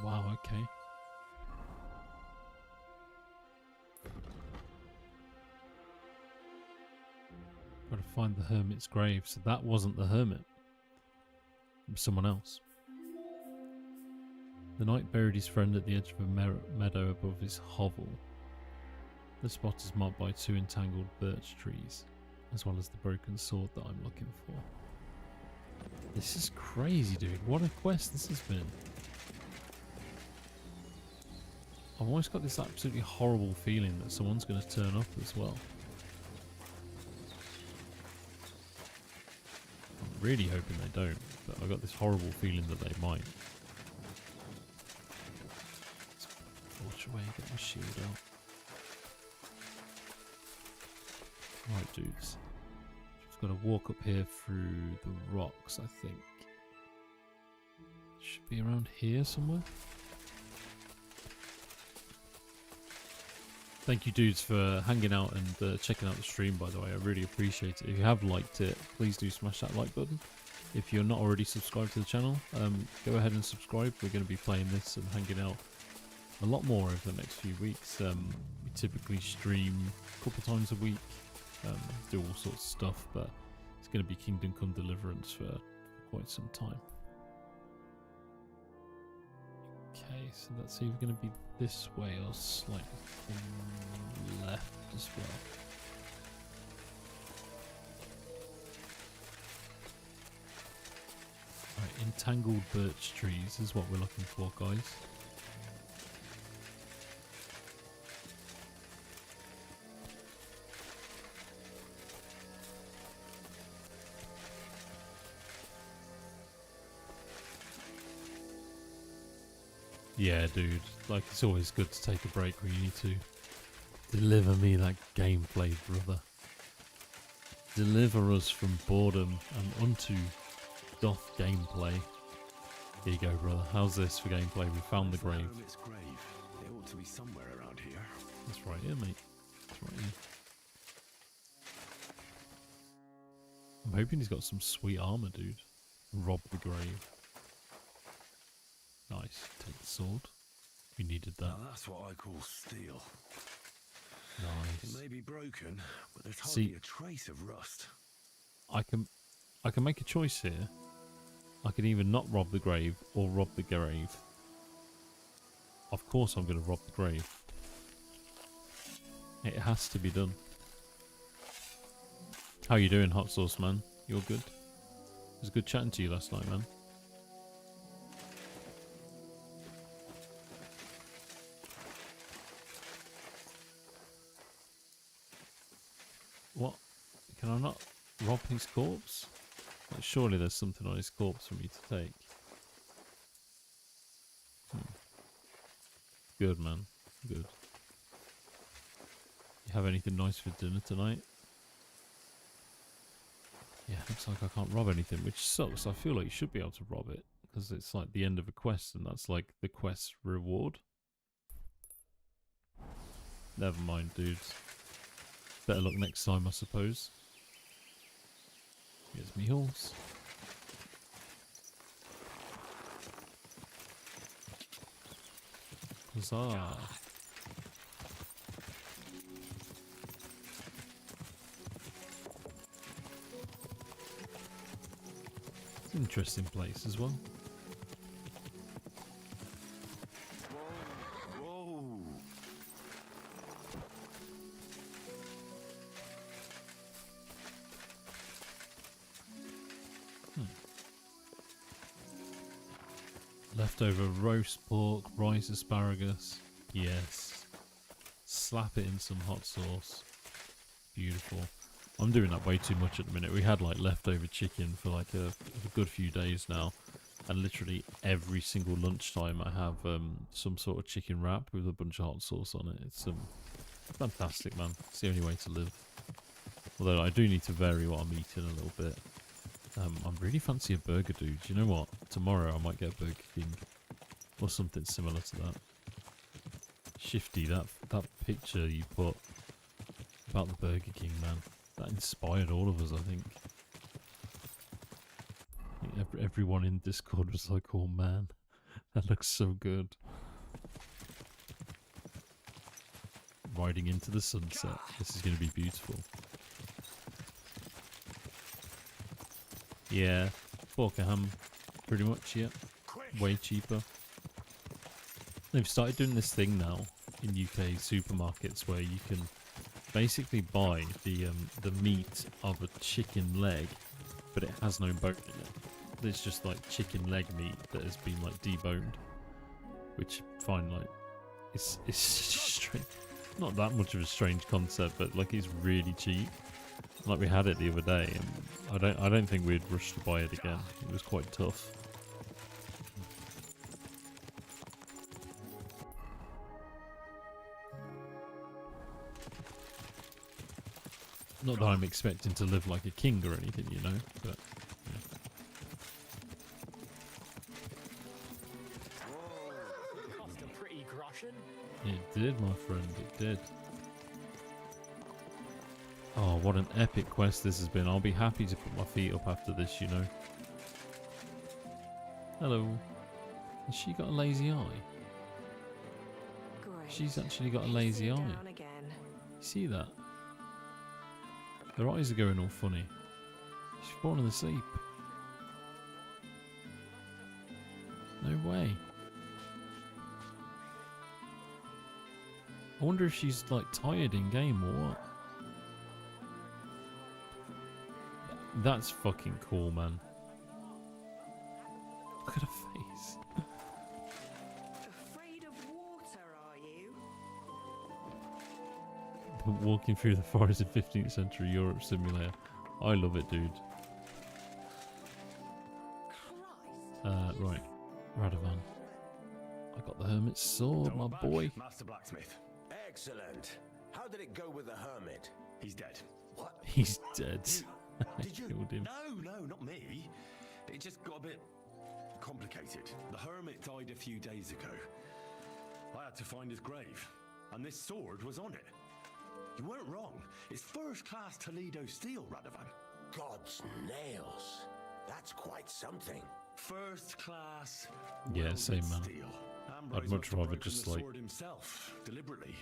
Wow, okay. Gotta find the hermit's grave. So that wasn't the hermit. It was someone else. The knight buried his friend at the edge of a meadow above his hovel. The spot is marked by 2 entangled birch trees, as well as the broken sword that I'm looking for. This is crazy, dude. What a quest this has been. I've always got this absolutely horrible feeling that someone's going to turn up as well. I'm really hoping they don't, but I've got this horrible feeling that they might. Watch away, get my shield out. Right, dudes. Just got to walk up here through the rocks, I think. Should be around here somewhere. Thank you, dudes, for hanging out and checking out the stream, by the way. I really appreciate it. If you have liked it, please do smash that like button. If you're not already subscribed to the channel, go ahead and subscribe. We're going to be playing this and hanging out a lot more over the next few weeks. We typically stream a couple times a week, do all sorts of stuff, but it's going to be Kingdom Come Deliverance for quite some time. Okay, so let's see if we're going to be this way or slightly left as well. Right, entangled birch trees is what we're looking for, guys. Yeah, dude, like, it's always good to take a break when you need to. Deliver me that gameplay, brother. Deliver us from boredom and unto doth gameplay. Here you go, brother. How's this for gameplay? We found the grave. Hermit's grave. It ought to be somewhere around here. That's right here, mate. That's right here. I'm hoping he's got some sweet armor, dude. Rob the grave. Nice. Take the sword. We needed that. Now that's what I call steel. Nice. It may be broken, but there's hardly a trace of rust. I can make a choice here. I can either not rob the grave or rob the grave. Of course I'm going to rob the grave. It has to be done. How you doing, Hot Sauce Man? You're good? It was good chatting to you last night, man. What? Can I not rob his corpse? Like, surely there's something on his corpse for me to take. Good, man. Good. You have anything nice for dinner tonight? Yeah, looks like I can't rob anything, which sucks. I feel like you should be able to rob it, because it's like the end of a quest, and that's like the quest reward. Never mind, dudes. Better luck next time, I suppose. Here's me horse. Huzzah. It's an interesting place as well. Whoa. Leftover roast pork, rice asparagus. Yes. Slap it in some hot sauce. Beautiful. I'm doing that way too much at the minute. We had like leftover chicken for like a good few days now. And literally every single lunchtime I have some sort of chicken wrap with a bunch of hot sauce on it. It's fantastic, man. It's the only way to live. Although I do need to vary what I'm eating a little bit. I'm really fancy a burger, dude. You know what? Tomorrow I might get Burger King or something similar to that. Shifty, that picture you put about the Burger King, man, that inspired all of us, I think. Everyone in Discord was like, oh man, that looks so good. Riding into the sunset. This is going to be beautiful. Yeah, pork and ham, pretty much, yeah. Way cheaper. They've started doing this thing now in UK supermarkets where you can basically buy the meat of a chicken leg, but it has no bone in it. It's just like chicken leg meat that has been like deboned, which fine, like it's strange. Not that much of a strange concept, but like it's really cheap. Like we had it the other day, and I don't think we'd rush to buy it again. It was quite tough. Not that I'm expecting to live like a king or anything, you know, but yeah. Cost a pretty groschen. It did, my friend, it did. Oh, what an epic quest this has been. I'll be happy to put my feet up after this, you know. Hello. Has she got a lazy eye? Great. She's actually got a lazy eye. Down again. You see that? Her eyes are going all funny. She's falling asleep. No way. I wonder if she's like tired in game or what. That's fucking cool, man. Look at her face. Afraid of water, are you? Walking through the forest in 15th century Europe simulator. I love it, dude. Right. Radovan. I got the hermit's sword, my boy. Master Blacksmith. Excellent. How did it go with the hermit? He's dead. What? He's dead. Did you? Killed him. No, not me. It just got a bit complicated. The hermit died a few days ago. I had to find his grave, and this sword was on it. You weren't wrong. It's first-class Toledo steel, Radovan. God's nails. That's quite something. First-class. Yeah, same man. Steel. I'd much rather just like himself deliberately.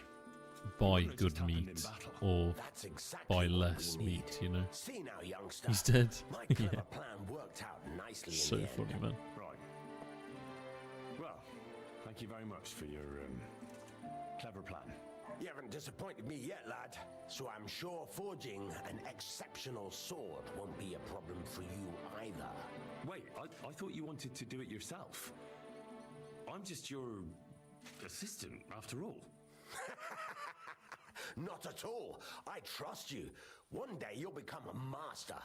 buy good meat or buy less meat, you know. See now, youngster. He's dead. My Yeah. clever plan worked out nicely. So in the funny, end. man. Right. Well, thank you very much for your clever plan. You haven't disappointed me yet, lad. So I'm sure forging an exceptional sword won't be a problem for you either. Wait, I thought you wanted to do it yourself. I'm just your assistant, after all. Not at all. I trust you. One day you'll become a master.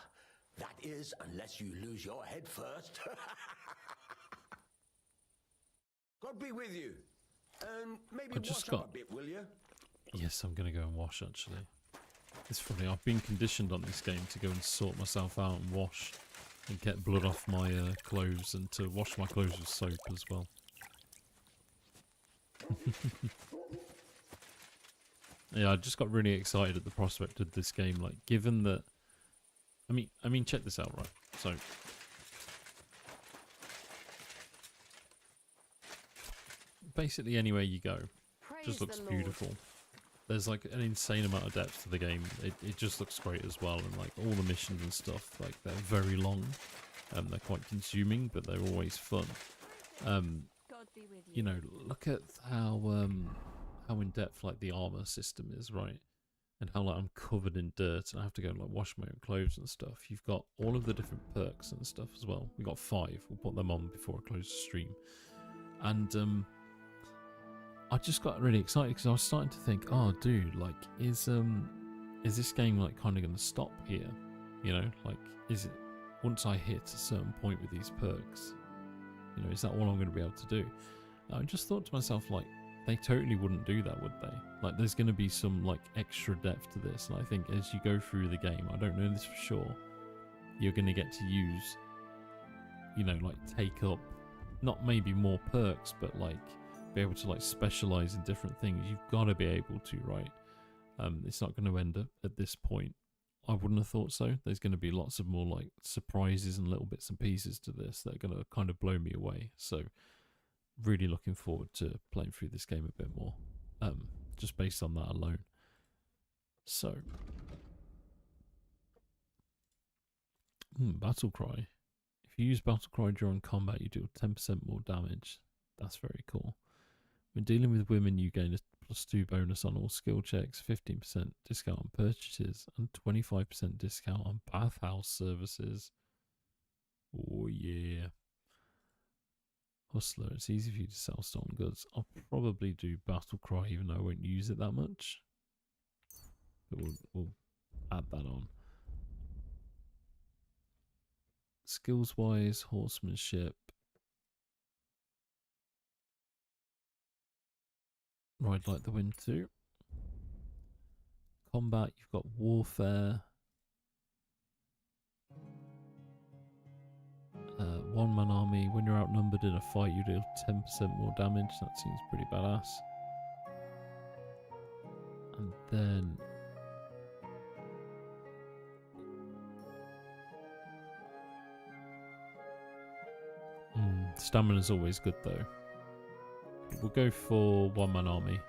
That is, unless you lose your head first. God be with you. And maybe I just wash up got- a bit, will you? Yes, I'm going to go and wash, actually. It's funny, I've been conditioned on this game to go and sort myself out and wash and get blood off my clothes and to wash my clothes with soap as well. Yeah, I just got really excited at the prospect of this game, like, given that... I mean, check this out, right? So... basically anywhere you go, just looks beautiful. There's like an insane amount of depth to the game. It just looks great as well, and like all the missions and stuff, like they're very long. They're quite consuming, but they're always fun. You know, look at how in depth like the armor system is, right? And how like I'm covered in dirt and I have to go and like wash my own clothes and stuff. You've got all of the different perks and stuff as well. We've got 5. We'll put them on before I close the stream. And I just got really excited because I was starting to think, oh dude, like is this game like kind of going to stop here? You know, like is it once I hit a certain point with these perks, you know, is that all I'm going to be able to do? I just thought to myself, like, they totally wouldn't do that, would they? Like, there's going to be some like extra depth to this, and I think as you go through the game, I don't know this for sure, you're going to get to use, you know, like take up not maybe more perks, but like be able to like specialize in different things. You've got to be able to, right? It's not going to end up at this point. I wouldn't have thought so. There's going to be lots of more like surprises and little bits and pieces to this that are going to kind of blow me away. So really looking forward to playing through this game a bit more, just based on that alone. So battle cry. If you use battle cry during combat, you do 10% more damage. That's very cool. When dealing with women, you gain a +2 bonus on all skill checks, 15% discount on purchases, and 25% discount on bathhouse services. Oh yeah. Hustler, it's easy for you to sell stolen goods. I'll probably do Battle Cry, even though I won't use it that much. But we'll add that on. Skills-wise, horsemanship. Ride like the wind too. Combat, you've got warfare. One-man army. When you're outnumbered in a fight, you deal 10% more damage. That seems pretty badass. And then stamina's always good though. We'll go for one-man army.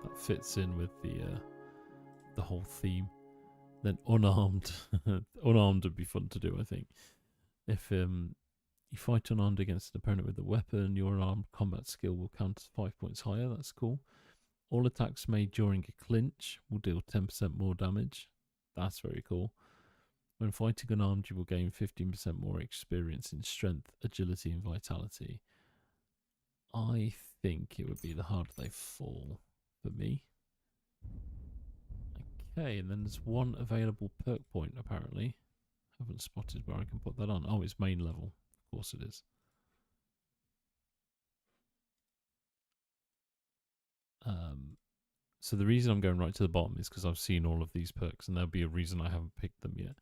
That fits in with the whole theme. Then unarmed. Unarmed would be fun to do, I think. If you fight unarmed against an opponent with a weapon, your unarmed combat skill will count as 5 points higher. That's cool. All attacks made during a clinch will deal 10% more damage. That's very cool. When fighting unarmed, you will gain 15% more experience in strength, agility, and vitality. I think it would be the harder they fall for me. Okay, and then there's one available perk point, apparently. Haven't spotted where I can put that on. Oh, it's main level. Of course it is. So the reason I'm going right to the bottom is because I've seen all of these perks, and there'll be a reason I haven't picked them yet.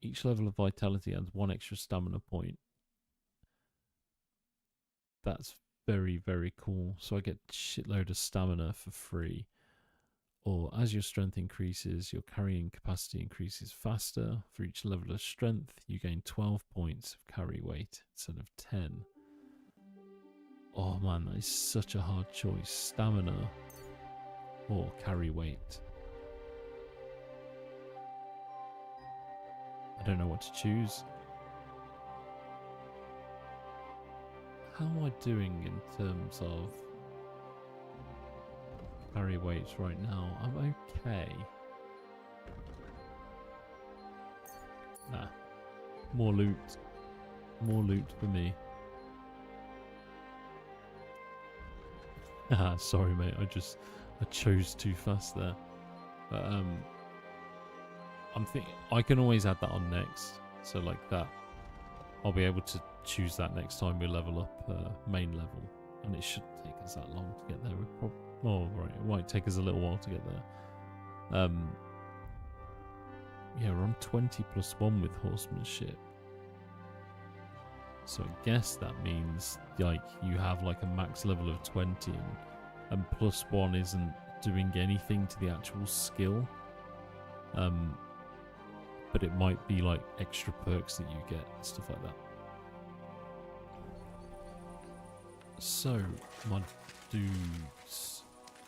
Each level of vitality adds 1 extra stamina point. That's very, very cool. So I get a shitload of stamina for free. Or as your strength increases, your carrying capacity increases faster. For each level of strength, you gain 12 points of carry weight instead of 10. Oh man, that is such a hard choice. Stamina or carry weight. I don't know what to choose. How am I doing in terms of carry weights right now? I'm okay. Nah. More loot. More loot for me. Sorry mate, I chose too fast there. But I'm thinking I can always add that on next. So like that, I'll be able to choose that next time we level up main level, and it shouldn't take us that long to get there. Oh right, it might take us a little while to get there. Yeah, we're on 20 + 1 with horsemanship. So I guess that means like you have like a max level of 20 and +1 isn't doing anything to the actual skill. But it might be like extra perks that you get, stuff like that. So, my dudes,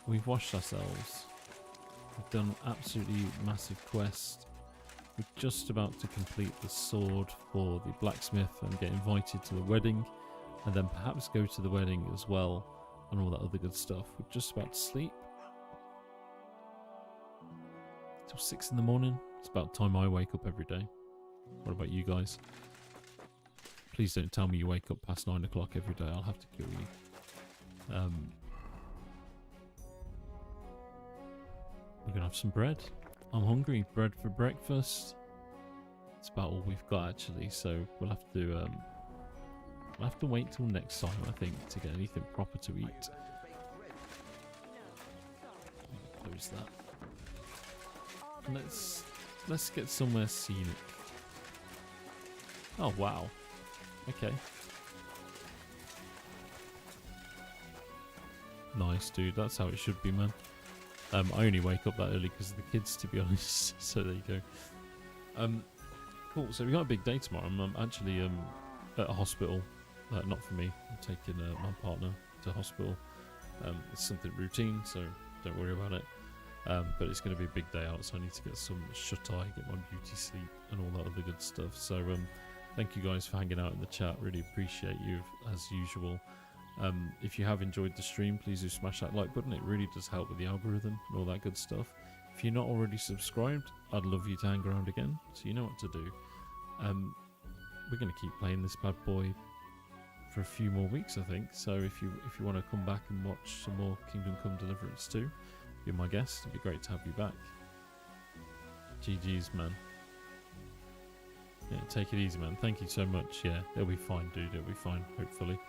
we've washed ourselves. We've done absolutely massive quest. We're just about to complete the sword for the blacksmith and get invited to the wedding, and then perhaps go to the wedding as well, and all that other good stuff. We're just about to sleep. Till 6 in the morning. It's about time I wake up every day. What about you guys? Please don't tell me you wake up past 9 o'clock every day. I'll have to kill you. We're gonna have some bread. I'm hungry. Bread for breakfast. It's about all we've got actually, so we'll have to wait till next time, I think, to get anything proper to eat. Close that. Let's get somewhere scenic. Oh wow. Okay. Nice, dude. That's how it should be, man. I only wake up that early because of the kids, to be honest. So there you go. Cool. So we got a big day tomorrow. I'm actually at a hospital. Not for me. I'm taking my partner to hospital. It's something routine, so don't worry about it. But it's going to be a big day out, so I need to get some shut-eye, get my beauty sleep, and all that other good stuff. So thank you guys for hanging out in the chat. Really appreciate you as usual. If you have enjoyed the stream, please do smash that like button. It really does help with the algorithm and all that good stuff. If you're not already subscribed, I'd love you to hang around again, so you know what to do. We're going to keep playing this bad boy for a few more weeks, I think. So if you want to come back and watch some more Kingdom Come Deliverance 2, be my guest. It'd be great to have you back. GG's, man. Yeah, take it easy, man. Thank you so much. Yeah, it'll be fine, dude. It'll be fine, hopefully.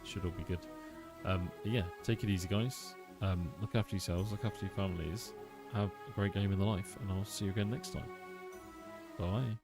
Should all be good. Yeah, take it easy, guys. Look after yourselves, look after your families. Have a great game in the life, and I'll see you again next time. Bye.